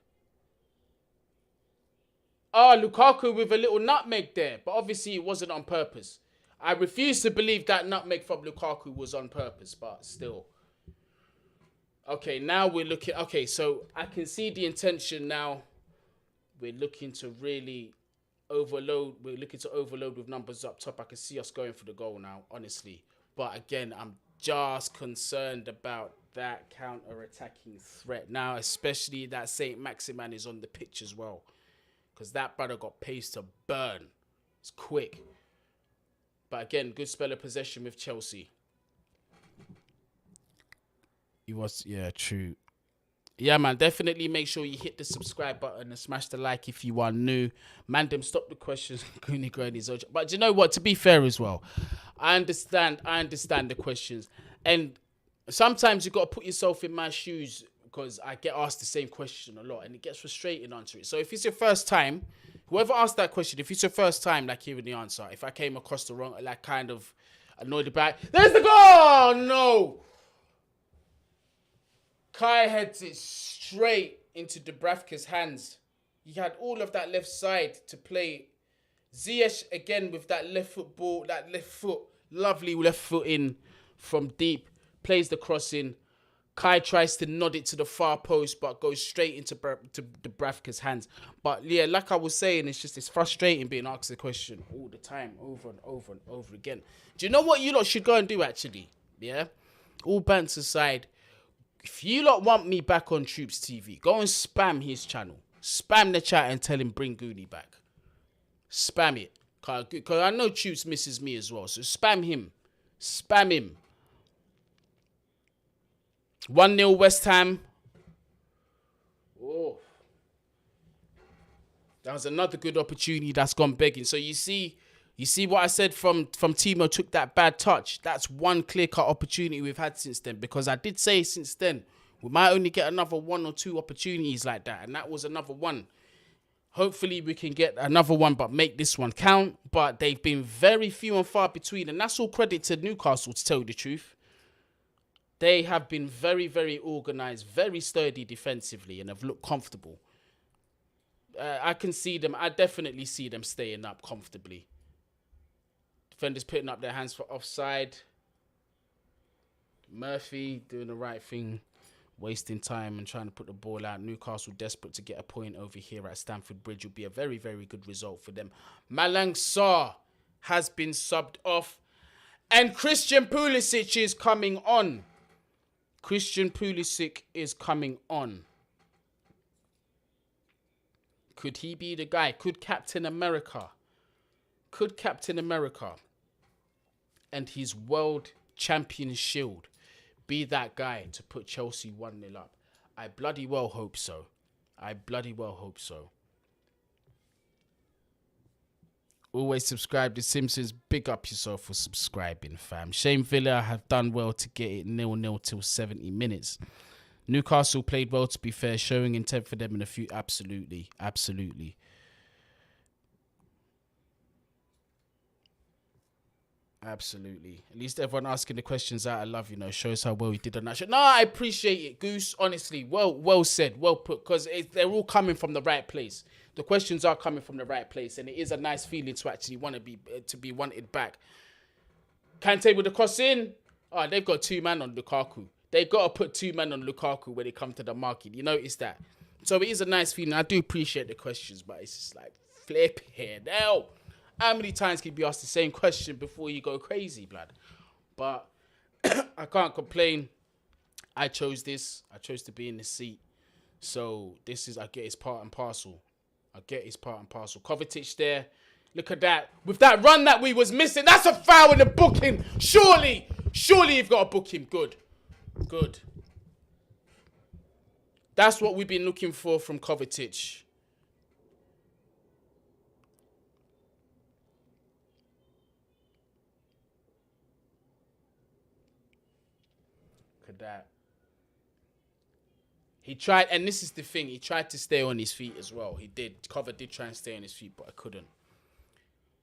Oh, Lukaku with a little nutmeg there. But obviously it wasn't on purpose. I refuse to believe that nutmeg from Lukaku was on purpose, but still. Okay, now we're looking... Okay, so I can see the intention now. We're looking to really overload. We're looking to overload with numbers up top. I can see us going for the goal now, honestly. But again, I'm just concerned about that counter-attacking threat. Now, especially that St. Maximan is on the pitch as well. Because that brother got pace to burn. It's quick. But again, good spell of possession with Chelsea. He was, yeah, true. Yeah, man, definitely make sure you hit the subscribe button and smash the like if you are new. Man, them stop the questions. But you know what? To be fair as well, I understand the questions. And sometimes you got to put yourself in my shoes because I get asked the same question a lot and it gets frustrating answering it. So if it's your first time, whoever asked that question, if it's your first time, like hearing the answer, if I came across the wrong, like kind of annoyed about it, there's the goal! Oh, no! Kai heads it straight into Dubravka's hands. He had all of that left side to play. Ziyech again with that left foot ball, that left foot, lovely left foot in from deep. Plays the cross in. Kai tries to nod it to the far post, but goes straight into Dubravka's hands. But yeah, like I was saying, it's frustrating being asked the question all the time, over and over and over again. Do you know what you lot should go and do actually? Yeah? All banter aside. If you lot want me back on Troops TV, go and spam his channel. Spam the chat and tell him bring Guni back. Spam it. Because I know Troops misses me as well. So spam him. Spam him. 1-0 West Ham. Oh. That was another good opportunity that's gone begging. So you see what I said from Timo took that bad touch. That's one clear-cut opportunity we've had since then. Because I did say since then, we might only get another 1 or 2 opportunities like that. And that was another one. Hopefully we can get another one, but make this one count. But they've been very few and far between. And that's all credit to Newcastle, to tell you the truth. They have been very, very organised, very sturdy defensively, and have looked comfortable. I can see them. I definitely see them staying up comfortably. Defenders putting up their hands for offside. Murphy doing the right thing, wasting time and trying to put the ball out. Newcastle desperate to get a point over here at Stamford Bridge. Will be a very, very good result for them. Malang Sarr has been subbed off. And Christian Pulisic is coming on. Christian Pulisic is coming on. Could he be the guy? Could Captain America and his world champion shield be that guy to put Chelsea 1-0 up? I bloody well hope so. Always subscribe to Simpsons. Big up yourself for subscribing, fam. Shane Villa have done well to get it 0-0 till 70 minutes. Newcastle played well, to be fair, showing intent for them in a few. Absolutely. At least everyone asking the questions out of love, shows how well he did on that show. No, I appreciate it, Goose. Honestly, well said, well put, because they're all coming from the right place. The questions are coming from the right place, and it is a nice feeling to actually want to be wanted back. Kante with the cross in. Oh, they've got 2 men on Lukaku. They've got to put 2 men on Lukaku when it comes to the market. You notice that? So it is a nice feeling. I do appreciate the questions, but it's just like, flip here now. How many times can you be asked the same question before you go crazy, blood? But I can't complain. I chose this. I chose to be in the seat. So I get his part and parcel. Kovacic there. Look at that. With that run that we was missing, that's a foul in the booking. Surely you've got to book him. Good. That's what we've been looking for from Kovacic. Look at that. He tried, and this is the thing, he tried to stay on his feet as well. He did. Cover did try and stay on his feet, but I couldn't.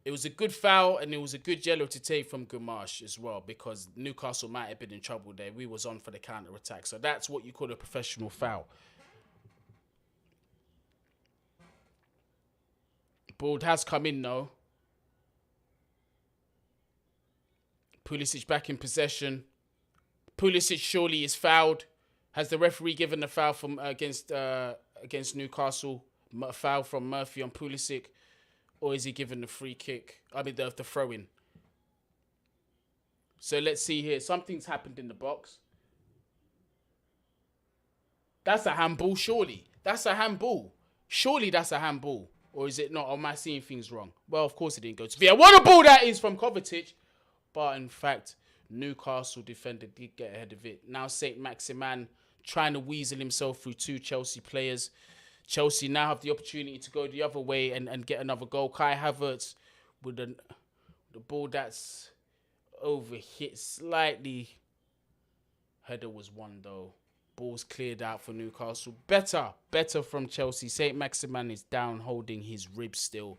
It was a good foul, and it was a good yellow to take from Gumarsh as well, because Newcastle might have been in trouble there. We was on for the counter-attack. So that's what you call a professional foul. Ball has come in, though. Pulisic back in possession. Pulisic surely is fouled. Has the referee given the foul from against Newcastle? Foul from Murphy on Pulisic? Or is he given the free kick? I mean, the throw-in. So let's see here. Something's happened in the box. That's a handball, surely. That's a handball. Surely that's a handball. Or is it not? Or am I seeing things wrong? Well, of course it didn't go to VAR. What a ball that is from Kovacic. But in fact, Newcastle defender did get ahead of it. Now Saint Maximin trying to weasel himself through two Chelsea players. Chelsea now have the opportunity to go the other way and get another goal. Kai Havertz with the ball that's overhit slightly. Header was won though. Ball's cleared out for Newcastle. Better from Chelsea. Saint Maximin is down holding his ribs still.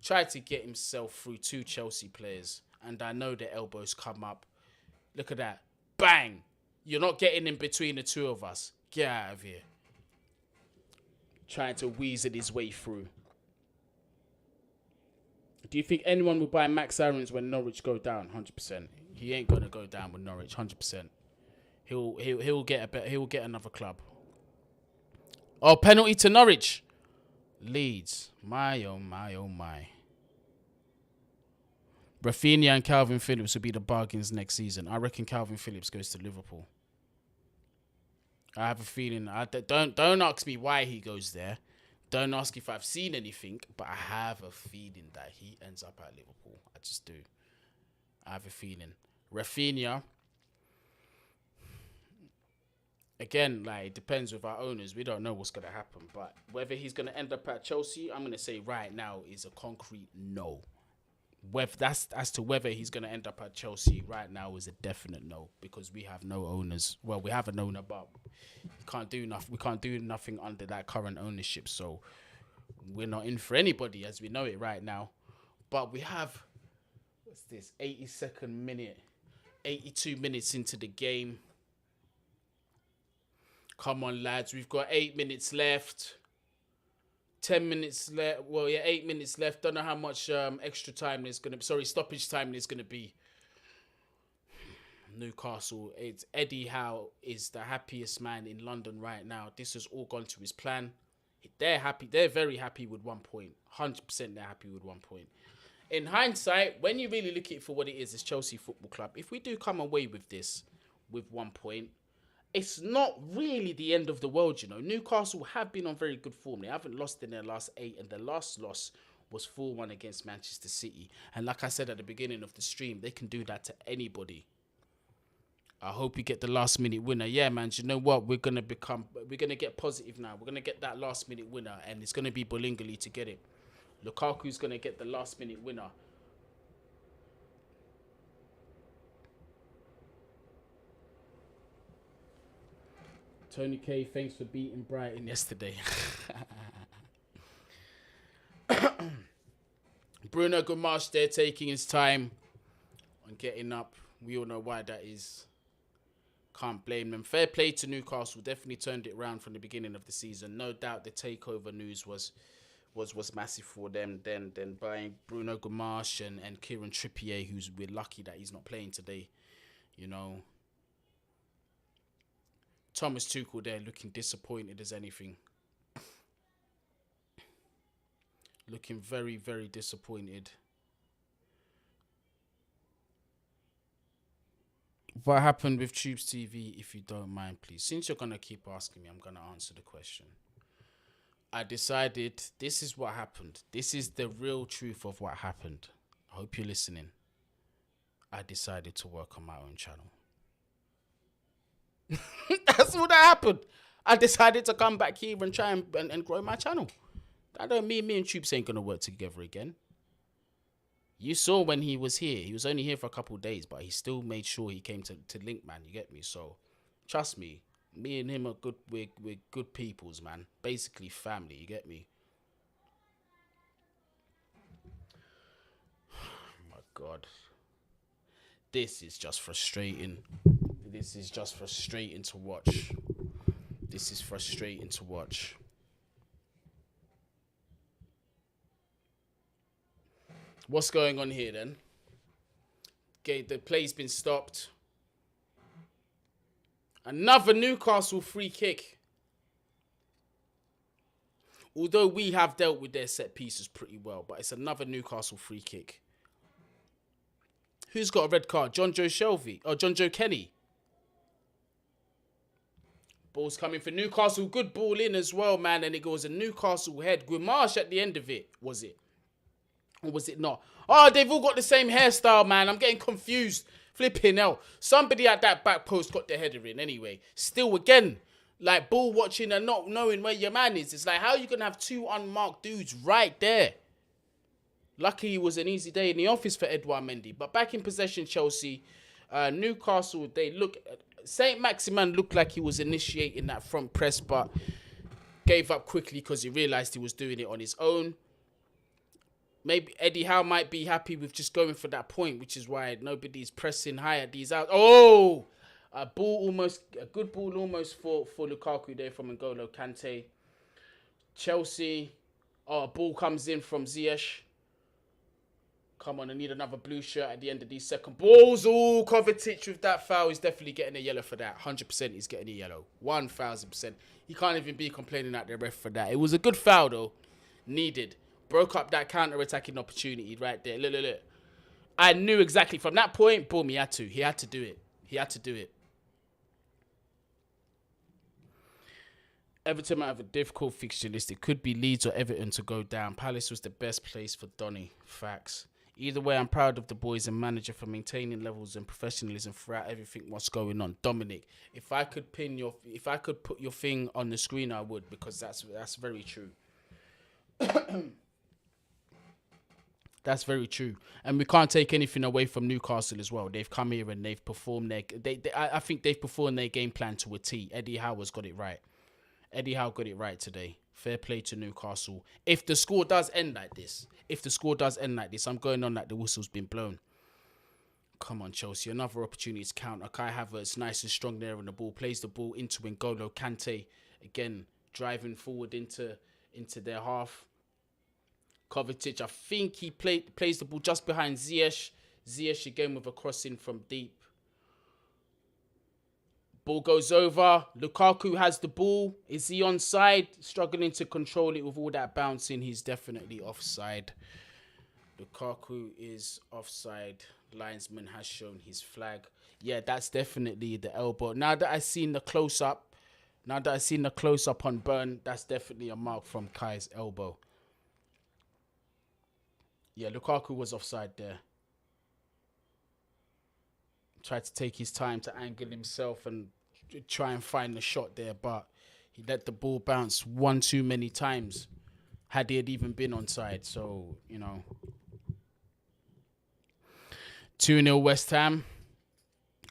Tried to get himself through two Chelsea players. And I know the elbows come up. Look at that. Bang! You're not getting in between the two of us. Get out of here. Trying to weasel his way through. Do you think anyone will buy Max Aarons when Norwich go down? 100%. He ain't gonna go down with Norwich. 100%. He'll get another club. Oh, penalty to Norwich. Leeds. My oh my oh my. Rafinha and Calvin Phillips will be the bargains next season. I reckon Calvin Phillips goes to Liverpool. I have a feeling. Don't ask me why he goes there. Don't ask if I've seen anything, but I have a feeling that he ends up at Liverpool. I just do. I have a feeling. Rafinha. Again, like, it depends with our owners. We don't know what's going to happen. But whether he's going to end up at Chelsea, I'm going to say right now is a concrete no. Whether that's as to whether he's going to end up at Chelsea right now is a definite no, because we have no owners. Well, we have an owner, but we can't do nothing under that current ownership. So we're not in for anybody as we know it right now. But we have, what's this, 82nd minute, 82 minutes into the game. Come on, lads. We've got 8 minutes left. 10 minutes left. Well, yeah, 8 minutes left. Don't know how much extra time there's going to be. Sorry, stoppage time there's going to be. Newcastle. It's Eddie Howe is the happiest man in London right now. This has all gone to his plan. They're happy. They're very happy with 1 point. 100% they're happy with 1 point. In hindsight, when you really look at it for what it is, it's Chelsea Football Club. If we do come away with this, with 1 point, it's not really the end of the world, you know. Newcastle have been on very good form. They haven't lost in their last 8, and their last loss was 4-1 against Manchester City. And like I said at the beginning of the stream, they can do that to anybody. I hope you get the last minute winner. Yeah, man, you know what? We're gonna get positive now. We're gonna get that last minute winner, and it's gonna be Bolingoli to get it. Lukaku's gonna get the last minute winner. Tony K, thanks for beating Brighton yesterday. Bruno Gumarsh there taking his time on getting up. We all know why that is. Can't blame them. Fair play to Newcastle. Definitely turned it around from the beginning of the season. No doubt the takeover news was massive for them. Then buying Bruno Gumarsh and Kieran Trippier, we're lucky that he's not playing today. You know. Thomas Tuchel there looking disappointed as anything. Looking very, very disappointed. What happened with Tubes TV, if you don't mind, please? Since you're going to keep asking me, I'm going to answer the question. I decided this is what happened. This is the real truth of what happened. I hope you're listening. I decided to work on my own channel. That's what happened. I decided to come back here and try and grow my channel. That don't mean me and Tubes ain't going to work together again. You saw when he was here. He was only here for a couple of days, but he still made sure he came to link, man. You get me? So, trust me, Me and him are good. We're good peoples, man. Basically family. You get me? My God, this is just frustrating. This is just frustrating to watch. This is frustrating to watch. What's going on here then? Okay, the play's been stopped. Another Newcastle free kick. Although we have dealt with their set pieces pretty well, but it's another Newcastle free kick. Who's got a red card? John Joe Shelby or John Joe Kenny? Ball's coming for Newcastle. Good ball in as well, man. And it goes a Newcastle head. Guimarães at the end of it, was it? Or was it not? Oh, they've all got the same hairstyle, man. I'm getting confused. Flipping hell. Somebody at that back post got the header in anyway. Still, again, like ball watching and not knowing where your man is. It's like, how are you going to have two unmarked dudes right there? Lucky it was an easy day in the office for Edouard Mendy. But back in possession, Chelsea. Newcastle, they look... Saint Maximin looked like he was initiating that front press, but gave up quickly because he realised he was doing it on his own. Maybe Eddie Howe might be happy with just going for that point, which is why nobody's pressing high at these out. Oh! A good ball almost for Lukaku there from N'Golo Kante. Chelsea. Oh, a ball comes in from Ziyech. Come on, I need another blue shirt at the end of these second balls. Oh, Kovacic with that foul. He's definitely getting a yellow for that. 100% he's getting a yellow. 1,000%. He can't even be complaining at the ref for that. It was a good foul, though. Needed. Broke up that counter-attacking opportunity right there. Look. I knew exactly from that point, boom, he had to. He had to do it. He had to do it. Everton might have a difficult fixture list. It could be Leeds or Everton to go down. Palace was the best place for Donny. Facts. Either way, I'm proud of the boys and manager for maintaining levels and professionalism throughout everything what's going on. Dominic, if I could put your thing on the screen, I would, because that's very true. That's very true. And we can't take anything away from Newcastle as well. They've come here and they've performed I think they've performed their game plan to a T. Eddie Howe has got it right. Eddie Howe got it right today. Fair play to Newcastle. If the score does end like this, I'm going on like the whistle's been blown. Come on, Chelsea. Another opportunity to counter. Kai Havertz, nice and strong there on the ball. Plays the ball into N'Golo Kante. Again, driving forward into their half. Kovacic, I think he plays the ball just behind Ziyech. Ziyech again with a crossing from deep. Ball goes over. Lukaku has the ball. Is he onside? Struggling to control it with all that bouncing. He's definitely offside. Lukaku is offside. Linesman has shown his flag. Yeah, that's definitely the elbow. Now that I've seen the close-up on Burn, that's definitely a mark from Kai's elbow. Yeah, Lukaku was offside there. Tried to take his time to angle himself and try and find the shot there, but he let the ball bounce one too many times. Had he even been onside, so, 2-0 West Ham.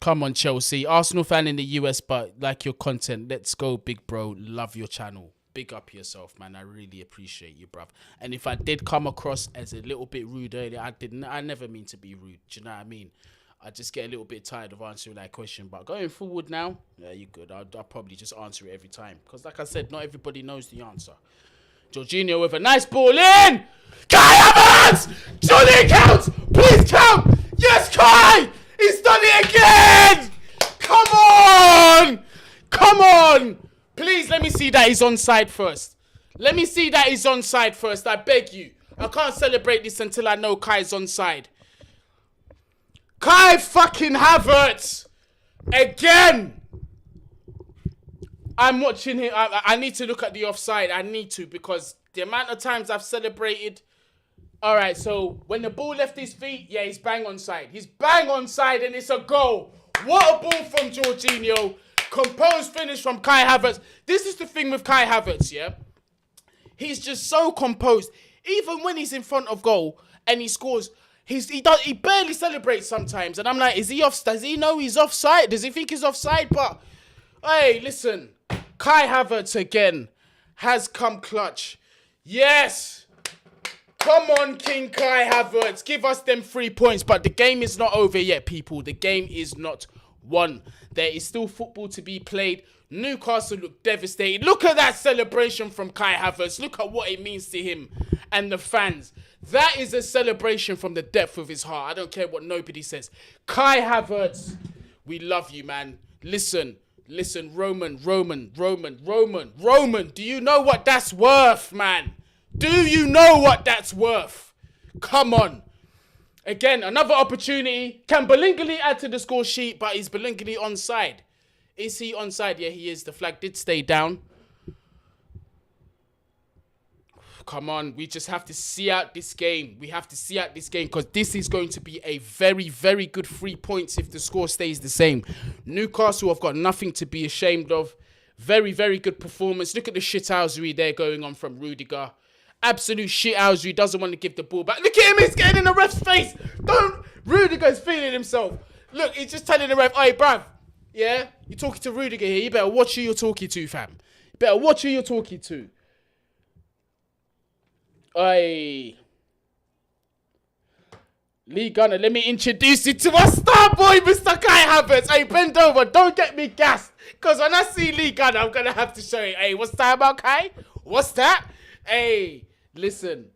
Come on, Chelsea. Arsenal fan in the US, but like your content. Let's go, big bro. Love your channel. Big up yourself, man. I really appreciate you, bruv. And if I did come across as a little bit rude earlier, I never mean to be rude. Do you know what I mean? I just get a little bit tired of answering that question. But going forward now, yeah, you're good. I'll probably just answer it every time. Because like I said, not everybody knows the answer. Jorginho with a nice ball in! Kai Havertz! Johnny counts! Please count! Yes, Kai! He's done it again! Come on! Come on! Please, let me see that he's onside first. Let me see that he's onside first. I beg you. I can't celebrate this until I know Kai's onside. Kai fucking Havertz! Again! I'm watching him. I need to look at the offside. I need to, because the amount of times I've celebrated. All right, so when the ball left his feet, yeah, he's bang onside. He's bang onside, and it's a goal. What a ball from Jorginho. Composed finish from Kai Havertz. This is the thing with Kai Havertz, yeah? He's just so composed. Even when he's in front of goal and he scores, he barely celebrates sometimes. And I'm like, is he off? Does he know he's offside? Does he think he's offside? But Hey, listen. Kai Havertz again has come clutch. Yes. Come on, King Kai Havertz. Give us them 3 points. But the game is not over yet, people. The game is not won. There is still football to be played. Newcastle look devastated. Look at that celebration from Kai Havertz. Look at what it means to him and the fans. That is a celebration from the depth of his heart. I don't care what nobody says. Kai Havertz, we love you, man. Listen, Roman. Do you know what that's worth, man? Do you know what that's worth? Come on. Again, another opportunity. Can Bellingham add to the score sheet? But is Bellingham onside? Is he onside? Yeah, he is. The flag did stay down. Come on. We just have to see out this game. We have to see out this game because this is going to be a very, very good 3 points if the score stays the same. Newcastle have got nothing to be ashamed of. Very, very good performance. Look at the shithousery there going on from Rudiger. Absolute shithousery. Doesn't want to give the ball back. Look at him. He's getting in the ref's face. Rudiger's feeling himself. Look, he's just telling the ref, hey, bruv. Yeah? You're talking to Rudiger here. You better watch who you're talking to, fam. You better watch who you're talking to. Oi. Lee Gunner, let me introduce you to our star boy, Mr. Kai Havertz. Hey, bend over. Don't get me gassed. Because when I see Lee Gunner, I'm going to have to show you. Hey, what's that about, Kai? What's that? Hey, listen.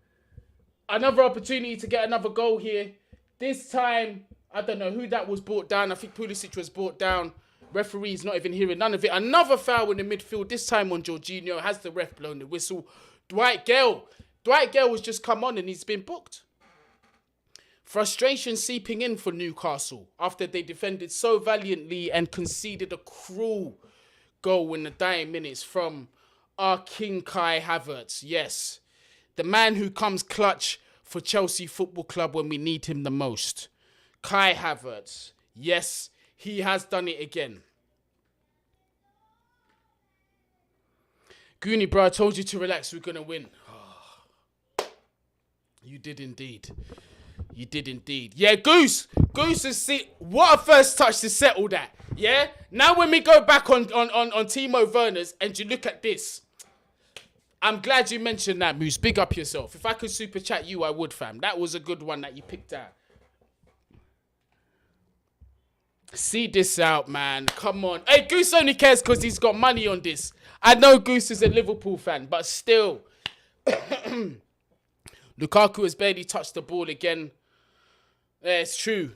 Another opportunity to get another goal here. This time, I don't know who that was brought down. I think Pulisic was brought down. Referee's not even hearing none of it. Another foul in the midfield. This time on Jorginho. Has the ref blown the whistle? Dwight Gale has just come on and he's been booked. Frustration seeping in for Newcastle after they defended so valiantly and conceded a cruel goal in the dying minutes from our King Kai Havertz. Yes, the man who comes clutch for Chelsea Football Club when we need him the most. Kai Havertz. Yes, he has done it again. Guni, bro, I told you to relax. We're going to win. You did indeed. You did indeed. Yeah, Goose has seen what a first touch to settle that. Yeah? Now when we go back on Timo Werner's and you look at this, I'm glad you mentioned that, Moose. Big up yourself. If I could super chat you, I would, fam. That was a good one that you picked out. See this out, man. Come on. Hey, Goose only cares because he's got money on this. I know Goose is a Liverpool fan, but still. Lukaku has barely touched the ball again. Yeah, it's true.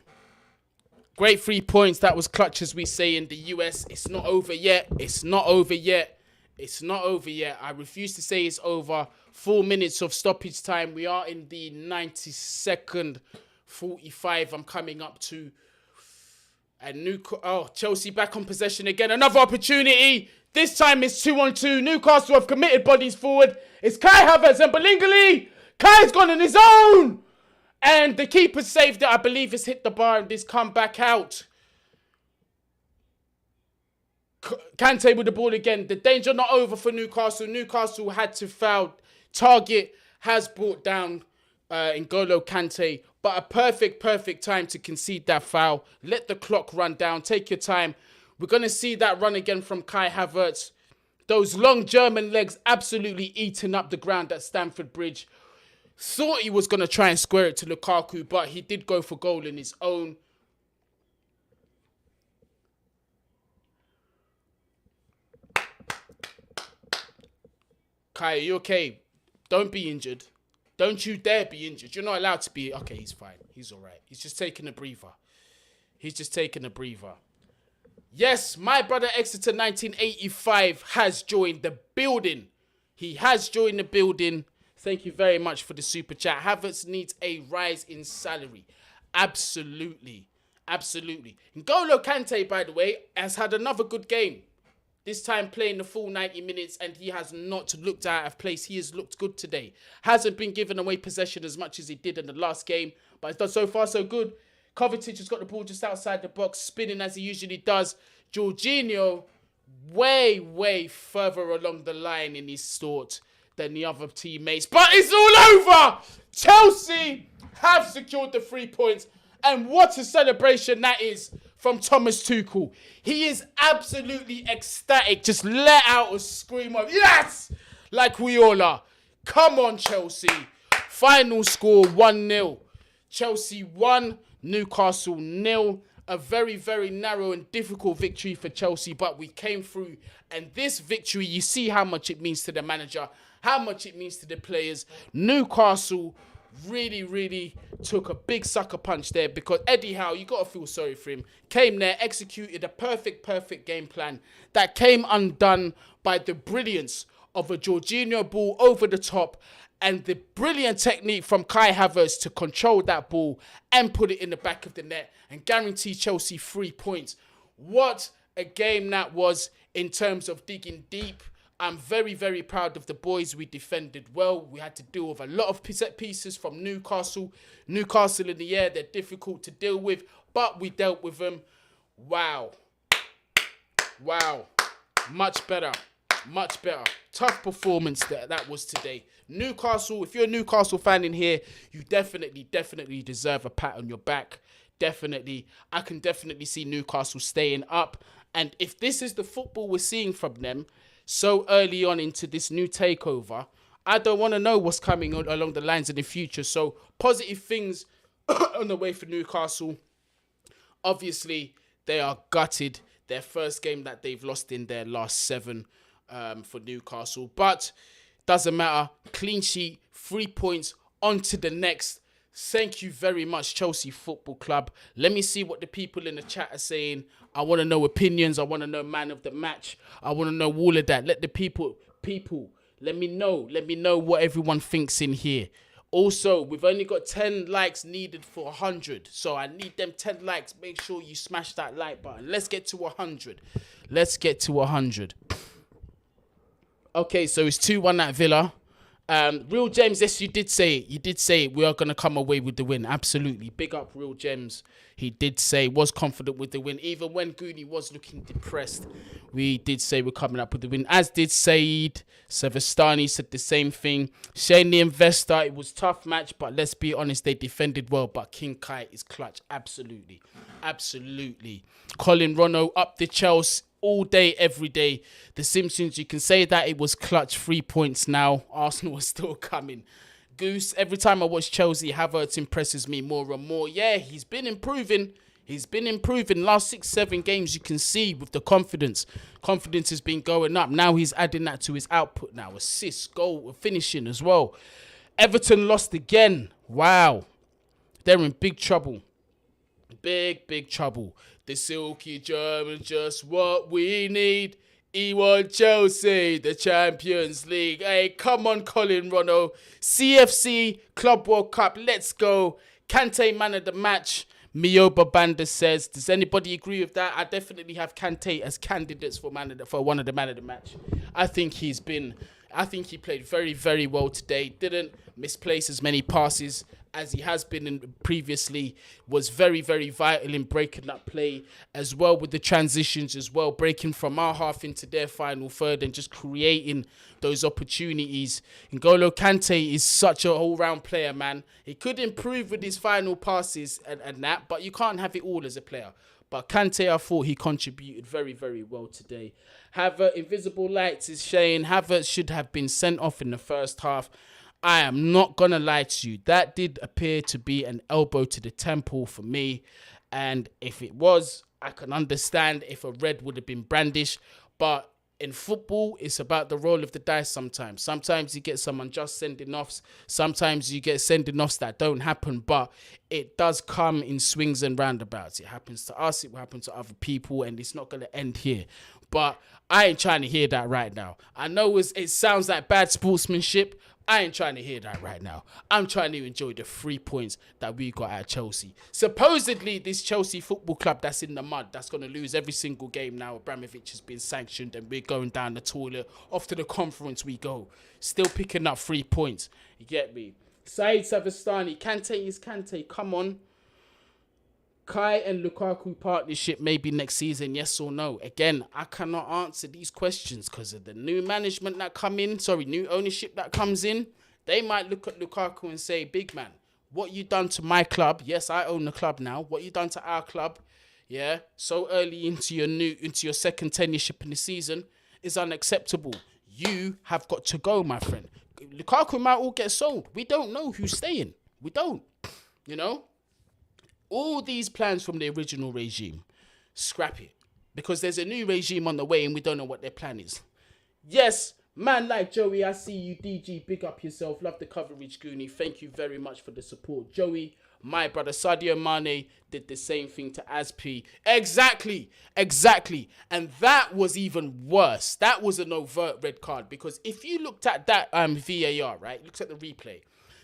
Great 3 points. That was clutch, as we say in the US. It's not over yet. It's not over yet. It's not over yet. I refuse to say it's over. 4 minutes of stoppage time. We are in the 92nd 45. I'm coming up to. And Chelsea back on possession again. Another opportunity. This time it's 2-on-2. Newcastle have committed bodies forward. It's Kai Havertz and Bellingham. Kai's gone on his own. And the keeper saved it. I believe it's hit the bar and this come back out. Kante with the ball again. The danger not over for Newcastle. Newcastle had to foul. Target has brought down N'Golo Kante. But a perfect time to concede that foul. Let the clock run down. Take your time. We're going to see that run again from Kai Havertz. Those long German legs absolutely eating up the ground at Stamford Bridge. Thought he was going to try and square it to Lukaku, but he did go for goal in his own. Kai, are you okay? Don't be injured. Don't you dare be injured. You're not allowed to be. Okay, he's fine. He's all right. He's just taking a breather. Yes, my brother Exeter 1985 has joined the building. He has joined the building. Thank you very much for the super chat. Havertz needs a rise in salary. Absolutely. N'Golo Kante, by the way, has had another good game. This time playing the full 90 minutes and he has not looked out of place. He has looked good today. Hasn't been giving away possession as much as he did in the last game. But it's done so far so good. Kovacic has got the ball just outside the box, spinning as he usually does. Jorginho, way further along the line in his thought than the other teammates. But it's all over! Chelsea have secured the 3 points. And what a celebration that is from Thomas Tuchel. He is absolutely ecstatic. Just let out a scream of yes, like we all are. Come on, Chelsea. Final score 1-0. Chelsea 1, Newcastle 0. A very, very narrow and difficult victory for Chelsea, but we came through. And this victory, you see how much it means to the manager, how much it means to the players. Newcastle really, really took a big sucker punch there because Eddie Howe, you got to feel sorry for him, came there, executed a perfect game plan that came undone by the brilliance of a Jorginho ball over the top and the brilliant technique from Kai Havertz to control that ball and put it in the back of the net and guarantee Chelsea 3 points. What a game that was in terms of digging deep. I'm very, very proud of the boys. We defended well. We had to deal with a lot of set pieces from Newcastle. Newcastle in the air, they're difficult to deal with, but we dealt with them. Wow. Much better. Tough performance that was today. Newcastle, if you're a Newcastle fan in here, you definitely deserve a pat on your back. Definitely. I can definitely see Newcastle staying up. And if this is the football we're seeing from them so early on into this new takeover, I don't want to know what's coming along the lines in the future. So positive things on the way for Newcastle. Obviously, they are gutted. Their first game that they've lost in their last 7 for Newcastle. But doesn't matter. Clean sheet, 3 points, on to the next. Thank you very much, Chelsea Football Club. Let me see what the people in the chat are saying. I want to know opinions. I want to know man of the match. I want to know all of that. Let the people, let me know. Let me know what everyone thinks in here. Also, we've only got 10 likes needed for 100. So I need them 10 likes. Make sure you smash that like button. Let's get to 100. Okay, so it's 2-1 at Villa. Real Gems, yes, you did say it. We are going to come away with the win. Absolutely. Big up Real Gems. He did say, was confident with the win. Even when Guni was looking depressed, we did say we're coming up with the win. As did Saeed. Savastani said the same thing. Shane the Investor, it was a tough match, but let's be honest, they defended well. But King Kai is clutch. Absolutely. Colin Rono, up the Chelsea. All day, every day. The Simpsons, you can say that it was clutch. 3 points now. Arsenal is still coming. Goose, every time I watch Chelsea, Havertz impresses me more and more. Yeah, he's been improving. Last 6-7 games, you can see with the confidence. Confidence has been going up. Now he's adding that to his output now. Assists, goal, finishing as well. Everton lost again. Wow. They're in big trouble. Big trouble. The silky Germans, just what we need. He won Chelsea, the Champions League. Hey, come on, Colin Rono. CFC Club World Cup, let's go. Kante man of the match. Mioba Banda says, does anybody agree with that? I definitely have Kante as candidates for one of the man of the match. I think he played very, very well today. Didn't misplace as many passes as he has been previously. Was very, very vital in breaking that play as well with the transitions as well. Breaking from our half into their final third and just creating those opportunities. N'Golo Kante is such a all-round player, man. He could improve with his final passes and that, but you can't have it all as a player. But Kante, I thought he contributed very, very well today. Invisible Lights is saying Havertz should have been sent off in the first half. I am not going to lie to you. That did appear to be an elbow to the temple for me. And if it was, I can understand if a red would have been brandished. But in football, it's about the roll of the dice sometimes. Sometimes you get some unjust sending-offs. Sometimes you get sending-offs that don't happen. But it does come in swings and roundabouts. It happens to us. It will happen to other people. And it's not going to end here. But I ain't trying to hear that right now. I know it sounds like bad sportsmanship. I ain't trying to hear that right now. I'm trying to enjoy the 3 points that we got at Chelsea. Supposedly, this Chelsea Football Club that's in the mud, that's going to lose every single game now. Abramovich has been sanctioned and we're going down the toilet. Off to the conference we go. Still picking up 3 points. You get me? Saeed Savastani, Kante is Kante. Come on. Kai and Lukaku partnership maybe next season, yes or no? Again, I cannot answer these questions because of the new management that new ownership that comes in. They might look at Lukaku and say, big man, what you done to my club? Yes, I own the club now. What you done to our club? yeah, so early into your second tenureship in the season is unacceptable. You have got to go, my friend. Lukaku might all get sold. We don't know who's staying. We don't. You know? All these plans from the original regime, scrap it. Because there's a new regime on the way and we don't know what their plan is. Yes, man like Joey, I see you. DG, big up yourself. Love the coverage, Guni. Thank you very much for the support. Joey, my brother Sadio Mane did the same thing to Aspi. Exactly. And that was even worse. That was an overt red card. Because if you looked at that VAR, right, looked at the replay,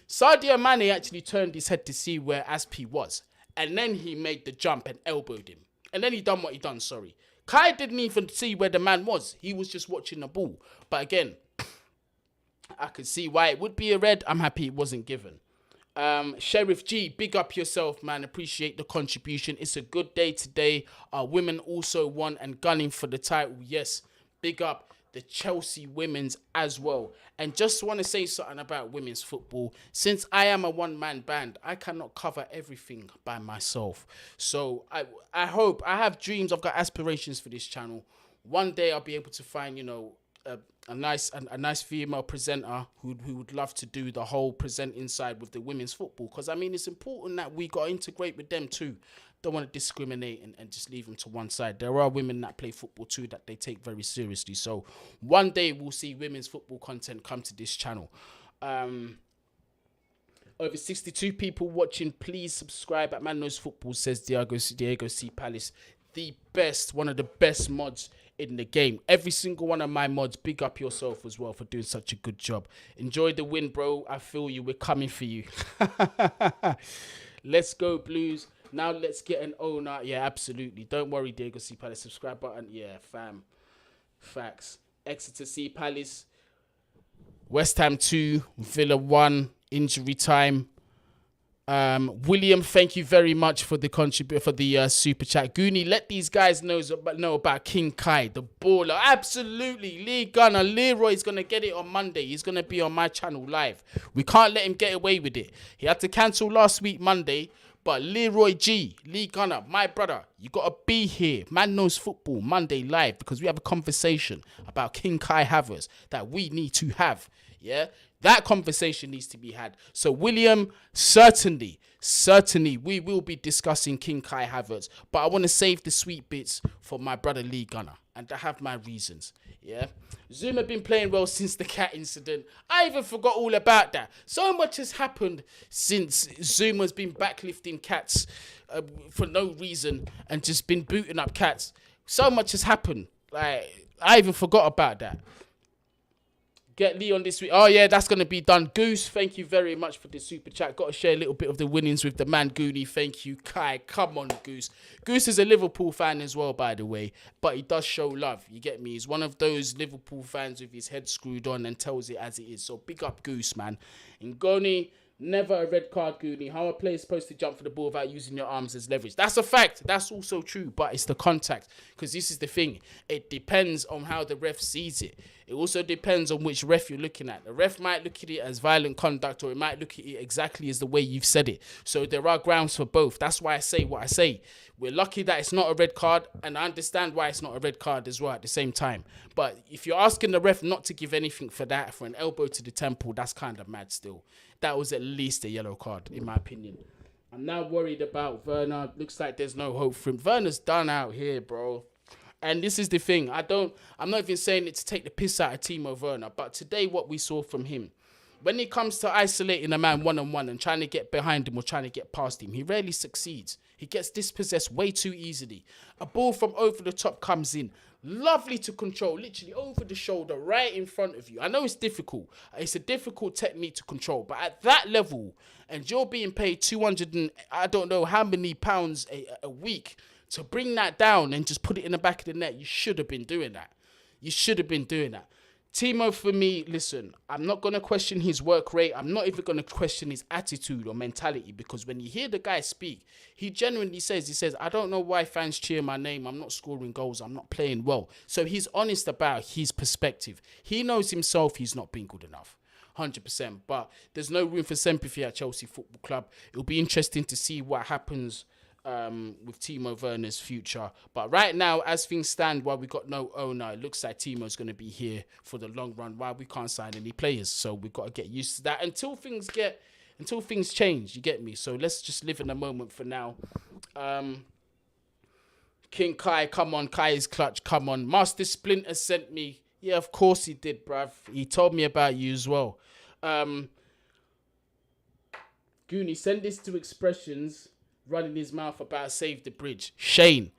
Sadio Mane actually turned his head to see where Aspi was. And then he made the jump and elbowed him. And then he done what he done, sorry. Kai didn't even see where the man was. He was just watching the ball. But again, I could see why it would be a red. I'm happy it wasn't given. Sheriff G, big up yourself, man. Appreciate the contribution. It's a good day today. Our women also won and gunning for the title. Yes, big up the Chelsea women's as well. And just want to say something about women's football. Since I am a one-man band, I cannot cover everything by myself. So I hope, I have dreams, I've got aspirations for this channel. One day I'll be able to find, a nice female presenter who would love to do the whole presenting side with the women's football. Because, I mean, it's important that we got to integrate with them too. Don't want to discriminate and just leave them to one side. There are women that play football too that they take very seriously. So one day we'll see women's football content come to this channel. Over 62 people watching. Please subscribe at Man Knows Football, says Diego C. Palace. The best, one of the best mods in the game. Every single one of my mods, big up yourself as well for doing such a good job. Enjoy the win, bro. I feel you. We're coming for you. Let's go, Blues. Now let's get an owner. Yeah, absolutely. Don't worry, Diego C. Palace. Subscribe button. Yeah, fam. Facts. Exeter C. Palace. West Ham 2. Villa 1. Injury time. William, thank you very much for the super chat. Guni, let these guys know about King Kai, the baller. Absolutely. Lee Gunner. Leroy's going to get it on Monday. He's going to be on my channel live. We can't let him get away with it. He had to cancel last week, Monday. But Leroy G, Lee Gunner, my brother, you got to be here. Man Knows Football, Monday live, because we have a conversation about King Kai Havertz that we need to have. Yeah, that conversation needs to be had. So, William, certainly, we will be discussing King Kai Havertz. But I want to save the sweet bits for my brother Lee Gunner. And I have my reasons. Yeah. Zuma been playing well since the cat incident. I even forgot all about that. So much has happened since Zuma's been backlifting cats for no reason and just been booting up cats. So much has happened. Like, I even forgot about that. Get Lee on this week. Oh, yeah, that's going to be done. Goose, thank you very much for the super chat. Got to share a little bit of the winnings with the man, Guni. Thank you, Kai. Come on, Goose. Goose is a Liverpool fan as well, by the way. But he does show love. You get me? He's one of those Liverpool fans with his head screwed on and tells it as it is. So big up Goose, man. And Goni, never a red card, Guni. How a player is supposed to jump for the ball without using your arms as leverage. That's a fact. That's also true. But it's the contact. Because this is the thing. It depends on how the ref sees it. It also depends on which ref you're looking at. The ref might look at it as violent conduct, or it might look at it exactly as the way you've said it. So there are grounds for both. That's why I say what I say. We're lucky that it's not a red card, and I understand why it's not a red card as well at the same time. But if you're asking the ref not to give anything for that, for an elbow to the temple, that's kind of mad still. That was at least a yellow card, in my opinion. I'm now worried about Werner. Looks like there's no hope for him. Werner's done out here, bro. And this is the thing. I'm not even saying it to take the piss out of Timo Werner. But today, what we saw from him, when it comes to isolating a man one-on-one and trying to get behind him or trying to get past him, he rarely succeeds. He gets dispossessed way too easily. A ball from over the top comes in. Lovely to control, literally over the shoulder, right in front of you. I know it's difficult. It's a difficult technique to control. But at that level, and you're being paid 200 and I don't know how many pounds a week to bring that down and just put it in the back of the net, you should have been doing that. You should have been doing that. Timo, for me, listen, I'm not going to question his work rate. I'm not even going to question his attitude or mentality, because when you hear the guy speak, he genuinely says, I don't know why fans cheer my name. I'm not scoring goals. I'm not playing well. So he's honest about his perspective. He knows himself he's not been good enough. 100%. But there's no room for sympathy at Chelsea Football Club. It'll be interesting to see what happens with Timo Werner's future. But right now, as things stand, while we got no owner, it looks like Timo's going to be here for the long run. While we can't sign any players, so we've got to get used to that until things change. You get me? So let's just live in the moment for now. King Kai, come on. Kai is clutch, come on. Master Splinter sent me. Yeah, of course he did, bruv. He told me about you as well. Guni, send this to Expressions running his mouth about Save the Bridge. Shane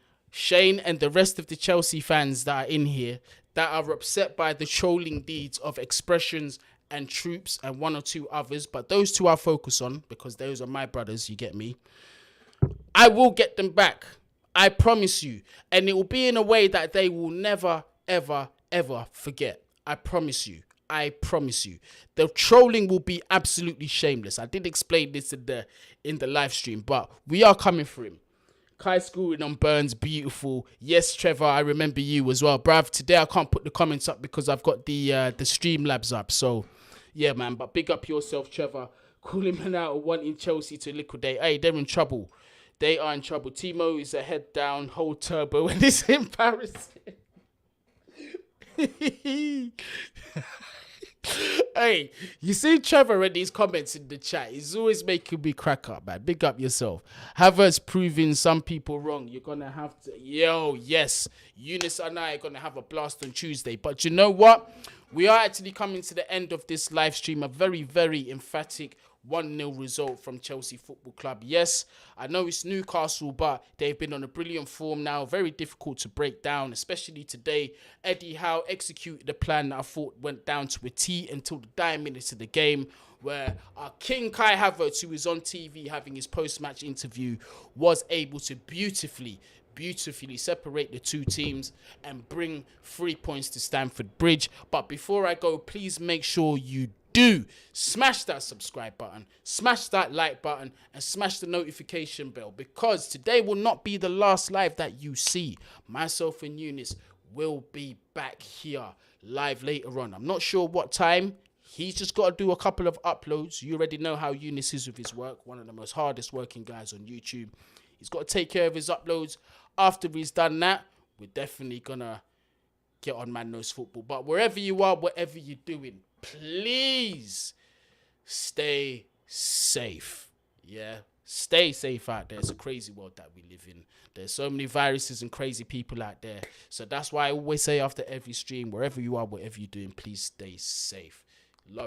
and the rest of the Chelsea fans that are in here that are upset by the trolling deeds of Expressions and Troops and one or two others, but those two I'll focus on because those are my brothers, you get me? I will get them back. I promise you. And it will be in a way that they will never, ever, ever forget. I promise you. The trolling will be absolutely shameless. I did explain this in the live stream, but we are coming for him. Kai scoring on Burns, beautiful. Yes, Trevor, I remember you as well. Bruv, today I can't put the comments up because I've got the Streamlabs up. So, yeah, man, but big up yourself, Trevor. Calling man out wanting Chelsea to liquidate. Hey, they're in trouble. They are in trouble. Timo is a head down, whole turbo, and it's embarrassing. Hey, you see Trevor read these comments in the chat. He's always making me crack up, man. Big up yourself. Havertz proving some people wrong. You're going to have to... yes. Eunice and I are going to have a blast on Tuesday. But you know what? We are actually coming to the end of this live stream. A very, very emphatic 1-0 result from Chelsea Football Club. Yes, I know it's Newcastle, but they've been on a brilliant form now. Very difficult to break down, especially today. Eddie Howe executed a plan that I thought went down to a T until the dying minutes of the game, where our King Kai Havertz, who was on TV having his post-match interview, was able to beautifully separate the two teams and bring 3 points to Stamford Bridge. But before I go, please make sure you do smash that subscribe button, smash that like button, and smash the notification bell, because today will not be the last live that you see. Myself and Eunice will be back here live later on. I'm not sure what time. He's just got to do a couple of uploads. You already know how Eunice is with his work. One of the most hardest working guys on YouTube. He's got to take care of his uploads. After he's done that, we're definitely going to get on Man Knows Football. But wherever you are, whatever you're doing, please stay safe. Yeah, stay safe out there. It's a crazy world that we live in. There's so many viruses and crazy people out there. So that's why I always say after every stream, wherever you are, whatever you're doing, please stay safe.